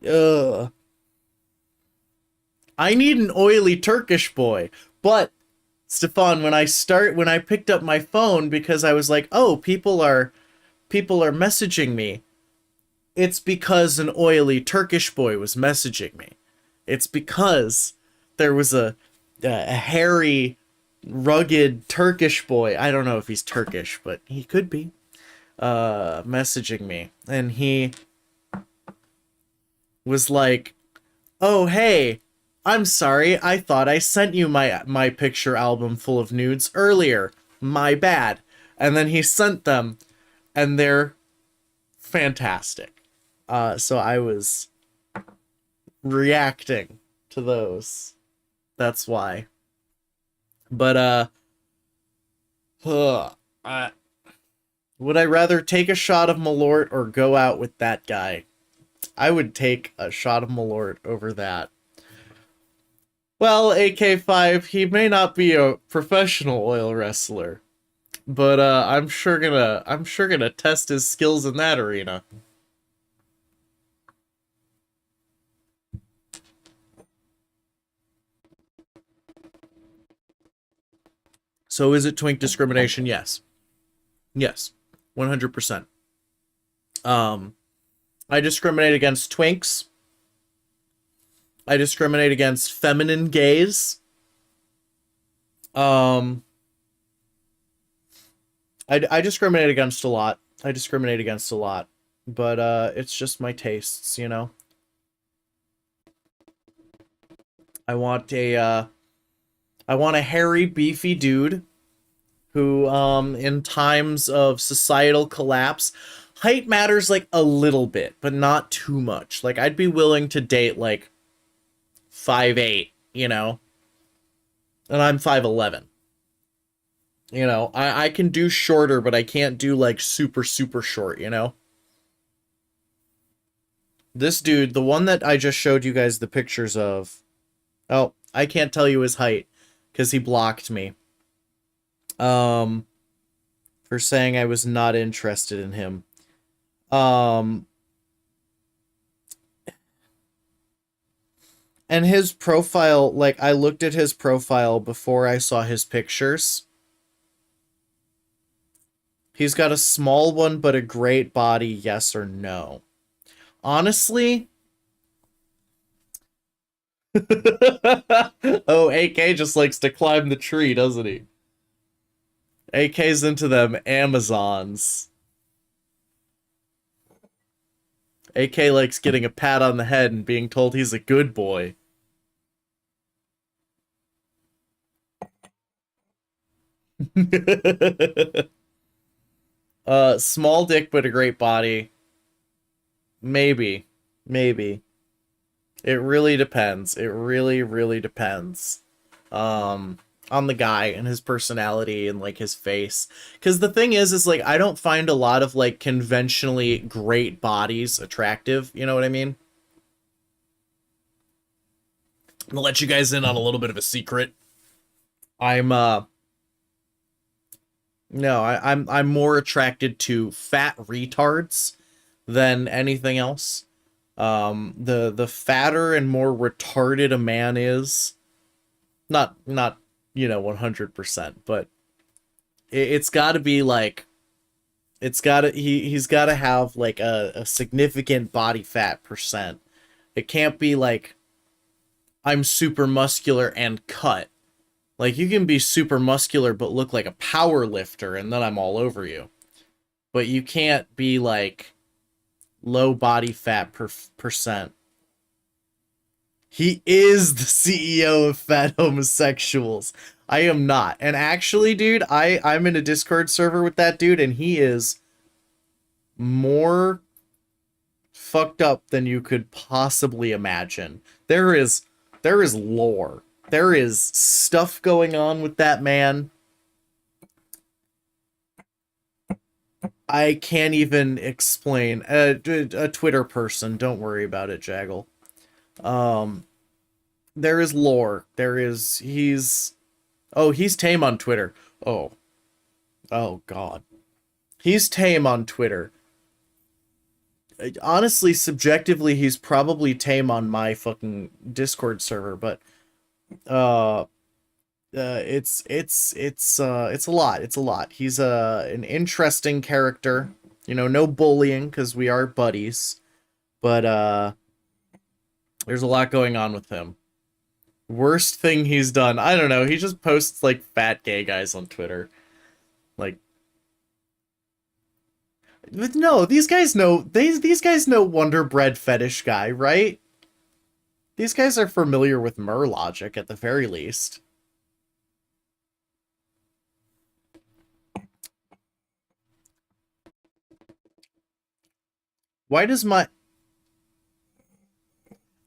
Ugh. I need an oily Turkish boy, but Stefan, when I picked up my phone because I was like, oh, people are messaging me. It's because an oily Turkish boy was messaging me. It's because there was a hairy, rugged Turkish boy. I don't know if he's Turkish, but he could be. Messaging me, and he was like, oh, hey, I'm sorry, I thought I sent you my picture album full of nudes earlier. My bad. And then he sent them, and they're fantastic. So I was reacting to those. That's why. But, would I rather take a shot of Malort or go out with that guy? I would take a shot of Malort over that. Well, AK5, he may not be a professional oil wrestler, but I'm sure gonna test his skills in that arena. So is it twink discrimination? Yes. Yes. 100%. I discriminate against twinks. I discriminate against feminine gays. I discriminate against a lot. I discriminate against a lot. But it's just my tastes, you know? I want a hairy, beefy dude who, in times of societal collapse, height matters, like, a little bit, but not too much. Like, I'd be willing to date, like, 5'8", you know? And I'm 5'11". You know, I can do shorter, but I can't do, like, super, super short, you know? This dude, the one that I just showed you guys the pictures of... Oh, I can't tell you his height, because he blocked me. For saying I was not interested in him. And his profile, like, I looked at his profile before I saw his pictures. He's got a small one, but a great body, yes or no? Honestly... Oh, AK just likes to climb the tree, doesn't he? AK's into them Amazons. AK likes getting a pat on the head and being told he's a good boy. Small dick but a great body. Maybe. Maybe. It really depends. It really, really depends. On the guy and his personality and, like, his face. Because the thing is, like, I don't find a lot of, like, conventionally great bodies attractive. You know what I mean? I'm gonna let you guys in on a little bit of a secret. I'm more attracted to fat retards than anything else. The fatter and more retarded a man is, not you know, 100%, but it's got to be like, he's got to have like a significant body fat percent. It can't be like I'm super muscular and cut. Like, you can be super muscular but look like a power lifter and then I'm all over you. But you can't be like low body fat percent. He is the CEO of Fat Homosexuals. I am not. And actually, dude, I'm in a Discord server with that dude, and he is more fucked up than you could possibly imagine. There is lore. There is stuff going on with that man. I can't even explain. A Twitter person, don't worry about it, Jaggle. There is lore. He's tame on Twitter. Oh God. He's tame on Twitter. Honestly, subjectively, he's probably tame on my fucking Discord server, but it's a lot. It's a lot. He's an interesting character. You know, no bullying because we are buddies, but there's a lot going on with him. Worst thing he's done, I don't know, he just posts like fat gay guys on Twitter. Like, but no, these guys know Wonder Bread Fetish Guy, right? These guys are familiar with Merlogic at the very least. Why does my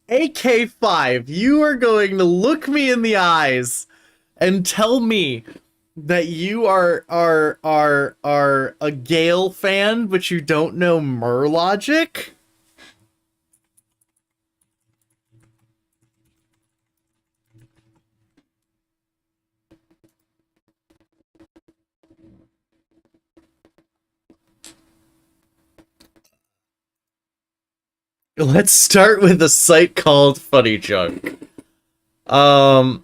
AK5, you are going to look me in the eyes and tell me that you are a Gale fan, but you don't know Merlogic? Let's start with a site called Funny Junk. Merlogic,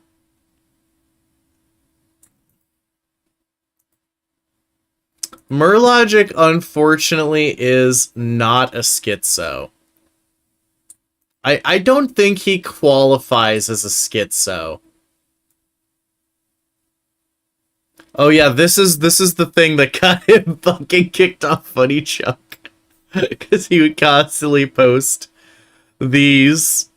unfortunately, is not a schizo. I don't think he qualifies as a schizo. Oh yeah, this is the thing that got him fucking kicked off Funny Chunk. Because he would constantly post these.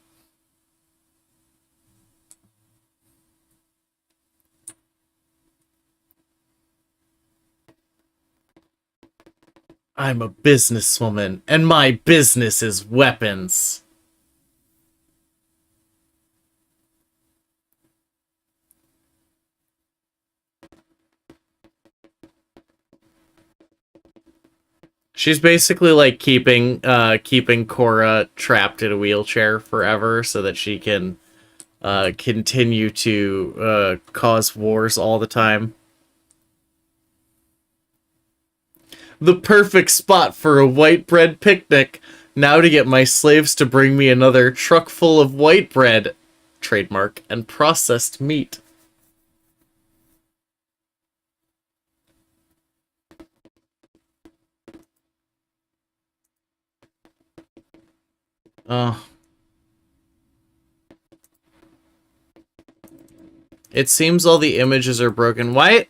I'm a businesswoman, and my business is weapons. She's basically like keeping Cora trapped in a wheelchair forever so that she can continue to cause wars all the time. The perfect spot for a white bread picnic. Now to get my slaves to bring me another truck full of white bread, trademark, and processed meat. It seems all the images are broken. Why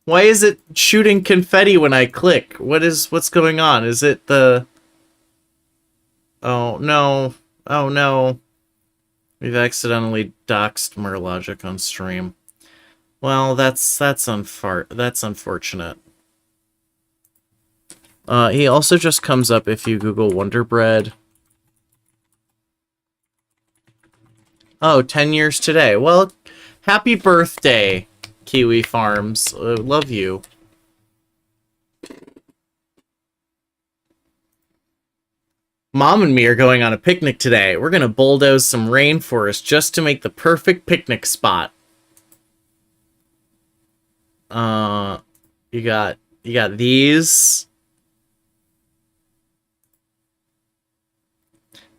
is it shooting confetti when I click? What's going on? Is it the... Oh, no. Oh, no. We've accidentally doxed Merlogic on stream. Well, that's unfortunate. He also just comes up if you Google Wonder Bread. Oh, 10 years today. Well, happy birthday, Kiwi Farms. Love you. Mom and me are going on a picnic today. We're gonna bulldoze some rainforest just to make the perfect picnic spot. You got these.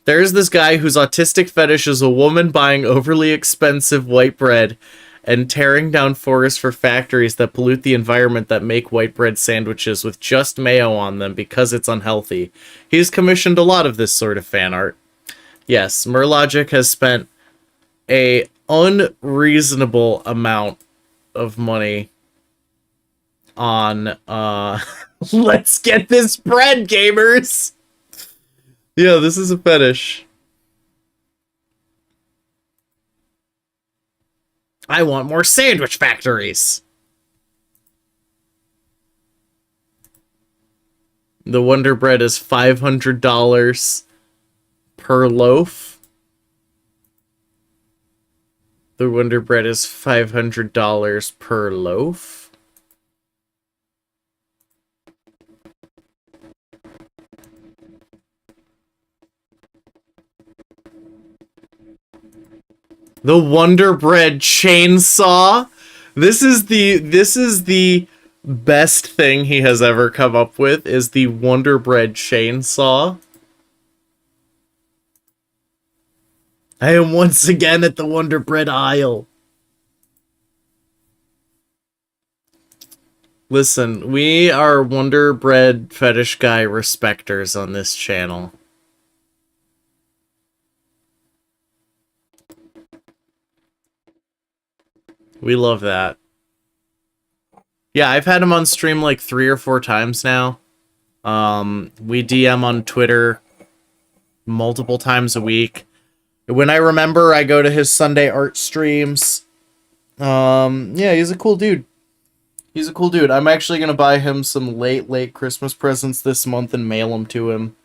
There's this guy whose autistic fetish is a woman buying overly expensive white bread and tearing down forests for factories that pollute the environment that make white bread sandwiches with just mayo on them because it's unhealthy. He's commissioned a lot of this sort of fan art. Yes, Merlogic has spent a unreasonable amount of money on, let's get this bread, gamers! Yeah, this is a fetish. I want more sandwich factories. The Wonder Bread is $500 per loaf. The Wonder Bread is $500 per loaf. The Wonder Bread chainsaw. This is the best thing he has ever come up with, is the Wonder Bread chainsaw. I am once again at the Wonder Bread aisle. Listen, we are Wonder Bread fetish guy respecters on this channel. We love that. Yeah, I've had him on stream like 3 or 4 times now. We DM on Twitter multiple times a week. When I remember, I go to his Sunday art streams. Yeah, he's a cool dude. He's a cool dude. I'm actually going to buy him some late Christmas presents this month and mail them to him.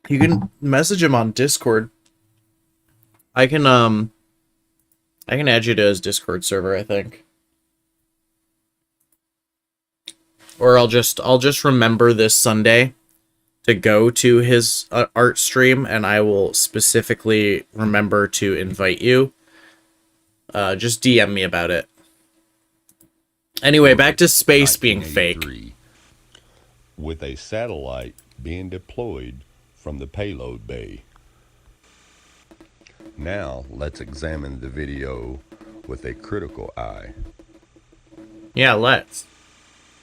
You can message him on Discord. I can add you to his Discord server, I think. Or I'll just remember this Sunday to go to his art stream, and I will specifically remember to invite you. Just DM me about it. Anyway, back to space being fake. With a satellite being deployed from the payload bay. Now, let's examine the video with a critical eye. Yeah, let's.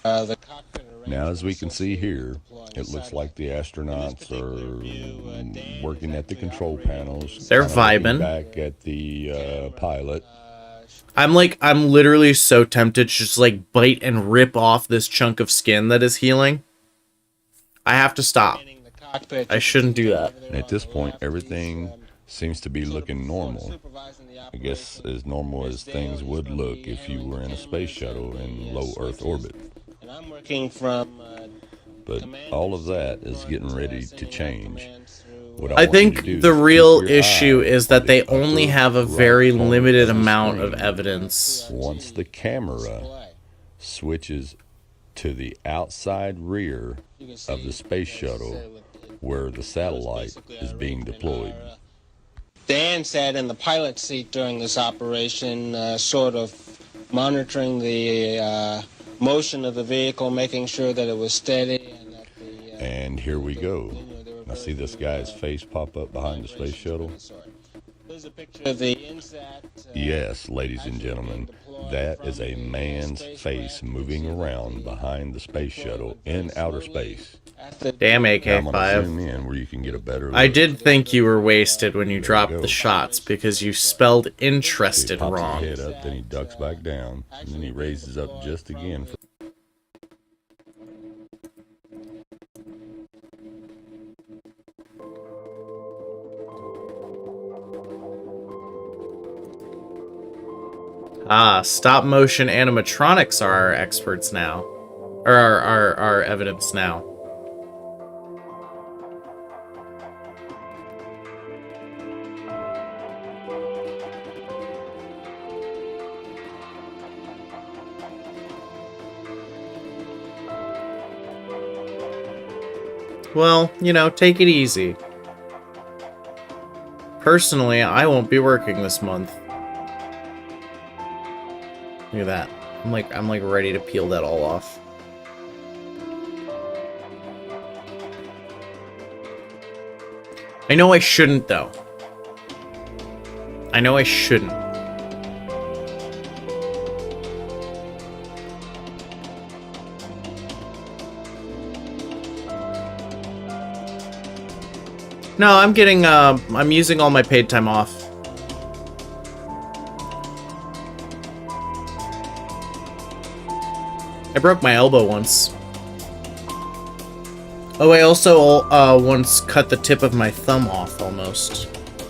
Now, as we can see here, It looks like the astronauts are working at the control panels. They're kinda looking vibing. back at the pilot. I'm literally so tempted to just like bite and rip off this chunk of skin that is healing. I have to stop. I shouldn't do that. And at this point, everything seems to be looking normal. I guess as normal as things would look if you were in a space shuttle in low Earth orbit. And I'm working from But all of that is getting ready to change. What I want you to think do the is real keep your issue eye is on that the they only upper have a right very corner limited of the amount of screen. evidence. Once the camera switches to the outside rear of the space shuttle where the satellite is being deployed. Dan sat in the pilot seat during this operation, sort of monitoring the motion of the vehicle, making sure that it was steady. And here we go. Now see this guy's face pop up behind the space shuttle? Here's a picture of the INSAT. Yes, ladies and gentlemen, that is a man's face moving around behind the space shuttle in outer space. Damn I'm gonna AK-5. zoom in where you can get a better look. I did think you were wasted when you dropped the shots because you spelled interested He pops wrong. his head up, then he ducks back down, and then he raises up just again. Stop motion animatronics are our experts now. Or our evidence now. Well, you know, take it easy. Personally, I won't be working this month. Look at that. I'm like ready to peel that all off. I know I shouldn't though. I know I shouldn't. No, I'm using all my paid time off. I broke my elbow once. Oh, I also once cut the tip of my thumb off almost.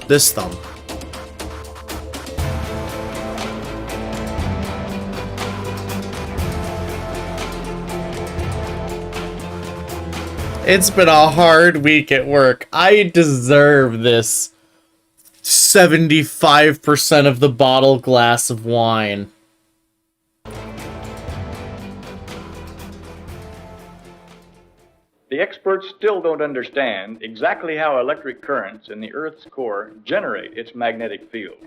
This thumb. It's been a hard week at work. I deserve this 75% of the bottle glass of wine. The experts still don't understand exactly how electric currents in the Earth's core generate its magnetic field,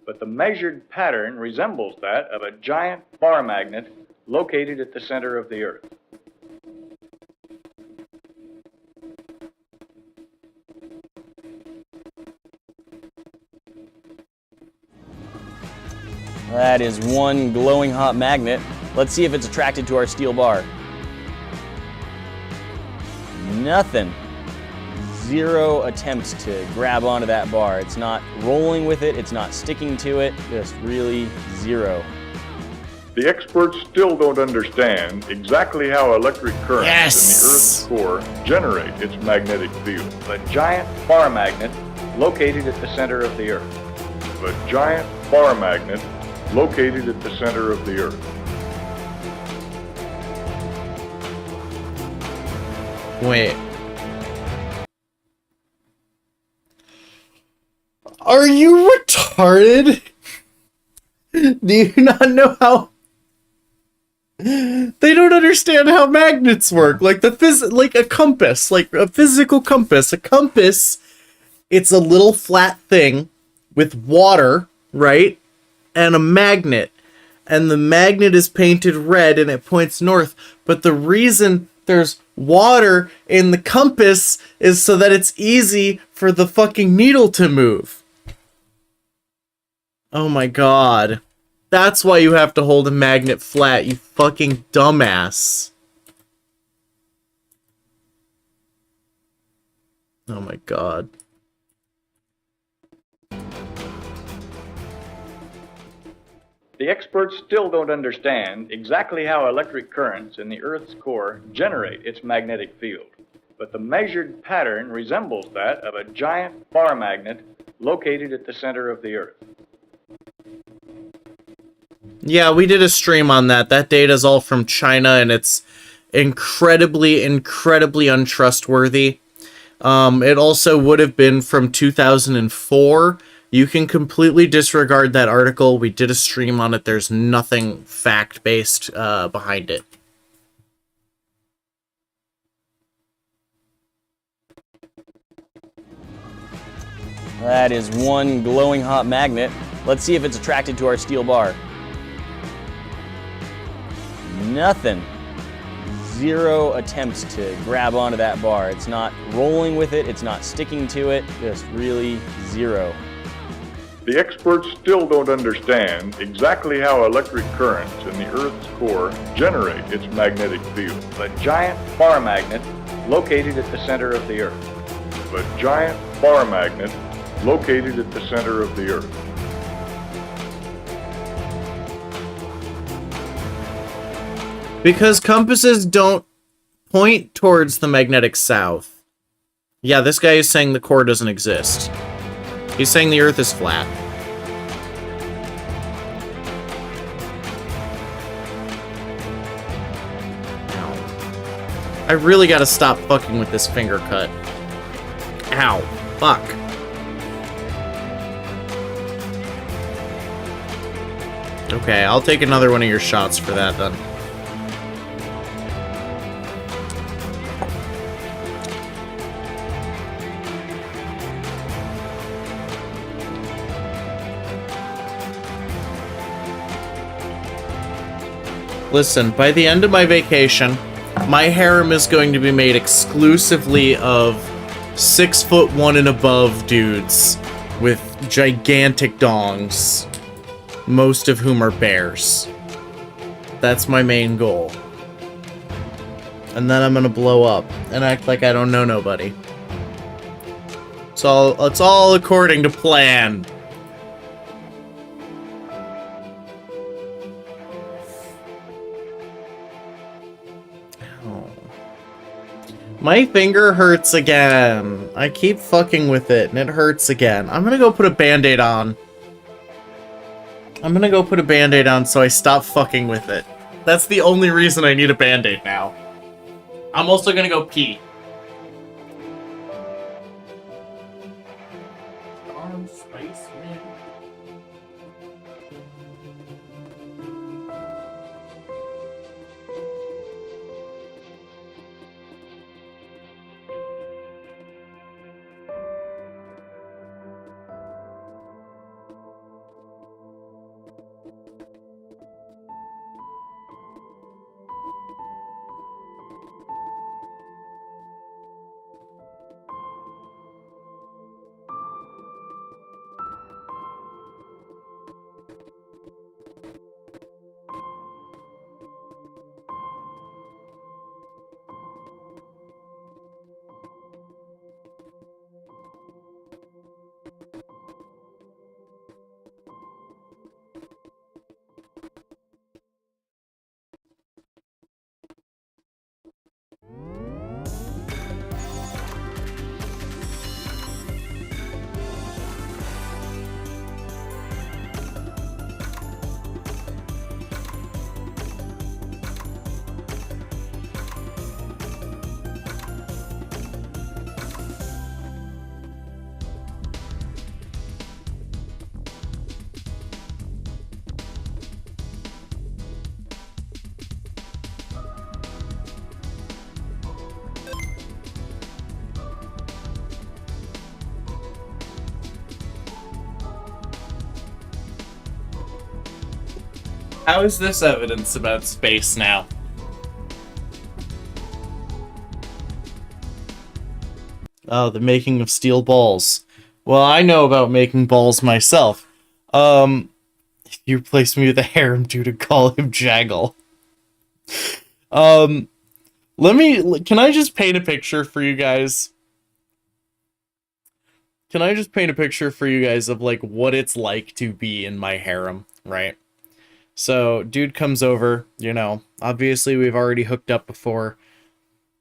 but the measured pattern resembles that of a giant bar magnet located at the center of the Earth. That is one glowing hot magnet. Let's see if it's attracted to our steel bar. Nothing. Zero attempts to grab onto that bar. It's not rolling with it, it's not sticking to it, just really zero. The experts still don't understand exactly how electric currents in the Earth's core generate its magnetic field. A giant bar magnet located at the center of the Earth. A giant bar magnet located at the center of the Earth. Wait. Are you retarded? Do you not know how... They don't understand how magnets work. Like like a compass, like a physical compass. A compass, it's a little flat thing with water, right? And a magnet. And the magnet is painted red and it points north. But the reason there's water in the compass is so that it's easy for the fucking needle to move. Oh my god. That's why you have to hold a magnet flat, you fucking dumbass. Oh my god. The experts still don't understand exactly how electric currents in the Earth's core generate its magnetic field, but the measured pattern resembles that of a giant bar magnet located at the center of the Earth. Yeah, we did a stream on that. That data's all from China, and it's incredibly untrustworthy. It also would have been from 2004. You can completely disregard that article. We did a stream on it. There's nothing fact-based behind it. That is one glowing hot magnet. Let's see if it's attracted to our steel bar. Nothing. Zero attempts to grab onto that bar. It's not rolling with it. It's not sticking to it. Just really zero. The experts still don't understand exactly how electric currents in the Earth's core generate its magnetic field. A giant bar magnet located at the center of the Earth. A giant bar magnet located at the center of the Earth. Because compasses don't point towards the magnetic south. Yeah, this guy is saying the core doesn't exist. He's saying the Earth is flat. Ow. I really gotta stop fucking with this finger cut. Ow. Fuck. Okay, I'll take another one of your shots for that then. Listen, by the end of my vacation, my harem is going to be made exclusively of 6'1" and above dudes with gigantic dongs, most of whom are bears. That's my main goal. And then I'm gonna blow up and act like I don't know nobody. So it's all according to plan. My finger hurts again. I keep fucking with it, and it hurts again. I'm gonna go put a Band-Aid on. I'm gonna go put a Band-Aid on so I stop fucking with it. That's the only reason I need a Band-Aid now. I'm also gonna go pee. Darn spaceman. How is this evidence about space now? Oh, the making of steel balls. Well, I know about making balls myself. You replace me with a harem dude to call him Jaggle. Can I just paint a picture for you guys? can I just paint a picture for you guys of like what it's like to be in my harem, right? So dude comes over, you know, obviously we've already hooked up before.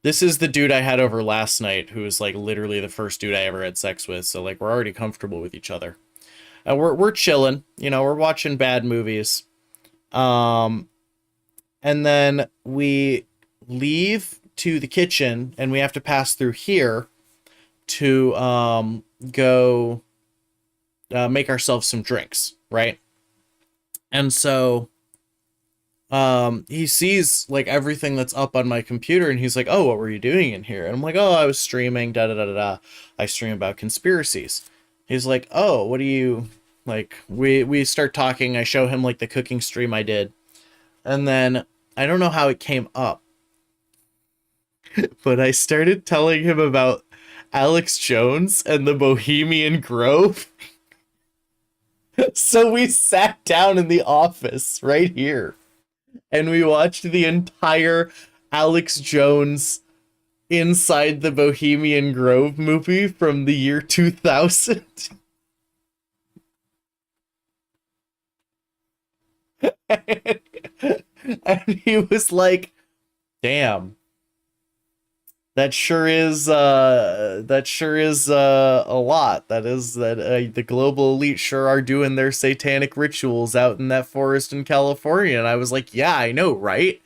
This is the dude I had over last night, who was like literally the first dude I ever had sex with. So like we're already comfortable with each other. And we're chilling, you know, we're watching bad movies. And then we leave to the kitchen and we have to pass through here to go make ourselves some drinks, right? And so he sees like everything that's up on my computer and he's like, oh, what were you doing in here? And I'm like, oh, I was streaming, I stream about conspiracies. He's like, oh, what do you like? We start talking. I show him like the cooking stream I did. And then I don't know how it came up, but I started telling him about Alex Jones and the Bohemian Grove. So we sat down in the office right here and we watched the entire Alex Jones Inside the Bohemian Grove movie from the year 2000. And he was like, damn, that sure is a lot. The global elite sure are doing their satanic rituals out in that forest in California. And I was like, yeah, I know, right?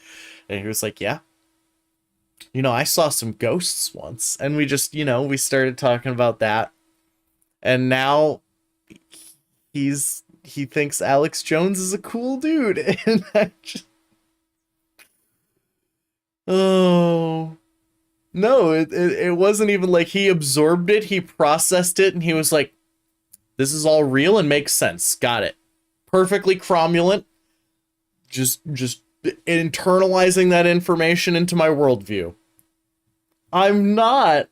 And he was like, yeah, you know, I saw some ghosts once. And we just, you know, we started talking about that. And now he thinks Alex Jones is a cool dude. And I just, oh no, it wasn't even like he absorbed it, he processed it, and he was like, this is all real and makes sense. Got it. Perfectly cromulent. Just internalizing that information into my worldview. I'm not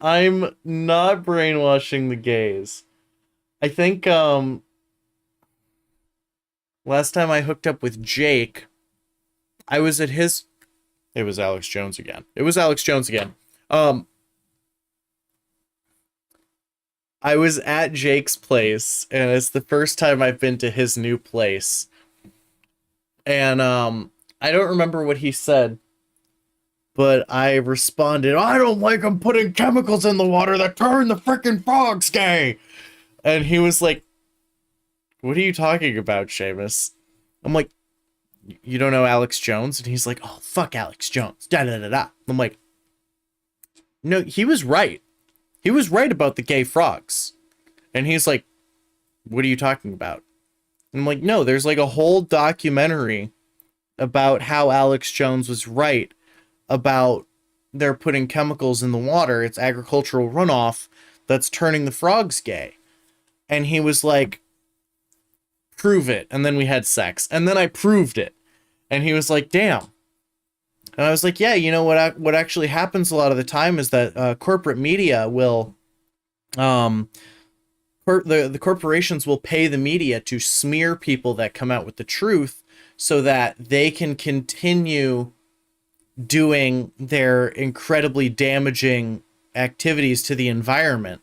brainwashing the gays. I think last time I hooked up with Jake, I was at his... It was Alex Jones again. I was at Jake's place, and it's the first time I've been to his new place. And I don't remember what he said, but I responded, I don't like them putting chemicals in the water that turn the freaking frogs gay. And he was like, what are you talking about, Seamus? I'm like, you don't know Alex Jones? And he's like, oh, fuck Alex Jones. Da-da-da-da. I'm like, no, he was right. He was right about the gay frogs. And he's like, what are you talking about? And I'm like, no, there's like a whole documentary about how Alex Jones was right about they're putting chemicals in the water. It's agricultural runoff that's turning the frogs gay. And he was like, prove it. And then we had sex. And then I proved it. And he was like, damn. And I was like, yeah, you know what actually happens a lot of the time is that corporate media will, the corporations will pay the media to smear people that come out with the truth so that they can continue doing their incredibly damaging activities to the environment.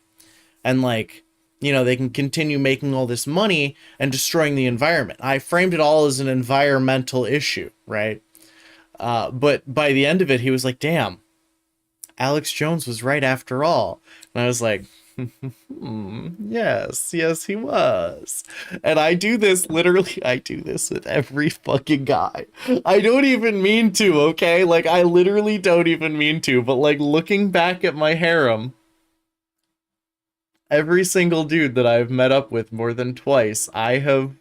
And like, you know, they can continue making all this money and destroying the environment. I framed it all as an environmental issue, right? But by the end of it, he was like, damn, Alex Jones was right after all. And I was like, yes, he was. And I do this with every fucking guy. I don't even mean to, okay? Like, I literally don't even mean to, but like looking back at my harem, every single dude that I've met up with more than twice, I have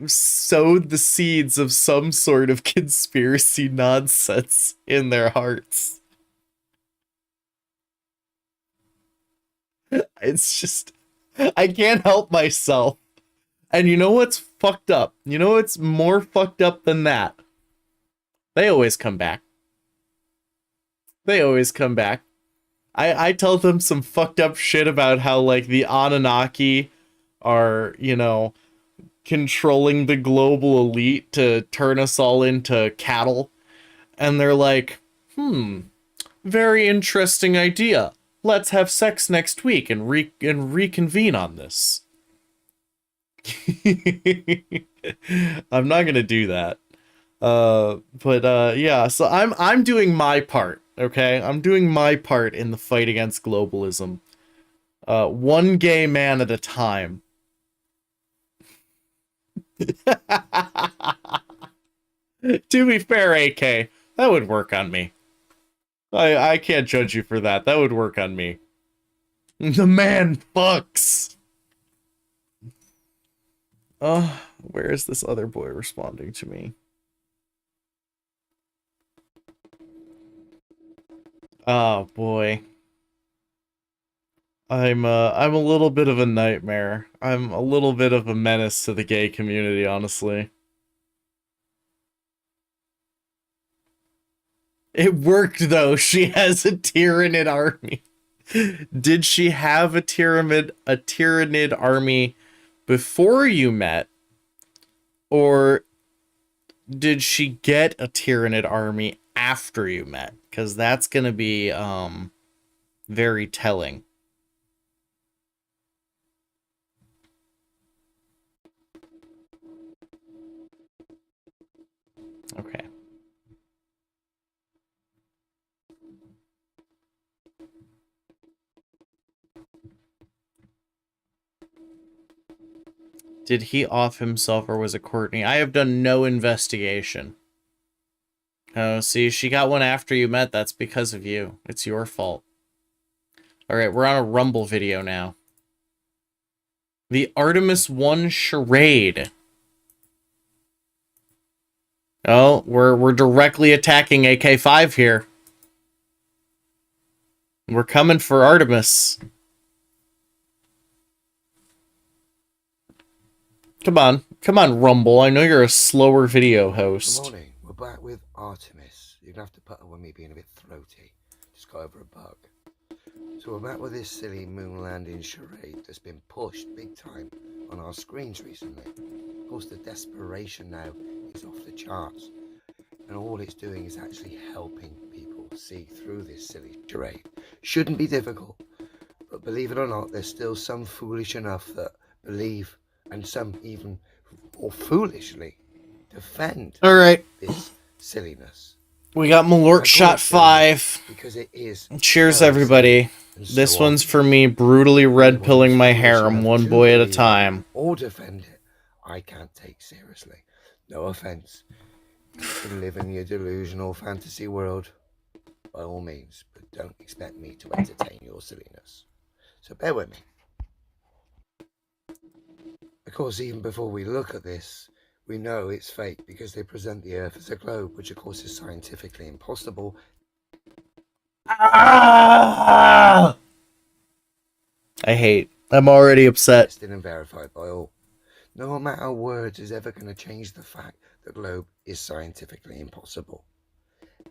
sowed the seeds of some sort of conspiracy nonsense in their hearts. It's just, I can't help myself. And you know what's fucked up? You know what's more fucked up than that? They always come back. I tell them some fucked up shit about how, like, the Anunnaki are, you know, controlling the global elite to turn us all into cattle. And they're like, very interesting idea. let's have sex next week and reconvene on this. I'm not gonna do that. Yeah, so I'm doing my part, okay? I'm doing my part in the fight against globalism. One gay man at a time. To be fair, AK, that would work on me. I can't judge you for that. That would work on me. The man fucks. Where is this other boy responding to me? Oh boy. I'm a little bit of a nightmare. I'm a little bit of a menace to the gay community, honestly. It worked though. She has a Tyranid army. Did she have a Tyranid army before you met? Or did she get a Tyranid army after you met? Because that's gonna be very telling. Okay. Did he off himself or was it Courtney? I have done no investigation. Oh, see, she got one after you met. That's because of you. It's your fault. Alright, we're on a Rumble video now. The Artemis 1 charade. Oh, we're directly attacking AK5 here. We're coming for Artemis. Come on, Rumble. I know you're a slower video host. Good morning. We're back with Artemis. You're gonna have to put up with me being a bit throaty. Just got over a bug. So we're back with this silly moon landing charade that's been pushed big time on our screens recently. Of course, the desperation now is off the charts, and all it's doing is actually helping people see through this silly charade. Shouldn't be difficult, but believe it or not, there's still some foolish enough that believe, and some even more foolishly defend this silliness. We got Malort shot 5. Because it is. Cheers, everybody. This one's for me brutally red pilling my harem one boy at a time. Or defend it, I can't take seriously. No offense. You can live in your delusional fantasy world, by all means, but don't expect me to entertain your silliness. So bear with me. Of course, even before we look at this, we know it's fake because they present the Earth as a globe, which of course is scientifically impossible. I'm already upset. Tested and verified by all. No amount of words is ever going to change the fact the globe is scientifically impossible.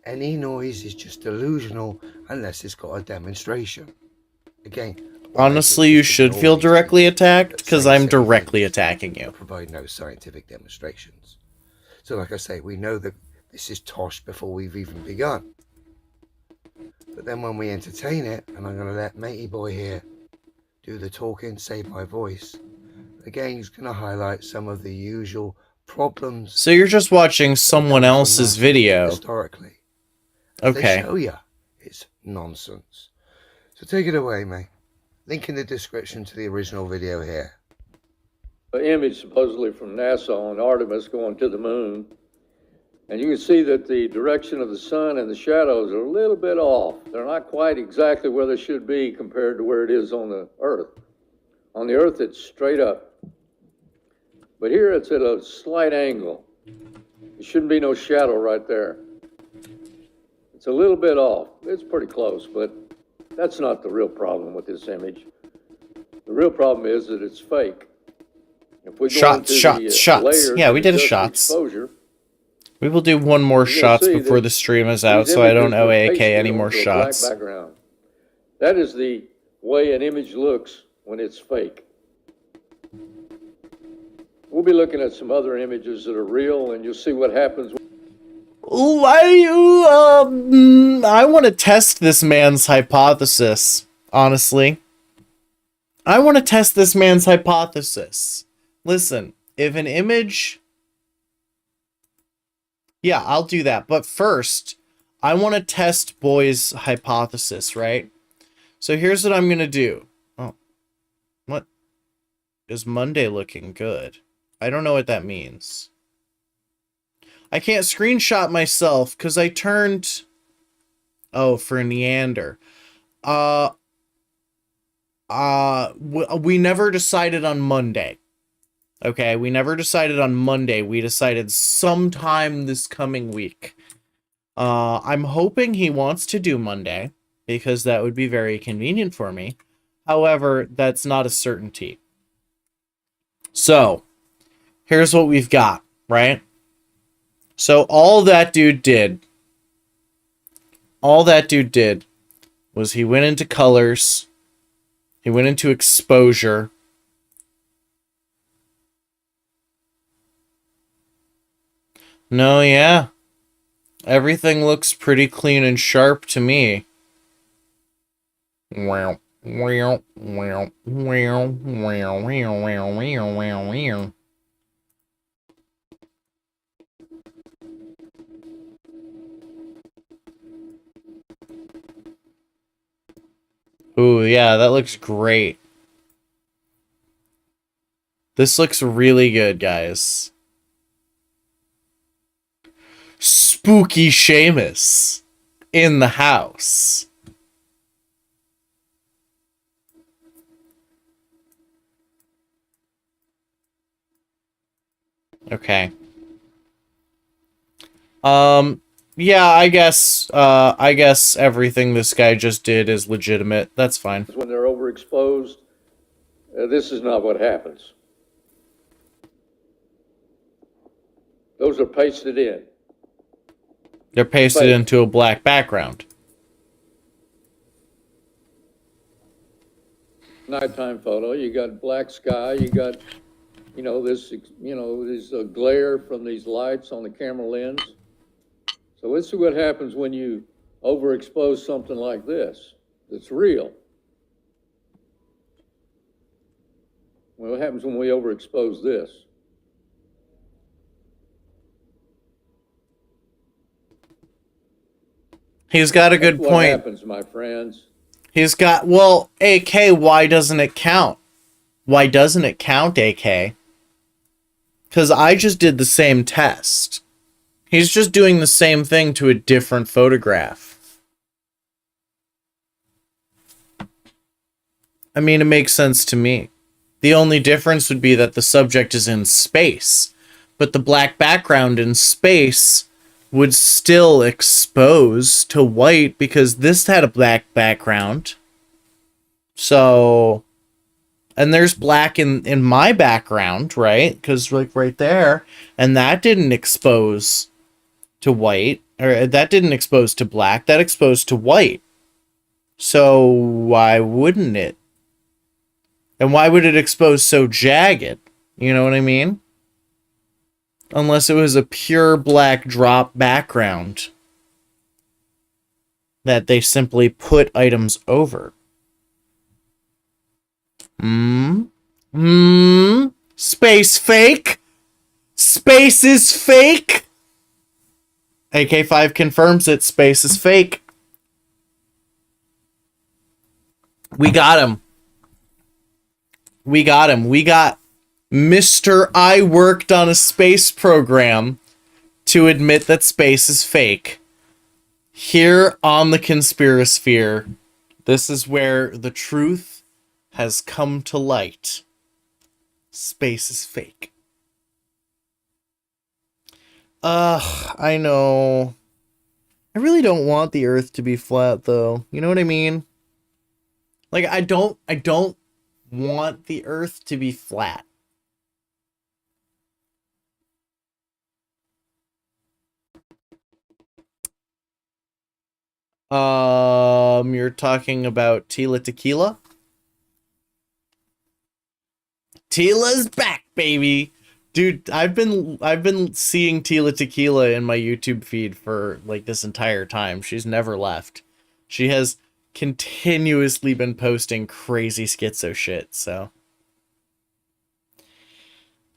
Any noise is just delusional unless it's got a demonstration. Again, honestly, you should feel directly attacked, because I'm directly attacking you. Provide no scientific demonstrations. So like I say, we know that this is tosh before we've even begun. But then when we entertain it, and I'm going to let Matey Boy here do the talking, save my voice, again, he's going to highlight some of the usual problems. So you're just watching someone else's video. Historically. Okay. They show you it's nonsense. So take it away, mate. Link in the description to the original video here. An image supposedly from NASA on Artemis going to the moon. And you can see that the direction of the sun and the shadows are a little bit off. They're not quite exactly where they should be compared to where it is on the Earth. On the Earth, it's straight up. But here it's at a slight angle. There shouldn't be no shadow right there. It's a little bit off. It's pretty close, but that's not the real problem with this image. The real problem is that it's fake. If we go into shots. layers Yeah, we did a of shots. exposure, We will do one more shots before the stream is out, so I don't owe AK any more shots. background. That is the way an image looks when it's fake. We'll be looking at some other images that are real, and you'll see what happens. I want to test this man's hypothesis. honestly. I want to test this man's hypothesis. Listen, if an image... Yeah, I'll do that. But first, I want to test Boy's hypothesis, right? So here's what I'm going to do. Oh, what? Is Monday looking good? I don't know what that means. I can't screenshot myself because I turned... Oh, for Neander. We never decided on Monday. Okay, we never decided on Monday. We decided sometime this coming week. I'm hoping he wants to do Monday, because that would be very convenient for me. However, that's not a certainty. So, here's what we've got, right? So, all that dude did was he went into colors, he went into exposure, no, yeah. Everything looks pretty clean and sharp to me. Wow. Wow. Wow. Wow. Wow. Wow. Wow. Wow. Ooh, yeah, that looks great. This looks really good, guys. Spooky Seamus in the house. Okay. Yeah, I guess everything this guy just did is legitimate. That's fine. When they're overexposed, this is not what happens. Those are pasted in. They're pasted into a black background. Nighttime photo, you got black sky, you got, this glare from these lights on the camera lens. So let's see what happens when you overexpose something like this, that's real. Well, what happens when we overexpose this? He's got a good point. What happens, my friends? He's got, well, AK, why doesn't it count? Why doesn't it count, AK? Because I just did the same test. He's just doing the same thing to a different photograph. I mean, it makes sense to me. The only difference would be that the subject is in space, but the black background in space would still expose to white because this had a black background. So, and there's black in my background, right? Because like right there, and that didn't expose to white, or that didn't expose to black, that exposed to white. So why wouldn't it? And why would it expose so jagged? You know what I mean? Unless it was a pure black drop background that they simply put items over. Space fake? Space is fake? AK5 confirms it. Space is fake. We got him. We got him. We got Mr. I worked on a space program to admit that space is fake. Here on the Conspirasphere, this is where the truth has come to light. Space is fake. I know. I really don't want the Earth to be flat, though. You know what I mean? Like, I don't want the Earth to be flat. You're talking about Tila Tequila? Tila's back, baby. Dude, I've been seeing Tila Tequila in my YouTube feed for like this entire time. She's never left. She has continuously been posting crazy schizo shit, so.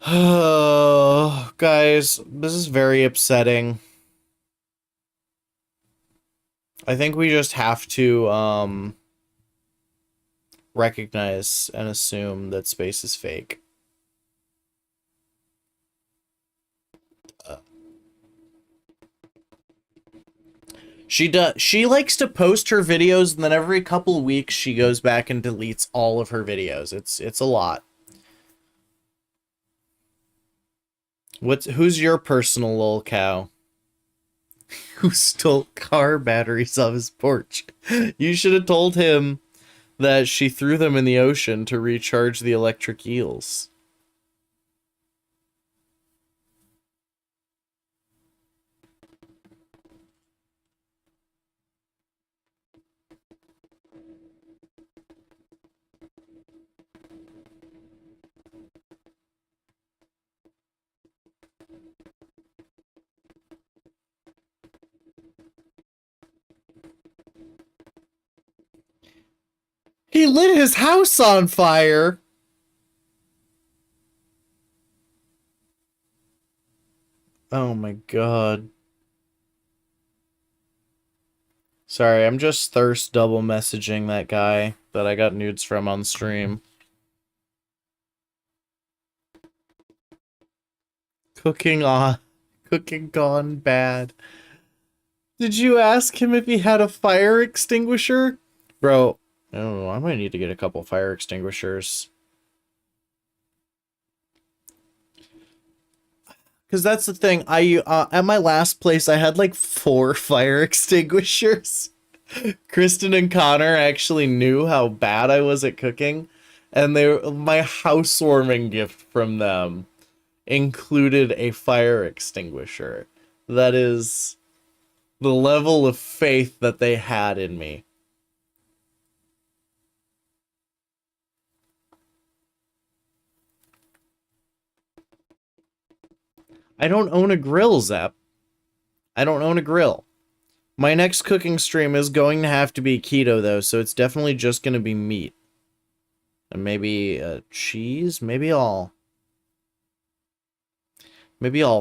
Oh, guys, this is very upsetting. I think we just have to, recognize and assume that space is fake. She likes to post her videos, and then every couple weeks she goes back and deletes all of her videos. It's a lot. Who's your personal lol cow? Who stole car batteries off his porch? You should have told him that she threw them in the ocean to recharge the electric eels. He lit his house on fire. Oh my god. Sorry, I'm just thirst double messaging that guy that I got nudes from on stream. Cooking gone bad. Did you ask him if he had a fire extinguisher? Bro, oh, I might need to get a couple fire extinguishers. Because that's the thing, at my last place, I had like 4 fire extinguishers. Kristen and Connor actually knew how bad I was at cooking, and my housewarming gift from them included a fire extinguisher. That is the level of faith that they had in me. I don't own a grill, Zep. I don't own a grill. My next cooking stream is going to have to be keto, though, so it's definitely just going to be meat. And maybe cheese? Maybe I'll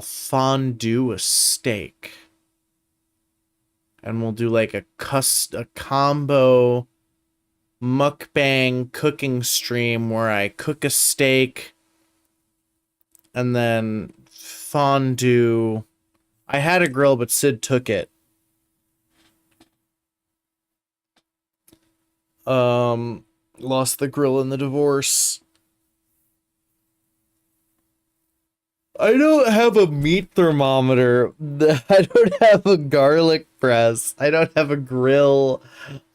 fondue a steak. And we'll do like a combo mukbang cooking stream where I cook a steak and then fondue. I had a grill, but Sid took it. Lost the grill in the divorce. I don't have a meat thermometer. I don't have a garlic press. I don't have a grill.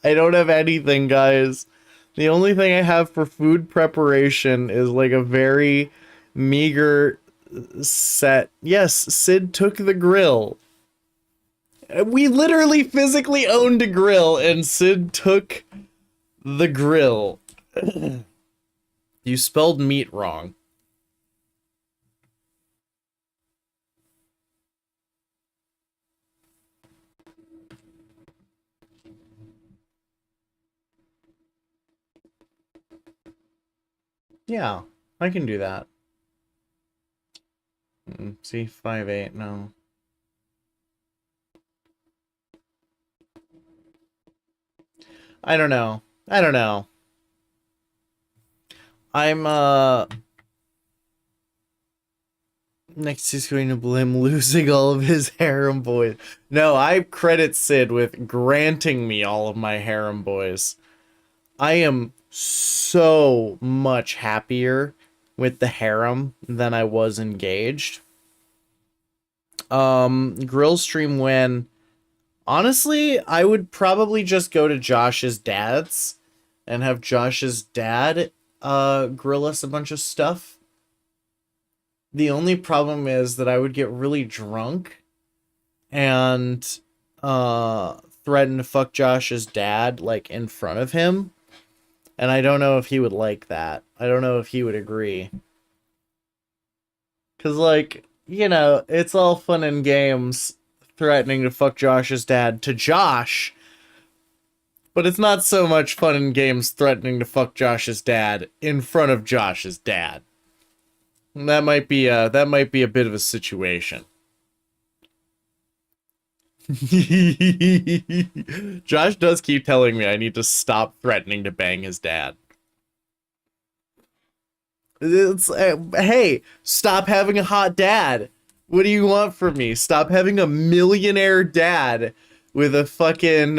I don't have anything, guys. The only thing I have for food preparation is like a very meager set. Yes, Sid took the grill. We literally physically owned a grill, and Sid took the grill. You spelled meat wrong. Yeah, I can do that. See, 5'8", no. I don't know. Next he's going to blame losing all of his harem boys. No, I credit Sid with granting me all of my harem boys. I am so much happier with the harem than I was engaged. Grill stream when... Honestly, I would probably just go to Josh's dad's and have Josh's dad grill us a bunch of stuff. The only problem is that I would get really drunk and threaten to fuck Josh's dad like in front of him. And I don't know if he would like that. I don't know if he would agree. 'Cause like, you know, it's all fun and games threatening to fuck Josh's dad to Josh But it's not so much fun in games threatening to fuck Josh's dad in front of Josh's dad. And that might be a bit of a situation. Josh does keep telling me I need to stop threatening to bang his dad. It's hey, stop having a hot dad. What do you want from me? Stop having a millionaire dad with a fucking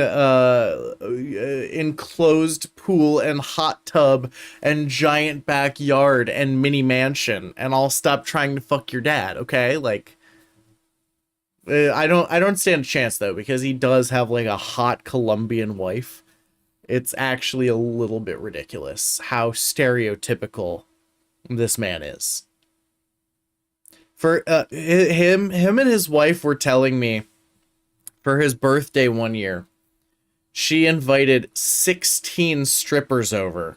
enclosed pool and hot tub and giant backyard and mini mansion, and I'll stop trying to fuck your dad, okay? Like, I don't stand a chance though, because he does have like a hot Colombian wife. It's actually a little bit ridiculous how stereotypical this man is. For him and his wife were telling me for his birthday one year, she invited 16 strippers over.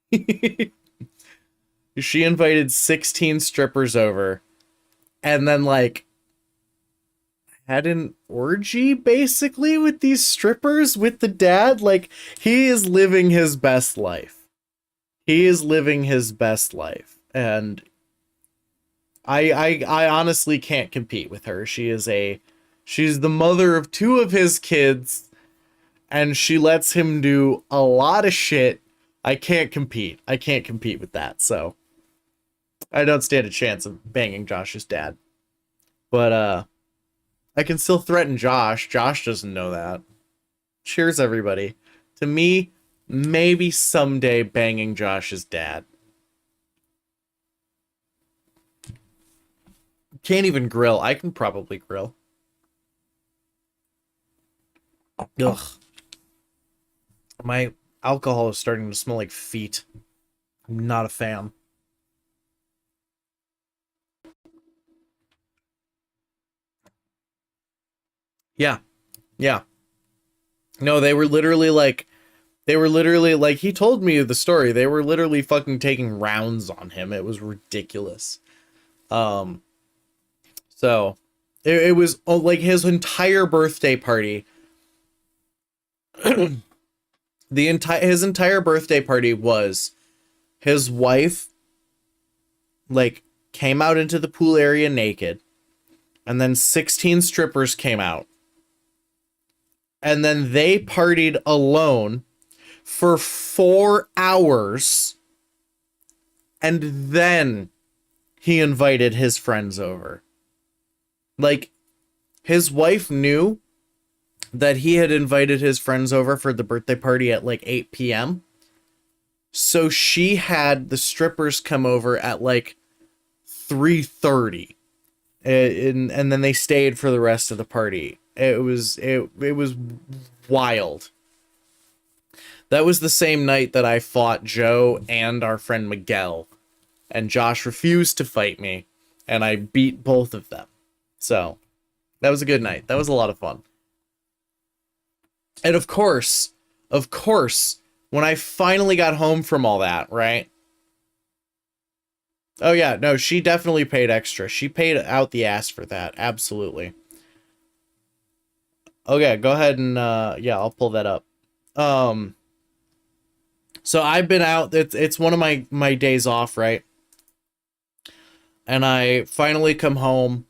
She invited 16 strippers over and then like had an orgy basically with these strippers with the dad. Like, he is living his best life. He is living his best life. And I honestly can't compete with her. She's the mother of 2 of his kids, and she lets him do a lot of shit. I can't compete. I can't compete with that, so I don't stand a chance of banging Josh's dad. But, I can still threaten Josh. Josh doesn't know that. Cheers, everybody. To me, maybe someday banging Josh's dad. Can't even grill. I can probably grill. Ugh. My alcohol is starting to smell like feet. I'm not a fan. Yeah. Yeah. No, they were literally like, he told me the story. They were literally fucking taking rounds on him. It was ridiculous. So it was like his entire birthday party. His entire birthday party was his wife like came out into the pool area naked, and then 16 strippers came out. And then they partied alone for 4 hours. And then he invited his friends over. Like, his wife knew that he had invited his friends over for the birthday party at like 8 p.m. So she had the strippers come over at like 3:30. And then they stayed for the rest of the party. It was wild. That was the same night that I fought Joe and our friend Miguel, and Josh refused to fight me, and I beat both of them. So that was a good night. That was a lot of fun. And of course, when I finally got home from all that, right? Oh yeah, no, she definitely paid extra. She paid out the ass for that. Absolutely. Okay, go ahead and yeah, I'll pull that up. So I've been out. It's one of my days off, right? And I finally come home.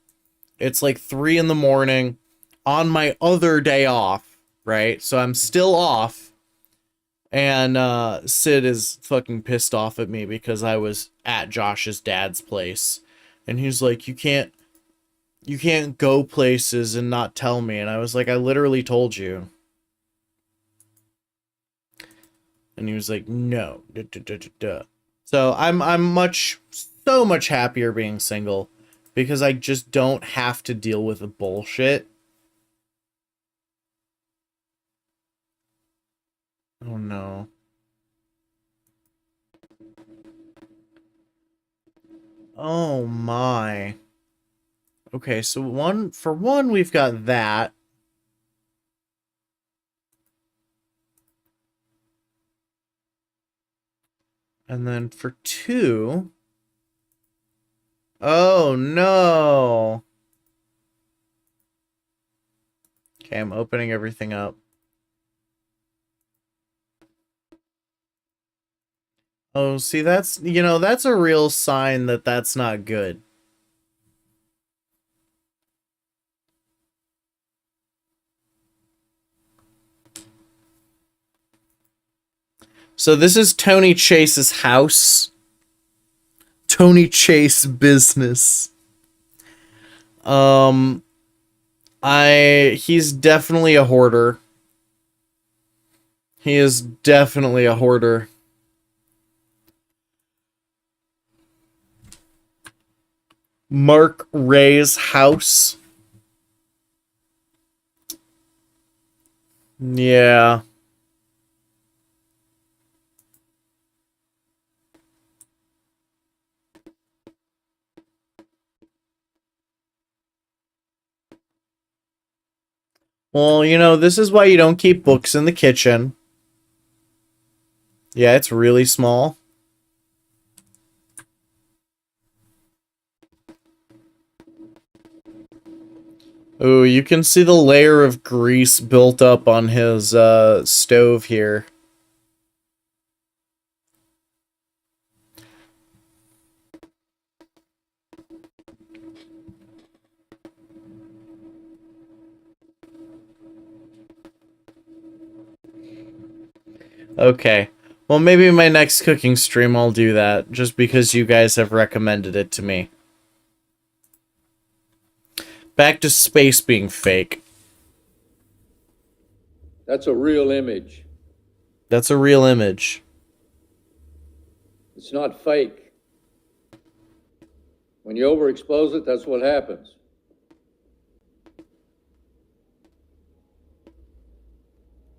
It's like 3 a.m. on my other day off, right? So I'm still off. And Sid is fucking pissed off at me because I was at Josh's dad's place. And he's like, you can't go places and not tell me. And I was like, I literally told you. And he was like, no. So I'm so much happier being single because I just don't have to deal with the bullshit. Oh no. Oh my. Okay, so for one, we've got that. And then for 2... Oh no. Okay, I'm opening everything up. Oh, see, that's, you know, that's a real sign that that's not good. So this is Tony Chase's house. Tony Chase business. He's definitely a hoarder. He is definitely a hoarder. Mark Ray's house. Yeah. Well, you know, this is why you don't keep books in the kitchen. Yeah, it's really small. Ooh, you can see the layer of grease built up on his stove here. Okay. Well, maybe in my next cooking stream I'll do that, just because you guys have recommended it to me. Back to space being fake. That's a real image. That's a real image. It's not fake. When you overexpose it, that's what happens.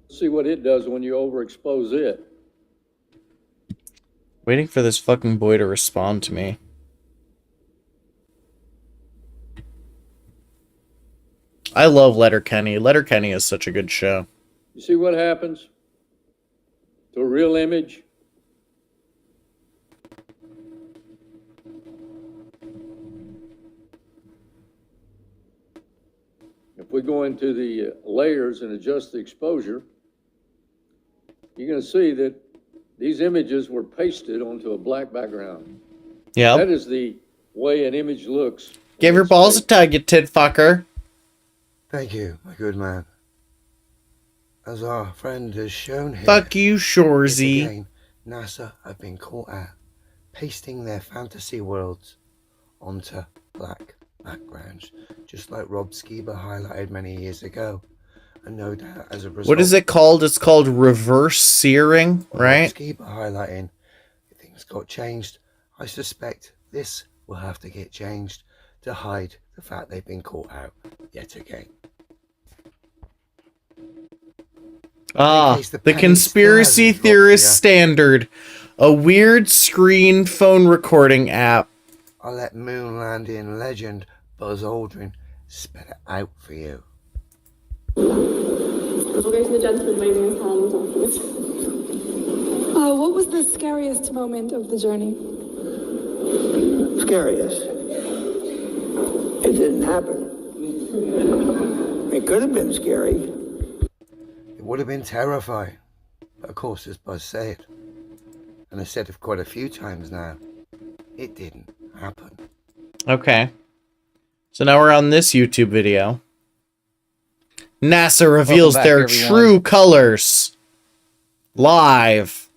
See what it does when you overexpose it. Waiting for this fucking boy to respond to me. I love Letterkenny. Letterkenny is such a good show. You see what happens to a real image? If we go into the layers and adjust the exposure, you're going to see that these images were pasted onto a black background. Yeah. That is the way an image looks. Give your balls a tug, you tit fucker. Thank you, my good man. As our friend has shown here, Fuck you, yet Shorzy. again, NASA have been caught out pasting their fantasy worlds onto black backgrounds, just like Rob Skiba highlighted many years ago. And no doubt as a result... What is it called? It's called reverse searing, right? Rob Skiba highlighting, things got changed. I suspect this will have to get changed to hide the fact they've been caught out yet again. Ah, the conspiracy theorist standard. A weird screen phone recording app. I'll let moon landing legend Buzz Aldrin spell it out for you. We'll go to the gentleman waving his hand afterwards. What was the scariest moment of the journey? Scariest? It didn't happen. It could have been scary. It would have been terrifying. But of course, as Buzz said, and I said it quite a few times now, it didn't happen. Okay. So now we're on this YouTube video. NASA reveals back, their everyone. true colors. Live.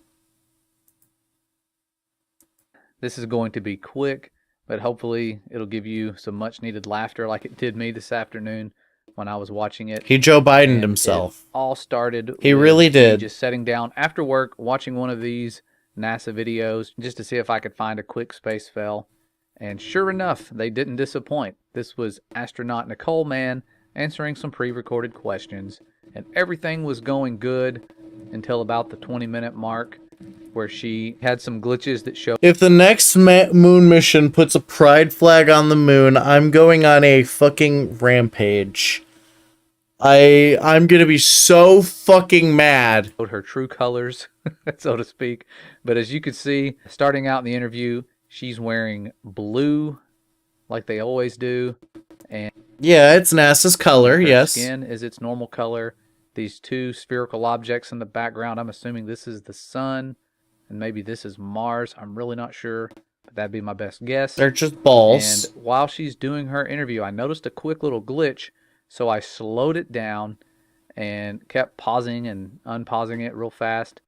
This is going to be quick, but hopefully it'll give you some much needed laughter like it did me this afternoon when I was watching it. He Joe Biden'd And himself. It all started He with really me did. just sitting down after work, watching one of these NASA videos just to see if I could find a quick space fail. And sure enough, they didn't disappoint. This was astronaut Nicole Mann answering some pre-recorded questions, and everything was going good until about the 20-minute mark, where she had some glitches that showed. If the next moon mission puts a pride flag on the moon, I'm going on a fucking rampage. I'm gonna be so fucking mad. Her true colors, so to speak. But as you could see, starting out in the interview, she's wearing blue, like they always do, and Yeah, it's NASA's color, her yes. skin is its normal color. These two spherical objects in the background, I'm assuming this is the sun, and maybe this is Mars. I'm really not sure, but that'd be my best guess. They're just balls. And while she's doing her interview, I noticed a quick little glitch, so I slowed it down and kept pausing and unpausing it real fast.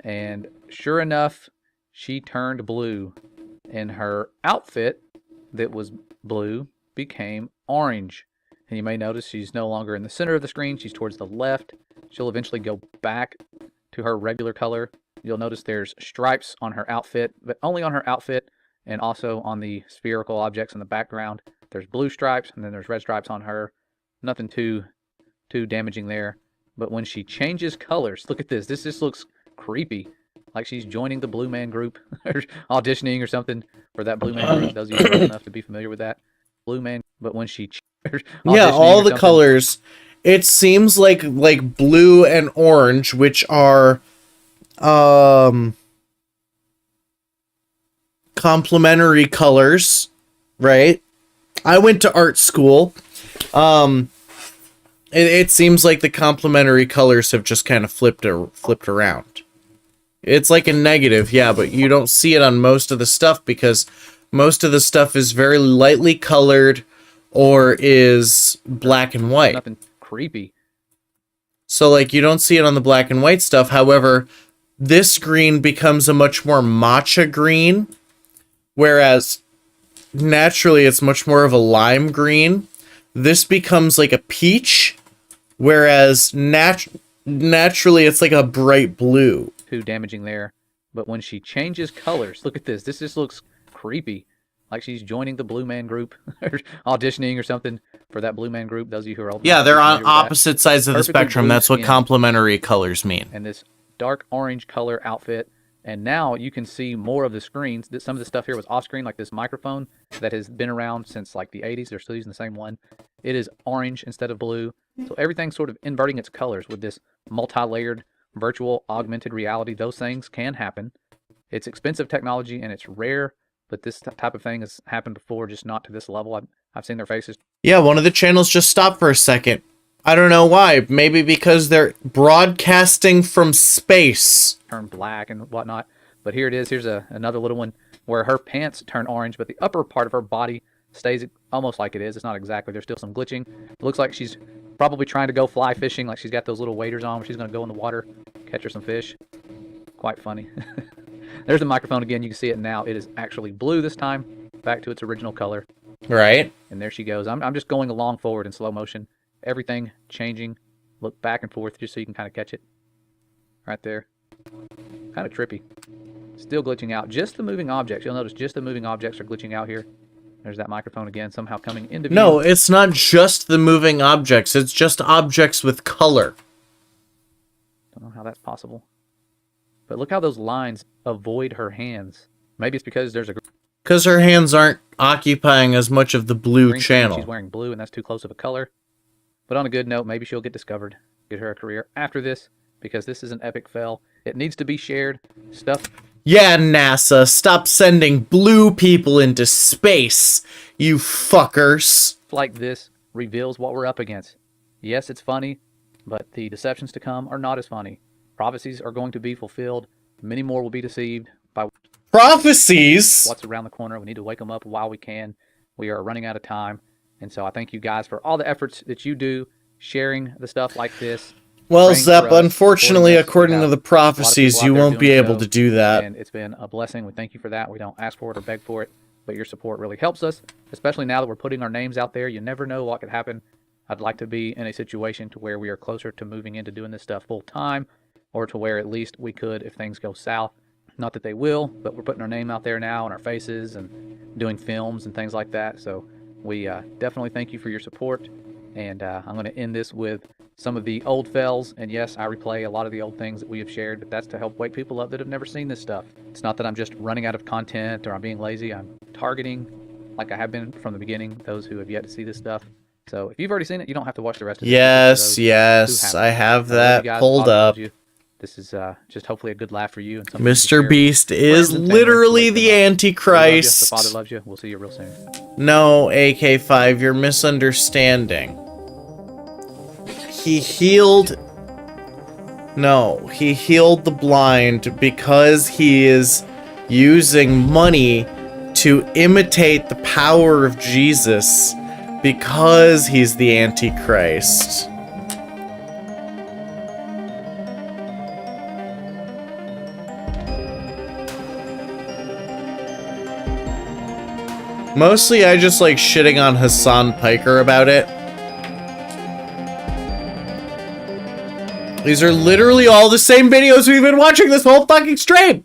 And sure enough, she turned blue, and her outfit that was blue became orange. And you may notice she's no longer in the center of the screen. She's towards the left. She'll eventually go back to her regular color. You'll notice there's stripes on her outfit, but only on her outfit, and also on the spherical objects in the background. There's blue stripes, and then there's red stripes on her. Nothing too damaging there. But when she changes colors, look at this. This just looks creepy. Like she's joining the Blue Man Group, or auditioning or something for that Blue Man Group. Those of you who are old enough to be familiar with that. Blue Man, but when she... Yeah, all the colors. It seems like blue and orange, which are complementary colors, right? I went to art school. It seems like the complementary colors have just kind of flipped around. It's like a negative, yeah, but you don't see it on most of the stuff because most of the stuff is very lightly colored or is black and white. Nothing creepy. So, like, you don't see it on the black and white stuff. However, this green becomes a much more matcha green, whereas naturally it's much more of a lime green. This becomes like a peach, whereas naturally it's like a bright blue. Too damaging there. But when she changes colors, look at this. This just looks creepy. Like she's joining the Blue Man Group, or auditioning or something for that Blue Man Group. Those of you who are old. Yeah, they're on opposite sides of the spectrum. That's what complementary colors mean. And this dark orange color outfit. And now you can see more of the screens. Some of the stuff here was off screen, like this microphone that has been around since like the 80s. They're still using the same one. It is orange instead of blue. So everything's sort of inverting its colors with this multi-layered virtual augmented reality. Those things can happen. It's expensive technology and it's rare, but this type of thing has happened before, just not to this level. I've seen their faces. Yeah, one of the channels just stopped for a second. I don't know why. Maybe because they're broadcasting from space. Turn black and whatnot. But here it is. Here's another little one where her pants turn orange, but the upper part of her body stays almost like it is. It's not exactly. There's still some glitching. It looks like she's probably trying to go fly fishing, like she's got those little waders on where she's going to go in the water, catch her some fish. Quite funny. There's the microphone again. You can see it now. It is actually blue this time, back to its original color. Right. And there she goes. I'm just going along forward in slow motion. Everything changing. Look back and forth just so you can kind of catch it. Right there. Kind of trippy. Still glitching out. Just the moving objects. You'll notice just the moving objects are glitching out here. There's that microphone again, somehow coming into view. No, it's not just the moving objects. It's just objects with color. Don't know how that's possible. But look how those lines avoid her hands. Maybe it's because there's a... Because her hands aren't occupying as much of the blue channel. She's wearing blue, and that's too close of a color. But on a good note, maybe she'll get discovered. Get her a career after this, because this is an epic fail. It needs to be shared. Stuff... Yeah, NASA, stop sending blue people into space, you fuckers. Like this reveals what we're up against. Yes, it's funny, but the deceptions to come are not as funny. Prophecies are going to be fulfilled. Many more will be deceived by prophecies. What's around the corner. We need to wake them up while we can. We are running out of time. And so I thank you guys for all the efforts that you do, sharing the stuff like this. Well, Zep, unfortunately, according to the prophecies, you won't be able to do that. And it's been a blessing. We thank you for that. We don't ask for it or beg for it, but your support really helps us, especially now that we're putting our names out there. You never know what could happen. I'd like to be in a situation to where we are closer to moving into doing this stuff full time, or to where at least we could if things go south. Not that they will, but we're putting our name out there now and our faces and doing films and things like that. So we definitely thank you for your support. And I'm going to end this with some of the old fells. And yes, I replay a lot of the old things that we have shared, but that's to help wake people up that have never seen this stuff. It's not that I'm just running out of content or I'm being lazy. I'm targeting, like I have been from the beginning, those who have yet to see this stuff. So if you've already seen it, you don't have to watch the rest of it. Yes, I have that pulled up. This is just hopefully a good laugh for you. And Mr. Beast is literally the Antichrist. The Father loves you. We'll see you real soon. No, AK5, you're misunderstanding. He healed No, he healed the blind because he is using money to imitate the power of Jesus because he's the Antichrist. Mostly I just like shitting on Hassan Piker about it. These are literally all the same videos we've been watching this whole fucking stream.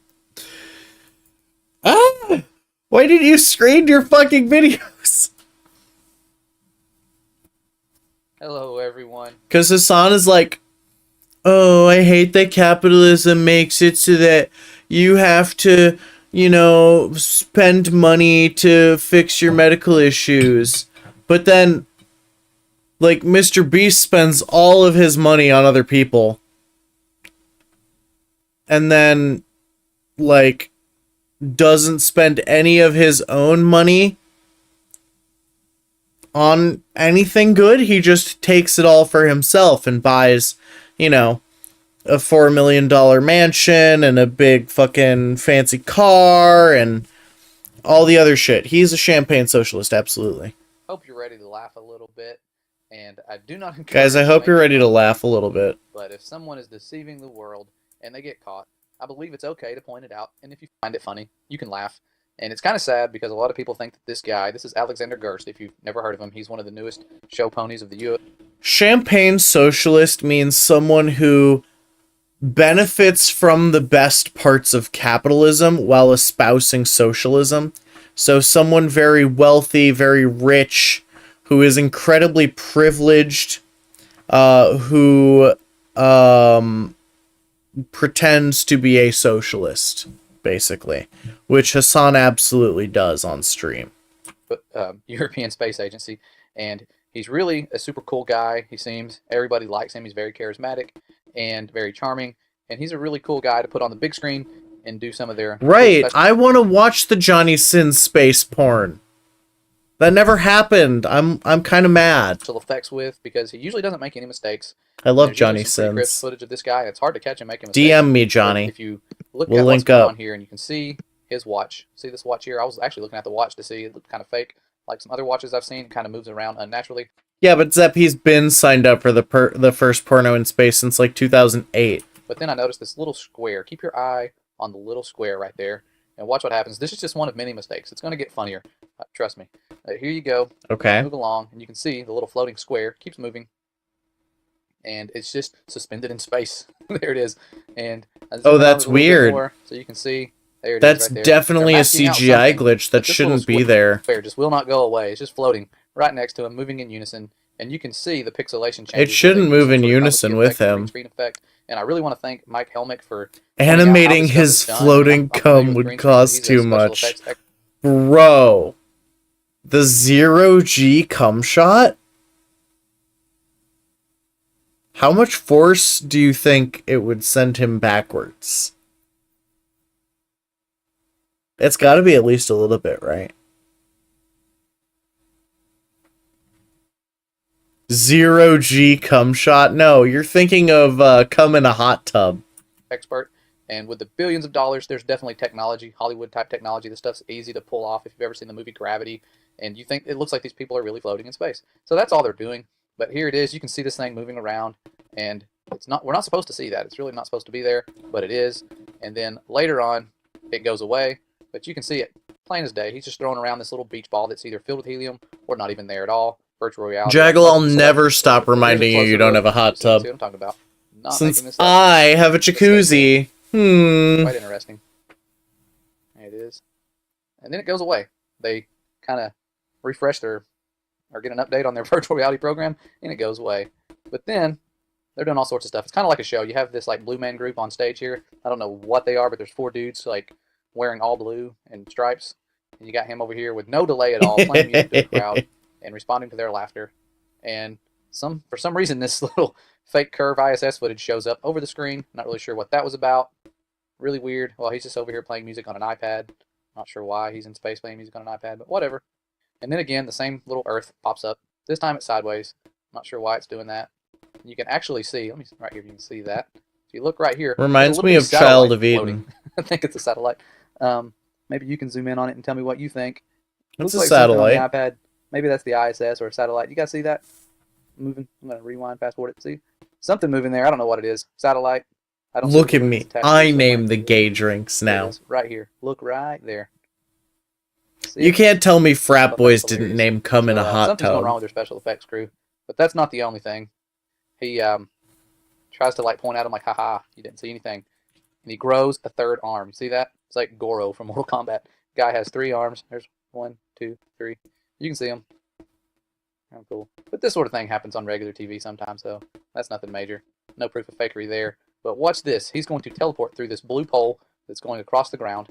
Ah! Why didn't you screen your fucking videos? Hello, everyone. Because Hassan is like, oh, I hate that capitalism makes it so that you have to, you know, spend money to fix your medical issues. But then, like, Mr. Beast spends all of his money on other people. And then, like, doesn't spend any of his own money on anything good. He just takes it all for himself and buys, you know, a $4 million mansion and a big fucking fancy car and all the other shit. He's a champagne socialist, absolutely. Hope you're ready to laugh a little bit. And I do not encourage Guys, I hope you're ready to laugh a little bit. But if someone is deceiving the world and they get caught, I believe it's okay to point it out. And if you find it funny, you can laugh. And it's kind of sad because a lot of people think that this guy, this is Alexander Gerst, if you've never heard of him, he's one of the newest show ponies of the U.S. Champagne socialist means someone who benefits from the best parts of capitalism while espousing socialism. So someone very wealthy, very rich, who is incredibly privileged, who pretends to be a socialist, basically, which Hassan absolutely does on stream. European Space Agency, and he's really a super cool guy. He seems, everybody likes him. He's very charismatic and very charming, and he's a really cool guy to put on the big screen and do some of their right. I want to watch the Johnny Sins space porn. That never happened. I'm kind of mad. Special effects with, because he usually doesn't make any mistakes. I love There's Johnny usually some pretty crisp Sins. footage of this guy. It's hard to catch him making mistakes. DM me, But Johnny. if you look We'll at what's link going up. on here, and you can see his watch. See this watch here? I was actually looking at the watch to see. It looked kind of fake, like some other watches I've seen. It kind of moves around unnaturally. Yeah, but Zepp, he's been signed up for the first porno in space since like 2008. But then I noticed this little square. Keep your eye on the little square right there, and watch what happens. This is just one of many mistakes. It's going to get funnier. Trust me. Here you go. Okay. Move along, and you can see the little floating square keeps moving, and it's just suspended in space. There it is. And I zoom Oh, in on that's it a little bit weird. more, so you can see. There it is That's right there. definitely They're a masking out CGI something, glitch. but That this little shouldn't be square there. just will not go away. It's just floating right next to him, moving in unison, and you can see the pixelation changes. It shouldn't where they move in sort of unison comedy with effect, green him. screen effect. And I really want to thank Mike Helmick for pointing out how Animating this stuff his is done. floating I'm familiar cum with would green screen, but cost he's a too special much. effects expert. Bro. The 0G cum shot? How much force do you think it would send him backwards? It's got to be at least a little bit, right? 0G cum shot? No, you're thinking of cum in a hot tub. Expert. And with the billions of dollars, there's definitely technology, Hollywood type technology. This stuff's easy to pull off if you've ever seen the movie Gravity, and you think it looks like these people are really floating in space. So that's all they're doing. But here it is. You can see this thing moving around, and it's not. We're not supposed to see that. It's really not supposed to be there, but it is. And then later on, it goes away. But you can see it plain as day. He's just throwing around this little beach ball that's either filled with helium or not even there at all. Virtual reality. Jaggle, I'll So never here's stop a reminding you closer you don't look. have a hot See tub. what I'm talking about. Not Since making this up. I have a jacuzzi. Quite interesting. There it is. And then it goes away. They kind of refresh their, or get an update on their virtual reality program, and it goes away. But then, they're doing all sorts of stuff. It's kind of like a show. You have this like Blue Man Group on stage here. I don't know what they are, but there's 4 dudes like wearing all blue and stripes. And you got him over here with no delay at all, playing music to the crowd and responding to their laughter. And for some reason, this little fake Curve ISS footage shows up over the screen. Not really sure what that was about. Really weird. Well, he's just over here playing music on an iPad. Not sure why he's in space playing music on an iPad, but whatever. And then again, the same little Earth pops up. This time it's sideways. Not sure why it's doing that. You can actually see, let me right here, you can see that. If If you look right here, there's a Reminds little me bit of satellite Child of floating. Eden. I think it's a satellite. Maybe you can zoom in on it and tell me what you think. It's Looks a like something on satellite. the iPad. Maybe that's the ISS or a satellite. You guys see that moving? I'm gonna rewind, fast forward it. See something moving there. I don't know what it is. Satellite. I don't. Look see at what me. it's attached to I somewhere. named the gay drinks There it now. is, right here. Look right there. See You it? can't tell me frat thought that boys was didn't hilarious. name cum in a hot Something's going wrong tub. with their special effects crew, but that's not the only thing. He tries to like point at him like, haha, you didn't see anything. And he grows a third arm. You see that? It's like Goro from Mortal Kombat. Guy has 3 arms. There's 1, 2, 3. You can see him. Kind of cool. But this sort of thing happens on regular TV sometimes, so that's nothing major. No proof of fakery there. But watch this. He's going to teleport through this blue pole that's going across the ground.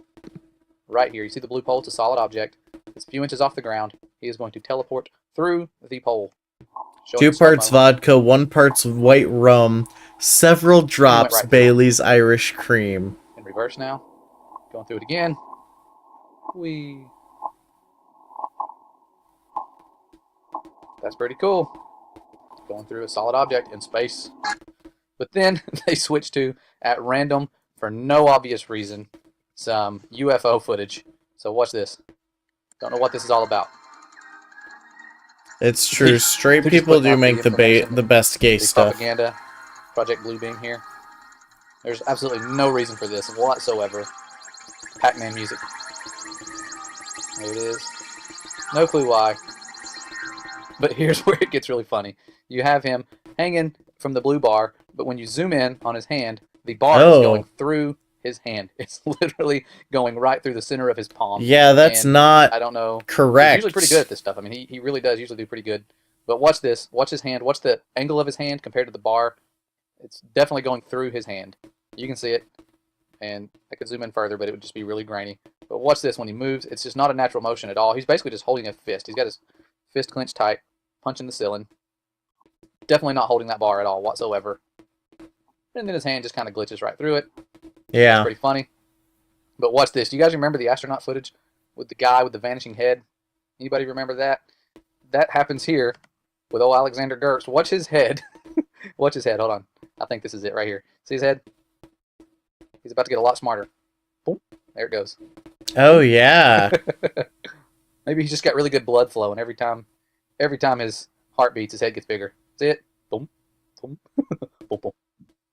Right here. You see the blue pole? It's a solid object. It's a few inches off the ground. He is going to teleport through the pole. Showing 2 you slow-mo. parts vodka, 1 parts white rum, several drops right through. Bailey's Irish cream. In reverse now. Going through it again. Whee. That's pretty cool. Going through a solid object in space. But then they switch to, at random, for no obvious reason, some UFO footage. So watch this. Don't know what this is all about. It's true. Straight They're just people putting do out make information, the best gay the stuff. propaganda, Project Bluebeam here. There's absolutely no reason for this whatsoever. Pac-Man music. There it is. No clue why. But here's where it gets really funny. You have him hanging from the blue bar, but when you zoom in on his hand, the bar is going through his hand. It's literally going right through the center of his palm. Yeah, that's And not I don't know. correct. He's usually pretty good at this stuff. I mean, he really does usually do pretty good. But watch this. Watch his hand. Watch the angle of his hand compared to the bar. It's definitely going through his hand. You can see it. And I could zoom in further, but it would just be really grainy. But watch this. When he moves, it's just not a natural motion at all. He's basically just holding a fist. He's got his fist clenched tight, punching the ceiling. Definitely not holding that bar at all whatsoever. And then his hand just kind of glitches right through it. Yeah. It's pretty funny. But watch this. Do you guys remember the astronaut footage with the guy with the vanishing head? Anybody remember that? That happens here with old Alexander Gertz. Watch his head. Watch his head. Hold on. I think this is it right here. See his head? He's about to get a lot smarter. Boom. There it goes. Oh yeah. Maybe he's just got really good blood flow, and every time his heart beats, his head gets bigger. See it? Boom, boom, boom, boom,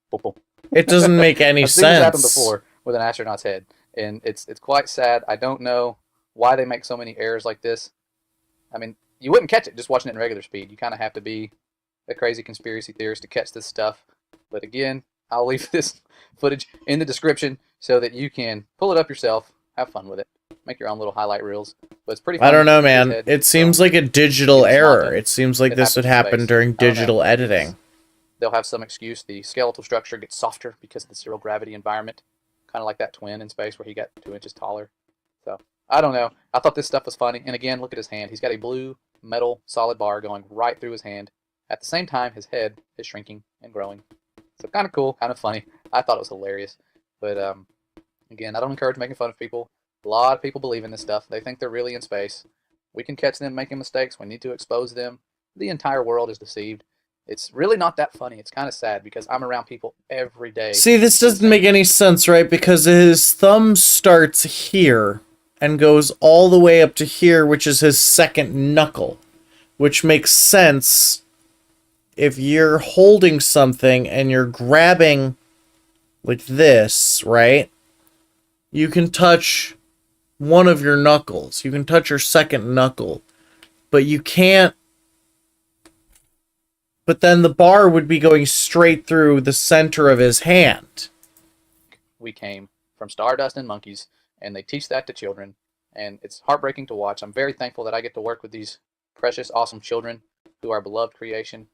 boom, boom. It doesn't make any I've seen this happen sense. before with an astronaut's head, and it's quite sad. I don't know why they make so many errors like this. I mean, you wouldn't catch it just watching it in regular speed. You kind of have to be a crazy conspiracy theorist to catch this stuff. But again, I'll leave this footage in the description so that you can pull it up yourself, have fun with it, make your own little highlight reels. But it's pretty fun. I don't know, His man. head It seems like a digital it's not error. done. It seems like It this would happens in happen space. during I don't know. digital editing. They'll have some excuse. The skeletal structure gets softer because of the zero gravity environment, kind of like that twin in space where he got 2 inches taller. So I don't know. I thought this stuff was funny. And again, look at his hand. He's got a blue metal solid bar going right through his hand. At the same time, his head is shrinking and growing. So kind of cool, kind of funny. I thought it was hilarious. But again, I don't encourage making fun of people. A lot of people believe in this stuff. They think they're really in space. We can catch them making mistakes. We need to expose them. The entire world is deceived. It's really not that funny. It's kind of sad because I'm around people every day. See, this doesn't make any sense, right? Because his thumb starts here and goes all the way up to here, which is his second knuckle. Which makes sense if you're holding something and you're grabbing like this, right? You can touch one of your knuckles. You can touch your second knuckle. But you can't. But then the bar would be going straight through the center of his hand. We came from Stardust and Monkeys, and they teach that to children, and it's heartbreaking to watch. I'm very thankful that I get to work with these precious, awesome children who are beloved creation,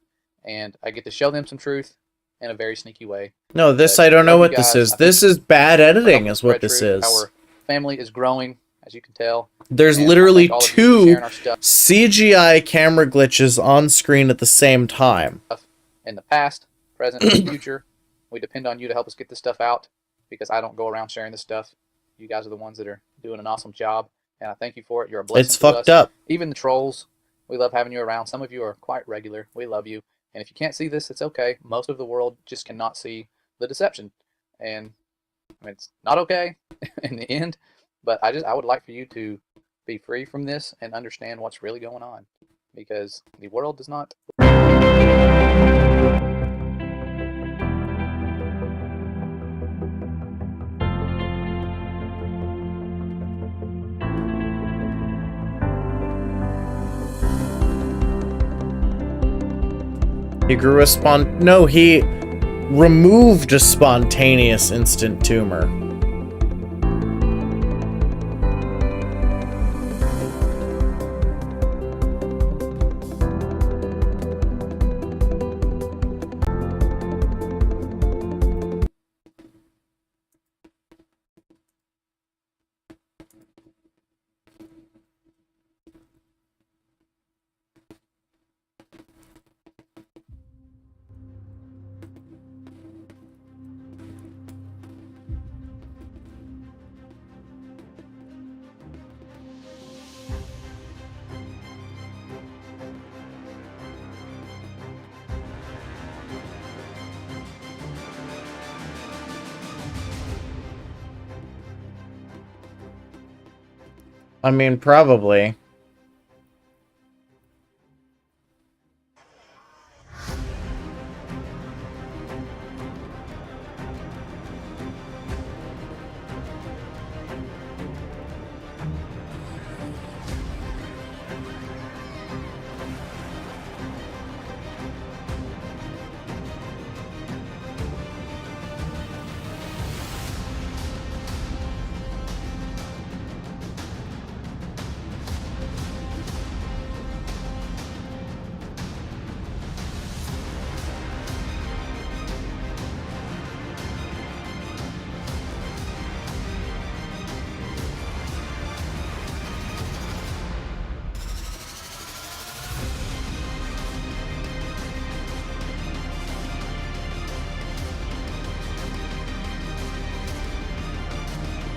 and I get to show them some truth in a very sneaky way. No, this, I don't know what this is. This is bad editing is what this is. Our family is growing, as you can tell. There's and literally I thank all of you for 2 sharing our stuff CGI camera glitches on screen at the same time. in the past, present, and future. We depend on you to help us get this stuff out because I don't go around sharing this stuff. You guys are the ones that are doing an awesome job, and I thank you for it. You're a blessing It's to fucked us. up. Even the trolls, we love having you around. Some of you are quite regular. We love you. And if you can't see this, it's okay. Most of the world just cannot see the deception. And I mean, it's not okay in the end, but I would like for you to be free from this and understand what's really going on, because the world does not. He grew a no, he removed a spontaneous instant tumor. I mean, probably.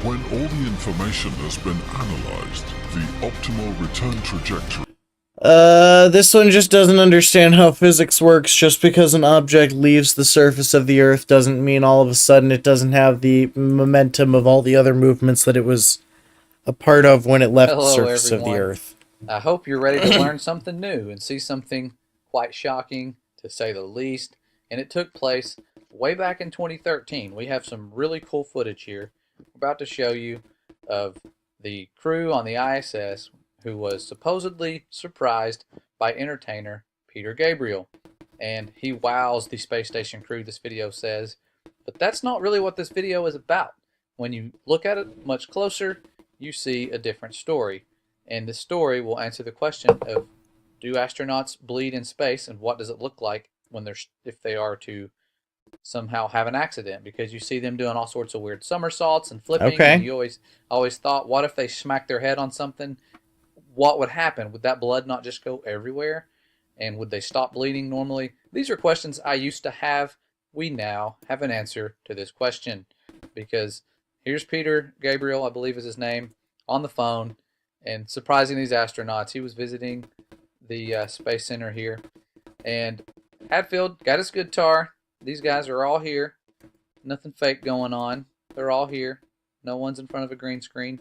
When all the information has been analyzed, the optimal return trajectory... This one just doesn't understand how physics works. Just because an object leaves the surface of the Earth doesn't mean all of a sudden it doesn't have the momentum of all the other movements that it was a part of when it left the surface of the Earth. I hope you're ready to learn something new and see something quite shocking, to say the least. And it took place way back in 2013. We have some really cool footage here we're about to show you of the crew on the ISS who was supposedly surprised by entertainer Peter Gabriel. And he wows the space station crew, this video says. But that's not really what this video is about. When you look at it much closer, you see a different story. And this story will answer the question of, do astronauts bleed in space, and what does it look like when if they are to somehow have an accident? Because you see them doing all sorts of weird somersaults and flipping. Okay. And you always thought, what if they smacked their head on something? What would happen? Would that blood not just go everywhere? And would they stop bleeding normally? These are questions I used to have. We now have an answer to this question, because here's Peter Gabriel, I believe is his name, on the phone and surprising these astronauts. He was visiting the Space Center here, and Hadfield got his guitar. These guys are all here. Nothing fake going on. They're all here. No one's in front of a green screen.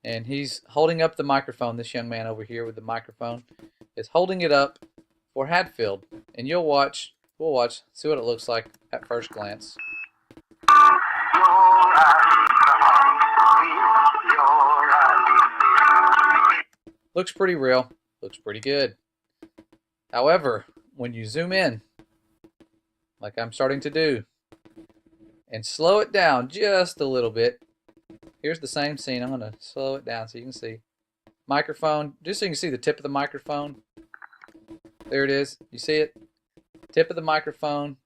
And he's holding up the microphone. This young man over here with the microphone is holding it up for Hadfield. And we'll watch, see what it looks like at first glance. Looks pretty real. Looks pretty good. However, when you zoom in, like I'm starting to do, and slow it down just a little bit, here's the same scene. I'm going to slow it down so you can see. Microphone, just so you can see the tip of the microphone. There it is. You see it? Tip of the microphone.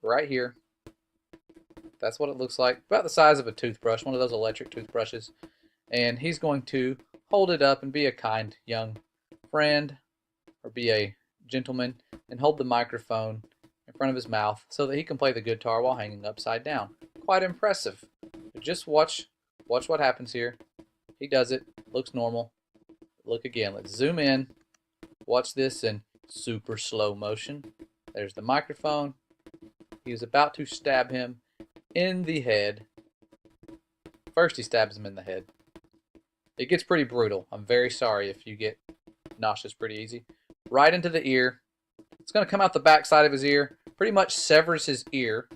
Right here. That's what it looks like. About the size of a toothbrush, one of those electric toothbrushes. And he's going to hold it up and be a kind young friend, or be a gentleman, and hold the microphone in front of his mouth so that he can play the guitar while hanging upside down. Quite impressive. But just watch what happens here. He does it. Looks normal. Look again. Let's zoom in. Watch this in super slow motion. There's the microphone. He is about to stab him in the head. First, he stabs him in the head. It gets pretty brutal. I'm very sorry if you get nauseous pretty easy. Right into the ear. It's going to come out the back side of his ear. Pretty much severs his ear.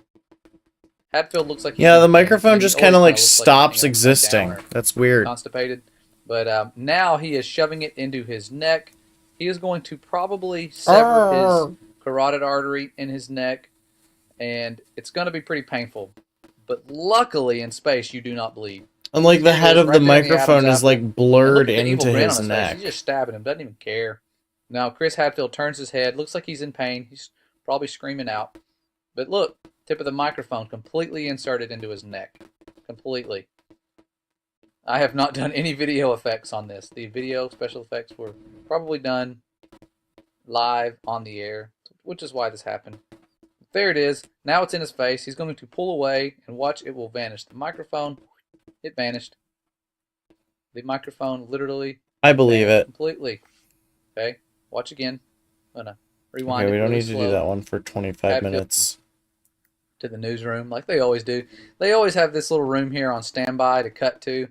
Hadfield looks like he's Yeah, the in pain. microphone He just always kind of kinda like looks he's stops hanging upside existing. down or That's weird. Constipated. But now he is shoving it into his neck. He is going to probably sever his carotid artery in his neck. And it's going to be pretty painful. But luckily in space, you do not bleed. And like the head of Right the there in the microphone Adam's is apple. like And blurred look at the evil into grin his on his face. neck. He's just stabbing him. Doesn't even care. Now Chris Hadfield turns his head. Looks like he's in pain. He's probably screaming out. But look, tip of the microphone completely inserted into his neck. Completely. I have not done any video effects on this. The video special effects were probably done live on the air, which is why this happened. There it is. Now it's in his face. He's going to pull away and watch it will vanish. The microphone, it vanished. The microphone literally I believe vanished it. completely. Okay, watch again. I'm going to rewind Okay, we it don't really need to slow. do that one for 25 Hadfield minutes. to the newsroom like they always do. They always have this little room here on standby to cut to,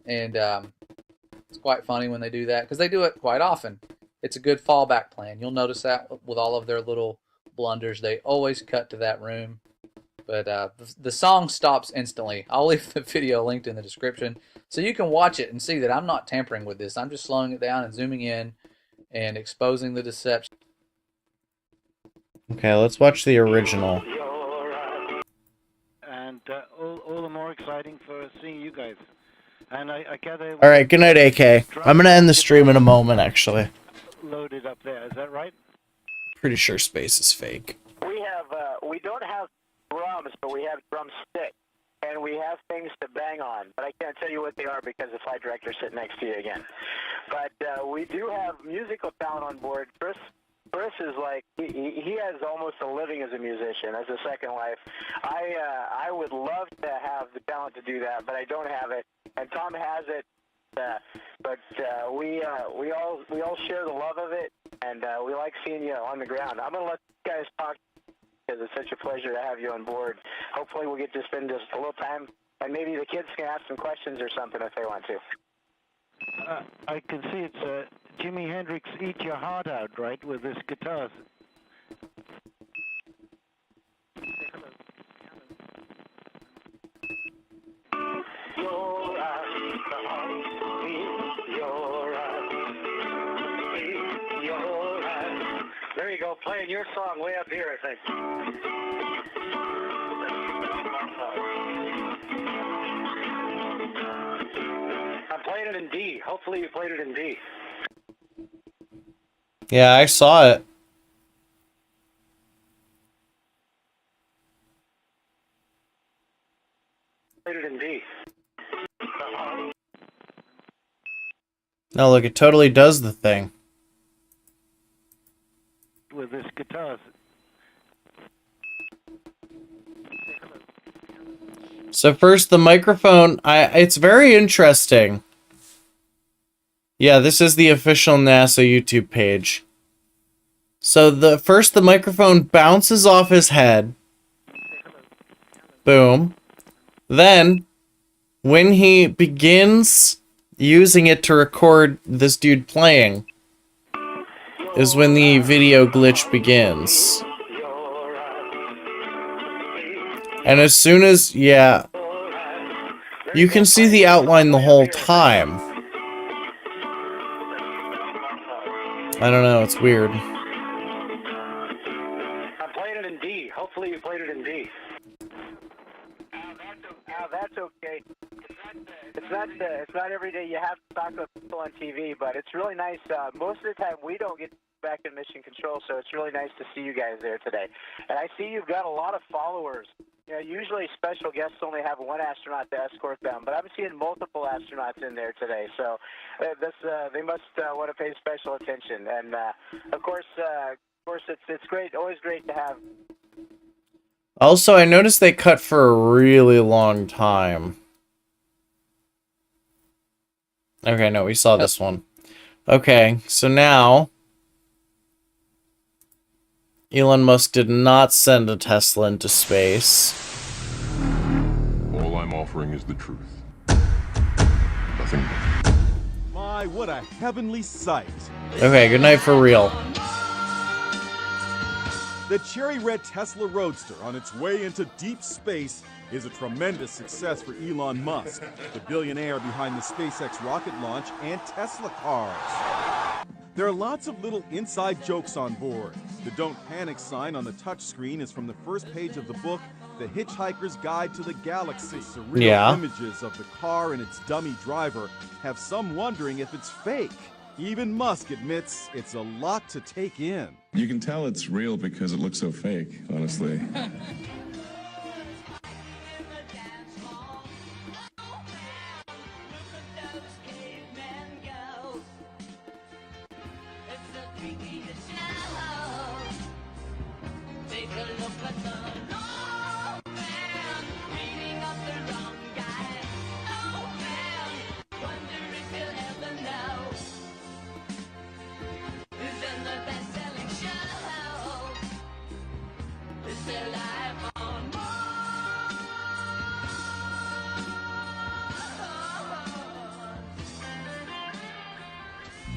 and it's quite funny when they do that because they do it quite often. It's a good fallback plan. You'll notice that with all of their little blunders, they always cut to that room. But the song stops instantly. I'll leave the video linked in the description so you can watch it and see that I'm not tampering with this. I'm just slowing it down and zooming in and exposing the deception. Okay, let's watch the original. And all the more exciting for seeing you guys. And I gather... Alright, good night, AK. I'm gonna end the stream in a moment, actually. Loaded up there, is that right? Pretty sure space is fake. We don't have drums, but we have drumsticks. And we have things to bang on. But I can't tell you what they are because the flight director's sitting next to you again. But we do have musical talent on board. Chris is like, he has almost a living as a musician, as a second life. I would love to have the talent to do that, but I don't have it. And Tom has it. But we all share the love of it, and we like seeing you on the ground. I'm going to let you guys talk because it's such a pleasure to have you on board. Hopefully we'll get to spend just a little time, and maybe the kids can ask some questions or something if they want to. I can see it's Jimi Hendrix Eat Your Heart Out, right, with this guitar. There you go, playing your song way up here, I think. I'm playing it in D. Hopefully you played it in D. Yeah, I saw it. Played it in D. No, look, it totally does the thing. With this guitar. So first, the microphone, it's very interesting. Yeah, this is the official NASA YouTube page. So the microphone bounces off his head. Boom. Then, when he begins using it to record this dude playing, is when the video glitch begins. And as soon as, yeah, you can see the outline the whole time. I don't know, it's weird. I'm playing it in D. Hopefully you played it in D. That's okay. It's not every day you have to talk to people on TV, but it's really nice. Most of the time we don't get back in mission control, so it's really nice to see you guys there today. And I see you've got a lot of followers. You know, usually special guests only have one astronaut to escort them, but I'm seeing multiple astronauts in there today. So they must want to pay special attention. And of course, it's great. Always great to have. Also, I noticed they cut for a really long time. Okay, no, we saw this one. Okay, so now Elon Musk did not send a Tesla into space. All I'm offering is the truth. Nothing more. My, what a heavenly sight. Okay, good night for real. The cherry red Tesla Roadster on its way into deep space is a tremendous success for Elon Musk, the billionaire behind the SpaceX rocket launch and Tesla cars. There are lots of little inside jokes on board. The Don't Panic sign on the touchscreen is from the first page of the book, The Hitchhiker's Guide to the Galaxy. Surreal images of the car and its dummy driver have some wondering if it's fake. Even Musk admits it's a lot to take in. You can tell it's real because it looks so fake, honestly.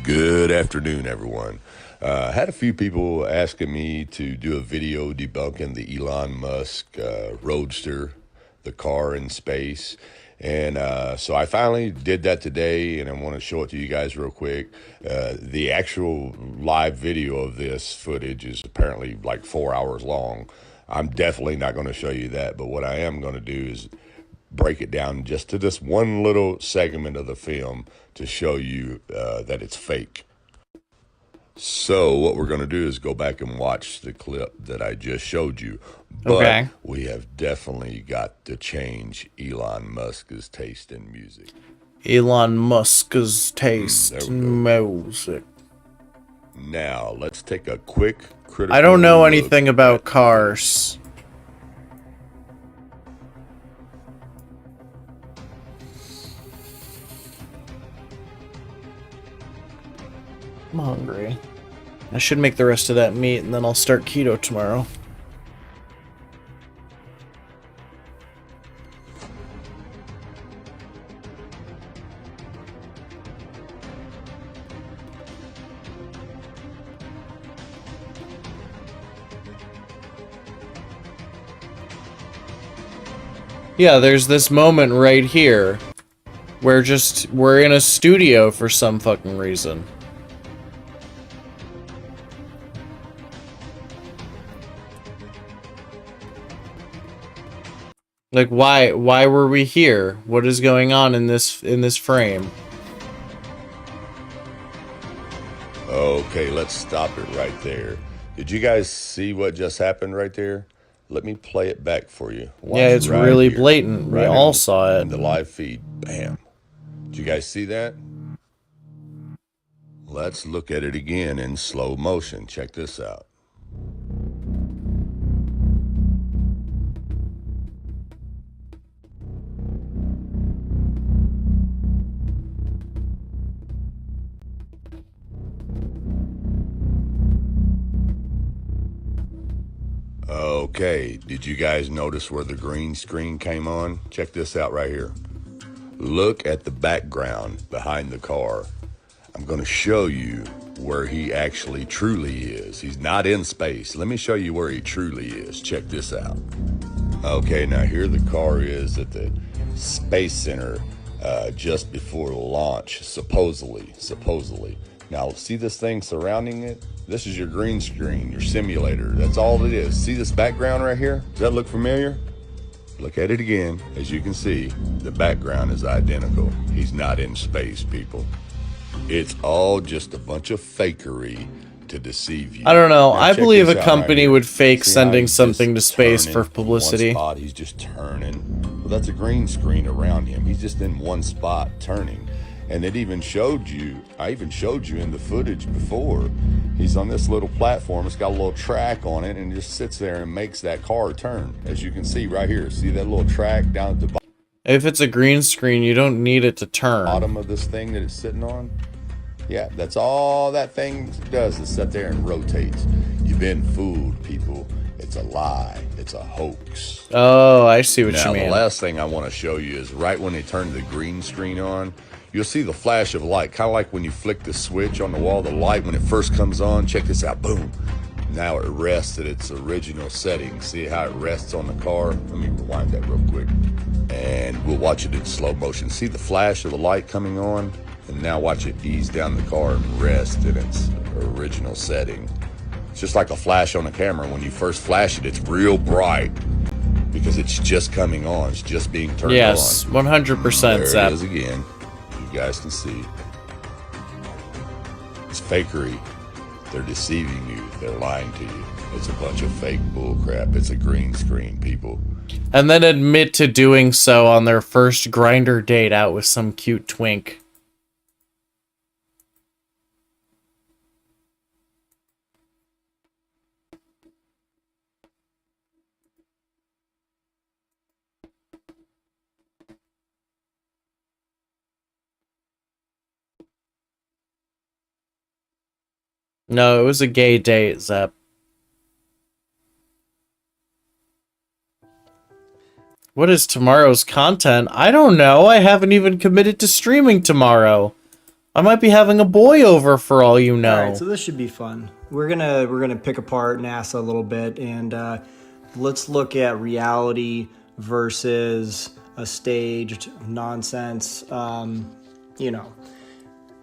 Good afternoon, everyone. Had a few people asking me to do a video debunking the Elon Musk Roadster, the car in space. And so I finally did that today, and I want to show it to you guys real quick. The actual live video of this footage is apparently like 4 hours long. I'm definitely not going to show you that, but what I am going to do is break it down just to this one little segment of the film to show you that it's fake. So what we're going to do is go back and watch the clip that I just showed you. But we have definitely got to change Elon Musk's taste in music. Elon Musk's taste in music. Now, let's take a quick critical I don't know anything about cars. I'm hungry. I should make the rest of that meat and then I'll start keto tomorrow. Yeah, there's this moment right here where we're in a studio for some fucking reason. Like, why were we here? What is going on in this frame? Okay, let's stop it right there. Did you guys see what just happened right there? Let me play it back for you. Watch yeah, it's right really here. blatant. We all saw it. In the live feed. Bam. Did you guys see that? Let's look at it again in slow motion. Check this out. Okay, did you guys notice where the green screen came on? Check this out right here. Look at the background behind the car. I'm going to show you where he actually truly is. He's not in space. Let me show you where he truly is. Check this out. Okay, now here the car is at the Space Center just before launch, supposedly. Now, see this thing surrounding it? This is your green screen, your simulator. That's all it is. See this background right here? Does that look familiar? Look at it again. As you can see, the background is identical. He's not in space, people. It's all just a bunch of fakery to deceive you. I don't know. Now, I check believe this a out company right would fake See how sending he's something to just space turning for publicity. One spot, he's just turning. Well, that's a green screen around him. He's just in one spot turning. And it even showed you, I even showed you in the footage before, he's on this little platform, it's got a little track on it, and just sits there and makes that car turn. As you can see right here, see that little track down at the bottom? If it's a green screen, you don't need it to turn. Bottom of this thing that it's sitting on? Yeah, that's all that thing does is sit there and rotates. You've been fooled, people. It's a lie. It's a hoax. Oh, I see what you Now, mean. the last thing I want to show you is right when they turn the green screen on, you'll see the flash of light, kind of like when you flick the switch on the wall. The light, when it first comes on, check this out, boom. Now it rests at its original setting. See how it rests on the car? Let me rewind that real quick. And we'll watch it in slow motion. See the flash of the light coming on? And now watch it ease down the car and rest in its original setting. It's just like a flash on a camera. When you first flash it, it's real bright because it's just coming on. It's just being turned on. Yes, 100%, There Zap. it is again. You guys can see. It's fakery. They're deceiving you. They're lying to you. It's a bunch of fake bull crap. It's a green screen, people. And then admit to doing so on their first Grindr date out with some cute twink. No, it was a gay date, Zep. What is tomorrow's content? I don't know. I haven't even committed to streaming tomorrow. I might be having a boy over for all you know. All right, so this should be fun. We're gonna pick apart NASA a little bit, and let's look at reality versus a staged nonsense,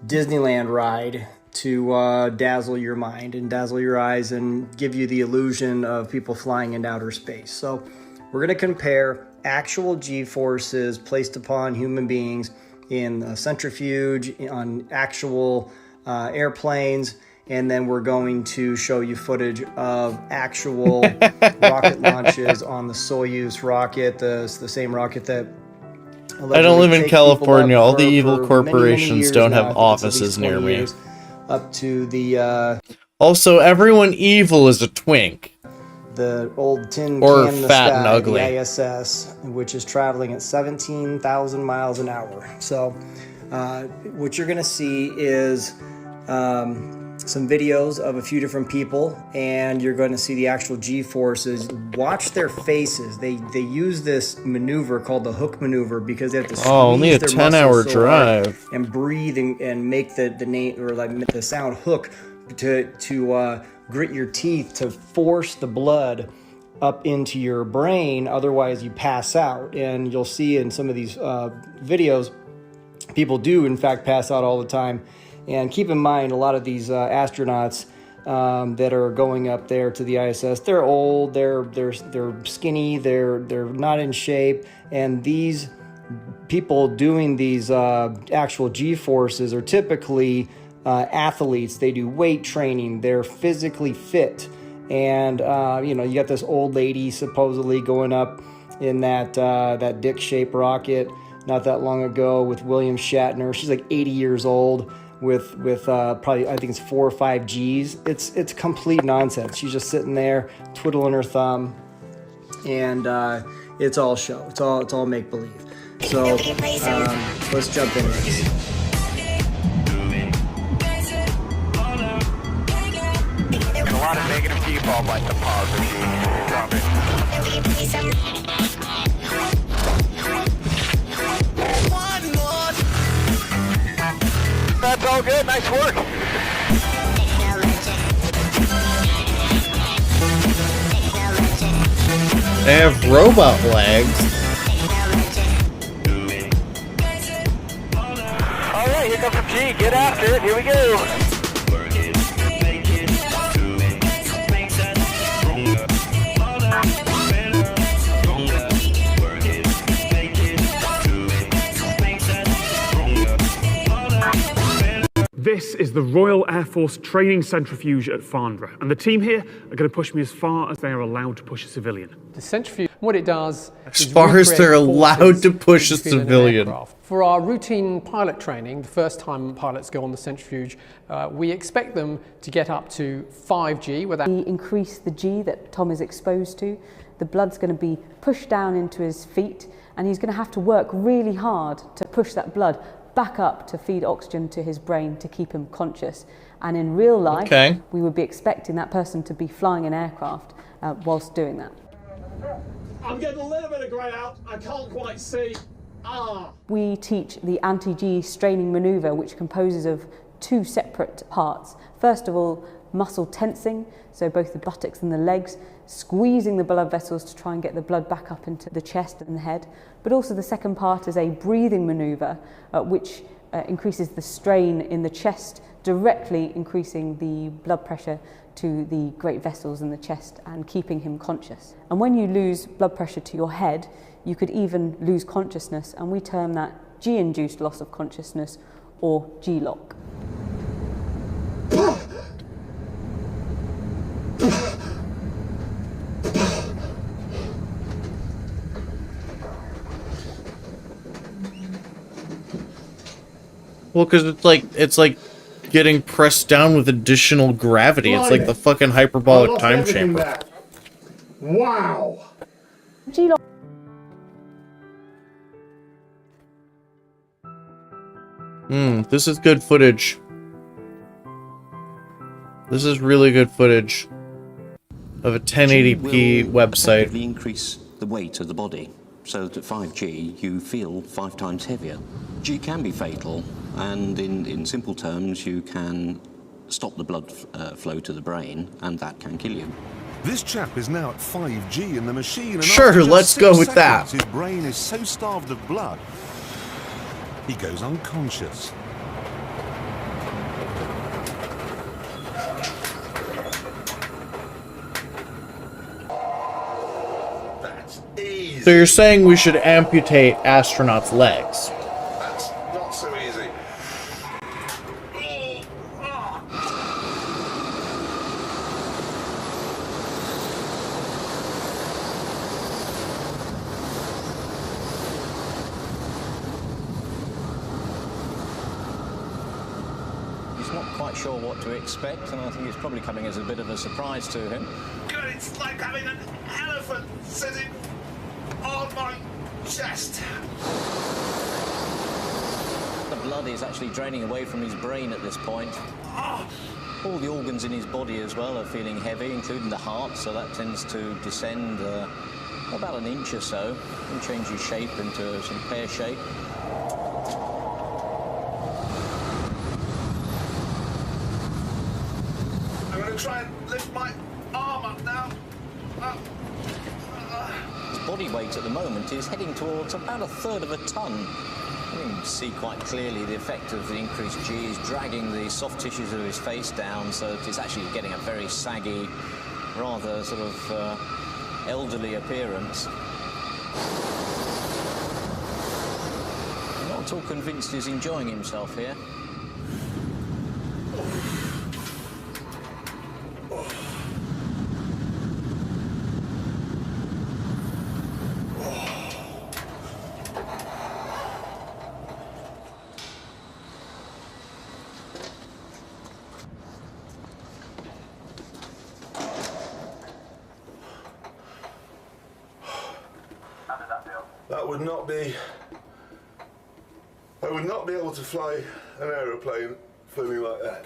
Disneyland ride to dazzle your mind and dazzle your eyes and give you the illusion of people flying into outer space. So we're gonna compare actual G-forces placed upon human beings in a centrifuge, on actual airplanes, and then we're going to show you footage of actual rocket launches on the Soyuz rocket, the same rocket that I don't live in California. All the for evil many, corporations years don't now. have I think it's at least offices 20 near me. years, up to the Also, everyone evil is a twink. the old tin Or can in the fat sky, and ugly. the ISS, which is traveling at 17,000 miles an hour. So what you're going to see is some videos of a few different people, and you're going to see the actual G-forces. Watch their faces. They use this maneuver called the hook maneuver because they have to squeeze only a their 10-hour muscles so hard drive. and breathe and make the name, or like the sound hook to grit your teeth to force the blood up into your brain. Otherwise you pass out. And you'll see in some of these videos, people do in fact pass out all the time. And keep in mind, a lot of these astronauts that are going up there to the ISS, they're old, they're skinny, they're not in shape, and these people doing these actual G-forces are typically athletes. They do weight training, they're physically fit, and you got this old lady supposedly going up in that dick-shaped rocket not that long ago with William Shatner. She's like 80 years old. With probably, I think it's 4 or 5 Gs. It's complete nonsense. She's just sitting there twiddling her thumb, and it's all show. It's all make believe. So let's jump into this. A lot of negative people like the positive. Drop it. That's all good. Nice work. They have robot legs. All right, here comes some G. Get after it. Here we go. This is the Royal Air Force Training Centrifuge at Farnborough, and the team here are going to push me as far as they are allowed to push a civilian. The centrifuge, what it does As far as they're allowed to push a civilian. For our routine pilot training, the first time pilots go on the centrifuge, we expect them to get up to 5G without... We increase the G that Tom is exposed to. The blood's going to be pushed down into his feet, and he's going to have to work really hard to push that blood back up to feed oxygen to his brain to keep him conscious. And in real life, we would be expecting that person to be flying an aircraft whilst doing that. I'm getting a little bit of grey out. I can't quite see. We teach the anti-G straining maneuver, which composes of two separate parts. First of all, muscle tensing, so both the buttocks and the legs, squeezing the blood vessels to try and get the blood back up into the chest and the head. But also the second part is a breathing maneuver, which increases the strain in the chest, directly increasing the blood pressure to the great vessels in the chest and keeping him conscious. And when you lose blood pressure to your head, you could even lose consciousness, and we term that G-induced loss of consciousness, or G-LOC. Well, because it's like getting pressed down with additional gravity. It's like the fucking hyperbolic time chamber. Wow. G-LOC. This is good footage. This is really good footage of a 1080p website. Effectively increase the weight of the body, so that at 5G you feel 5 times heavier. G can be fatal, and in simple terms, you can stop the blood flow to the brain, and that can kill you. This chap is now at 5G in the machine. And sure, after just let's go with seconds, that. His brain is so starved of blood, he goes unconscious. That's easy. So you're saying we should amputate astronauts' legs? That's not so easy. He's not quite sure what to expect, and I think it's probably coming as a bit of a surprise to him. God, it's like having an elephant sitting on my chest. The blood is actually draining away from his brain at this point. All the organs in his body as well are feeling heavy, including the heart, so that tends to descend about an inch or so and changes shape into some pear shape. I'm going to try and lift my arm up now. His body weight at the moment is heading towards about 1/3 of a ton. You can see quite clearly the effect of the increased G is dragging the soft tissues of his face down, so that it's actually getting a very saggy, rather sort of elderly appearance. I'm not at all convinced he's enjoying himself here. I would not be able to fly an aeroplane feeling like that.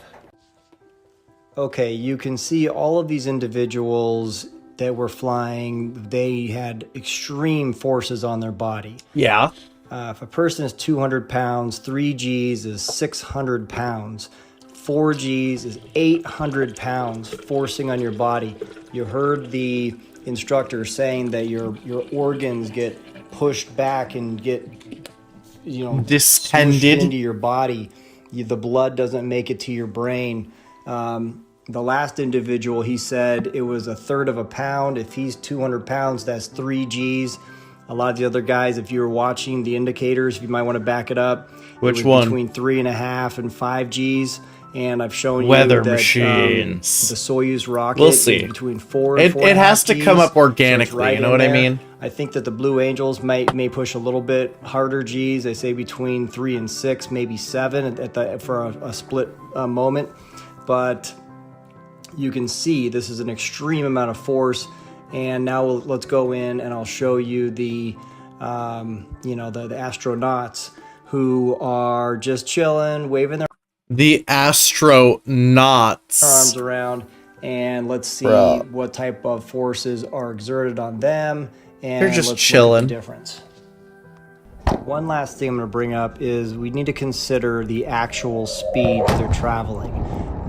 Okay, you can see all of these individuals that were flying, they had extreme forces on their body. Yeah. If a person is 200 pounds, 3 Gs is 600 pounds. 4 Gs is 800 pounds forcing on your body. You heard the instructor saying that your organs get pushed back and get, distended into your body. The blood doesn't make it to your brain. The last individual, he said it was 1/3 of a pound. If he's 200 pounds, that's 3 Gs. A lot of the other guys, if you're watching the indicators, you might want to back it up. Which it was one? Between 3.5 and 5 Gs. And I've shown Weather you that machines. The Soyuz rocket We'll see. is between 4 and 4.5 It has to come Gs, up organically, so it's right you know in what I there. mean? I think that the Blue Angels may push a little bit harder Gs. They say between 3 and 6, maybe 7 for a split moment. But you can see this is an extreme amount of force. And now let's go in and I'll show you the astronauts. who are just chilling, waving their The astronauts. arms around, and let's see Bruh. what type of forces are exerted on them, and They're just let's look at chilling. the difference. One last thing I'm going to bring up is we need to consider the actual speed they're traveling.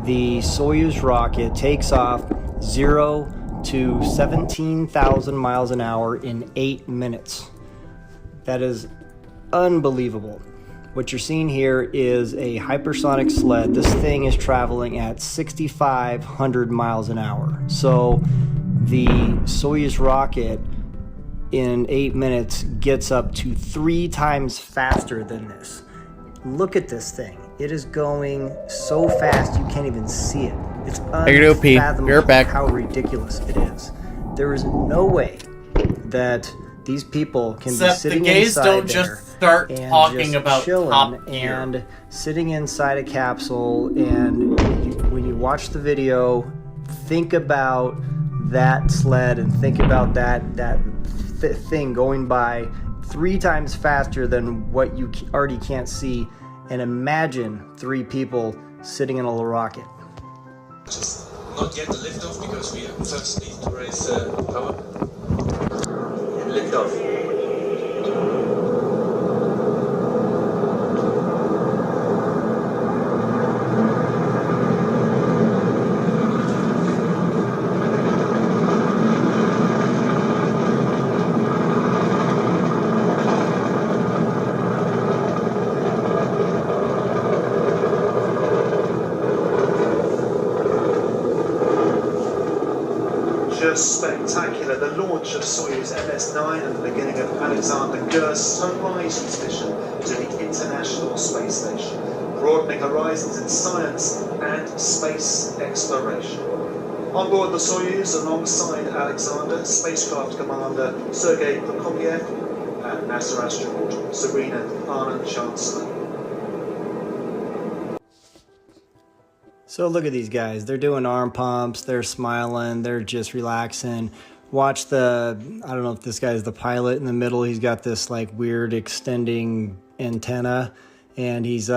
The Soyuz rocket takes off 0 to 17,000 miles an hour in 8 minutes. That is unbelievable. What you're seeing here is a hypersonic sled. This thing is traveling at 6,500 miles an hour. So the Soyuz rocket in 8 minutes gets up to 3 times faster than this. Look at this thing. It is going so fast you can't even see it. It's Here you go, Pete. unfathomable You're back. how ridiculous it is. There is no way that these people can be Except the sitting gays inside don't there just start and talking just about chilling Top Gear. and sitting inside a capsule. And when you watch the video, think about that sled and think about that thing going by 3 times faster than what you already can't see, and imagine 3 people sitting in a little rocket. Not yet the liftoff because we first need to raise power. Liftoff. Just spectacular. The launch of Soyuz MS-9 and the beginning of Alexander Gerst's Horizons mission to the International Space Station, broadening horizons in science and space exploration. On board the Soyuz, alongside Alexander, spacecraft commander Sergei Prokopyev and NASA astronaut Serena Arnold-Chancellor. So look at these guys. They're doing arm pumps. They're smiling. They're just relaxing. Watch the, I don't know if this guy's the pilot in the middle. He's got this like weird extending antenna, and he's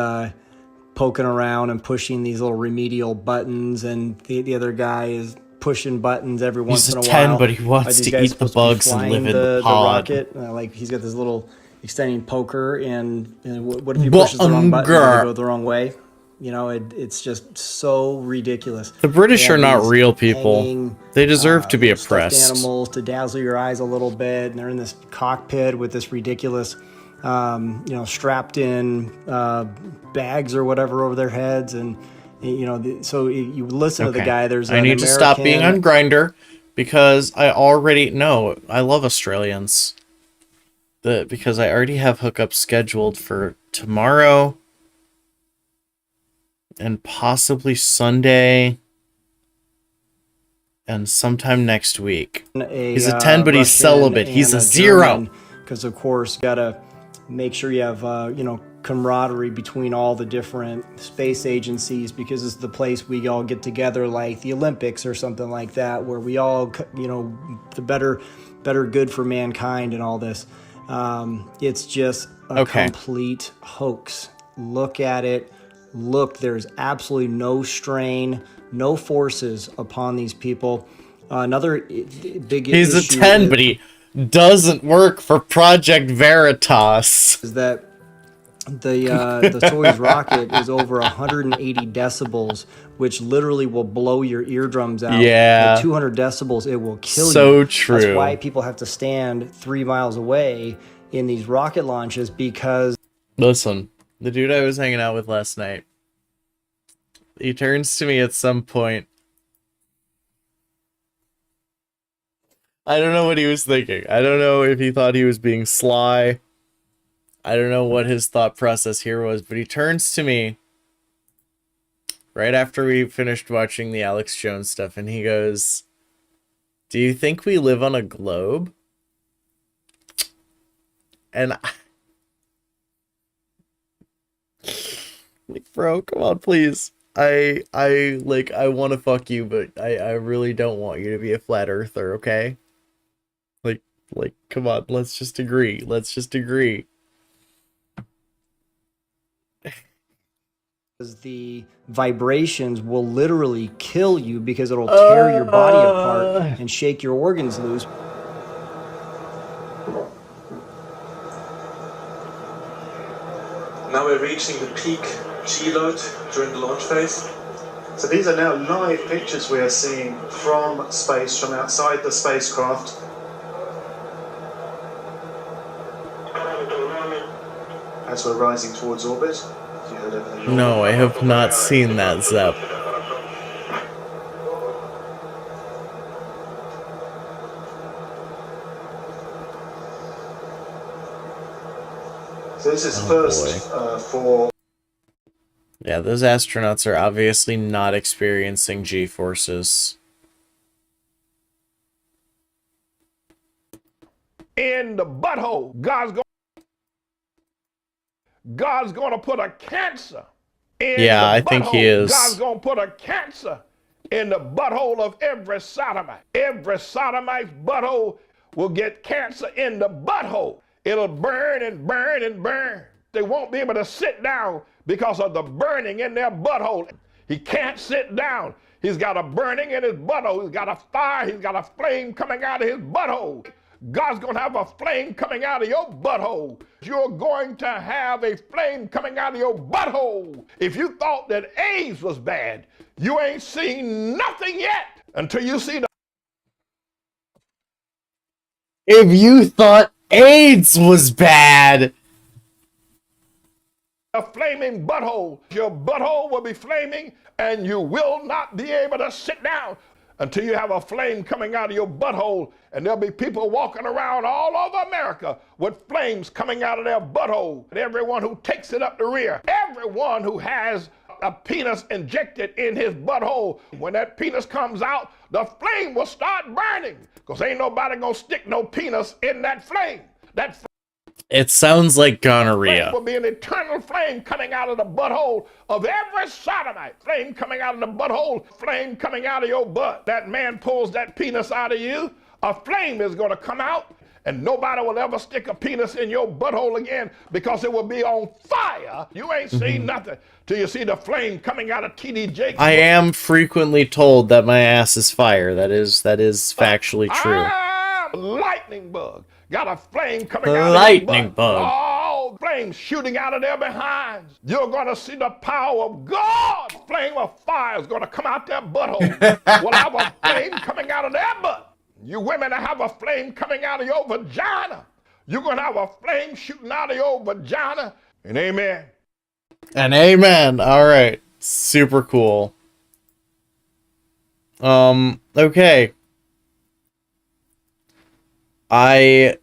poking around and pushing these little remedial buttons, and the other guy is pushing buttons every once in a while. He's a 10, but he wants These to guys eat the supposed to be bugs and flying live in the the pod. rocket. Like he's got this little extending poker, and what if he pushes the wrong button? Does it go the wrong way? You know, it's just so ridiculous. The British They are have not these real people. hanging, They deserve to be stuffed oppressed. animals to dazzle your eyes a little bit, and they're in this cockpit with this ridiculous, strapped in bags or whatever over their heads, and so you listen to the guy. There's I need to stop being on Grindr because I already know I love Australians. Because I already have hookups scheduled for tomorrow and possibly Sunday and sometime next week. He's a 10, but he's celibate. He's a 0. Because of course, gotta make sure you have camaraderie between all the different space agencies, because it's the place we all get together, like the Olympics or something like that, where we all, the better good for mankind and all this. It's just a complete hoax. Look at it. Look, there's absolutely no strain, no forces upon these people. Another big issue. He's a 10, but he doesn't work for Project Veritas. Is that the Soyuz rocket is over 180 decibels, which literally will blow your eardrums out. Yeah. At 200 decibels, it will kill you. So true. That's why people have to stand 3 miles away in these rocket launches, because... Listen, the dude I was hanging out with last night, he turns to me at some point. I don't know what he was thinking. I don't know if he thought he was being sly. I don't know what his thought process here was, but he turns to me right after we finished watching the Alex Jones stuff, and he goes, "Do you think we live on a globe?" And like, bro, come on, please. I want to fuck you, but I really don't want you to be a flat earther, okay? Like, come on, let's just agree. Let's just agree. The vibrations will literally kill you because it'll tear your body apart and shake your organs loose. Now we're reaching the peak G-load during the launch phase. So these are now live pictures we are seeing from space, from outside the spacecraft. As we're rising towards orbit. You heard everything. No, I have not seen that, Zep. So this is first for... Yeah, those astronauts are obviously not experiencing G-forces. In the butthole, God's gonna put a cancer in Yeah, the I think he butthole. is. God's gonna put a cancer in the butthole of every sodomite. Every sodomite's butthole will get cancer in the butthole. It'll burn and burn and burn. They won't be able to sit down because of the burning in their butthole. He can't sit down. He's got a burning in his butthole. He's got a fire. He's got a flame coming out of his butthole. God's going to have a flame coming out of your butthole. You're going to have a flame coming out of your butthole. If you thought that AIDS was bad, you ain't seen nothing yet until you see the... If you thought AIDS was bad... a flaming butthole. Your butthole will be flaming and you will not be able to sit down until you have a flame coming out of your butthole, and there'll be people walking around all over America with flames coming out of their butthole. And everyone who takes it up the rear, everyone who has a penis injected in his butthole, when that penis comes out, the flame will start burning, because ain't nobody gonna stick no penis in that flame. That It sounds like flame gonorrhea. will be an eternal flame coming out of the butthole of every sodomite. Flame coming out of the butthole, flame coming out of your butt. That man pulls that penis out of you, a flame is going to come out, and nobody will ever stick a penis in your butthole again because it will be on fire. You ain't seen nothing till you see the flame coming out of T.D. Jakes. I am frequently told that my ass is fire. That is factually true. Lightning bug. Got a flame coming out Lightning of your butt. bug. All flames shooting out of their behinds. You're going to see the power of God. Flame of fire is going to come out their butthole. Will have a flame coming out of their butt. You women that have a flame coming out of your vagina. You're going to have a flame shooting out of your vagina. And amen. And amen. All right. Super cool. Okay. I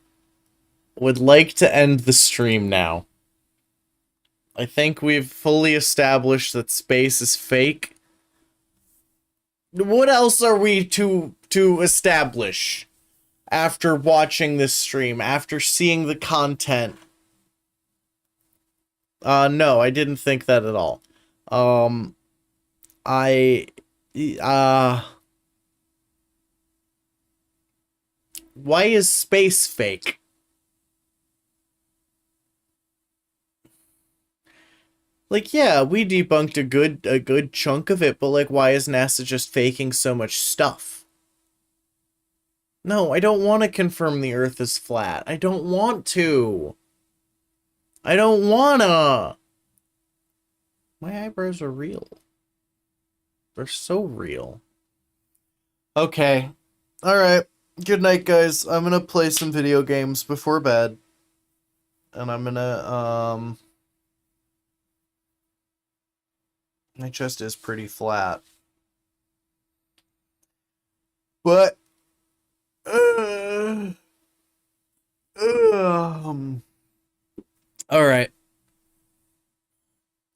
would like to end the stream now. I think we've fully established that space is fake. What else are we to establish after watching this stream, after seeing the content? No, I didn't think that at all. Why is space fake? Like, yeah, we debunked a good chunk of it, but like, why is NASA just faking so much stuff? No, I don't want to confirm the Earth is flat. I don't want to. I don't wanna. My eyebrows are real. They're so real. Okay. Alright. Good night, guys. I'm gonna play some video games before bed. And I'm gonna, my chest is pretty flat. But, alright.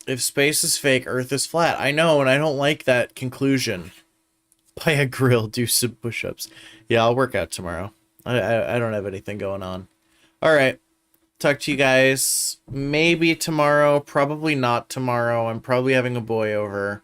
If space is fake, Earth is flat. I know, and I don't like that conclusion. Buy a grill, do some push-ups. Yeah, I'll work out tomorrow. I don't have anything going on. Alright. Talk to you guys maybe tomorrow. Probably not tomorrow. I'm probably having a boy over.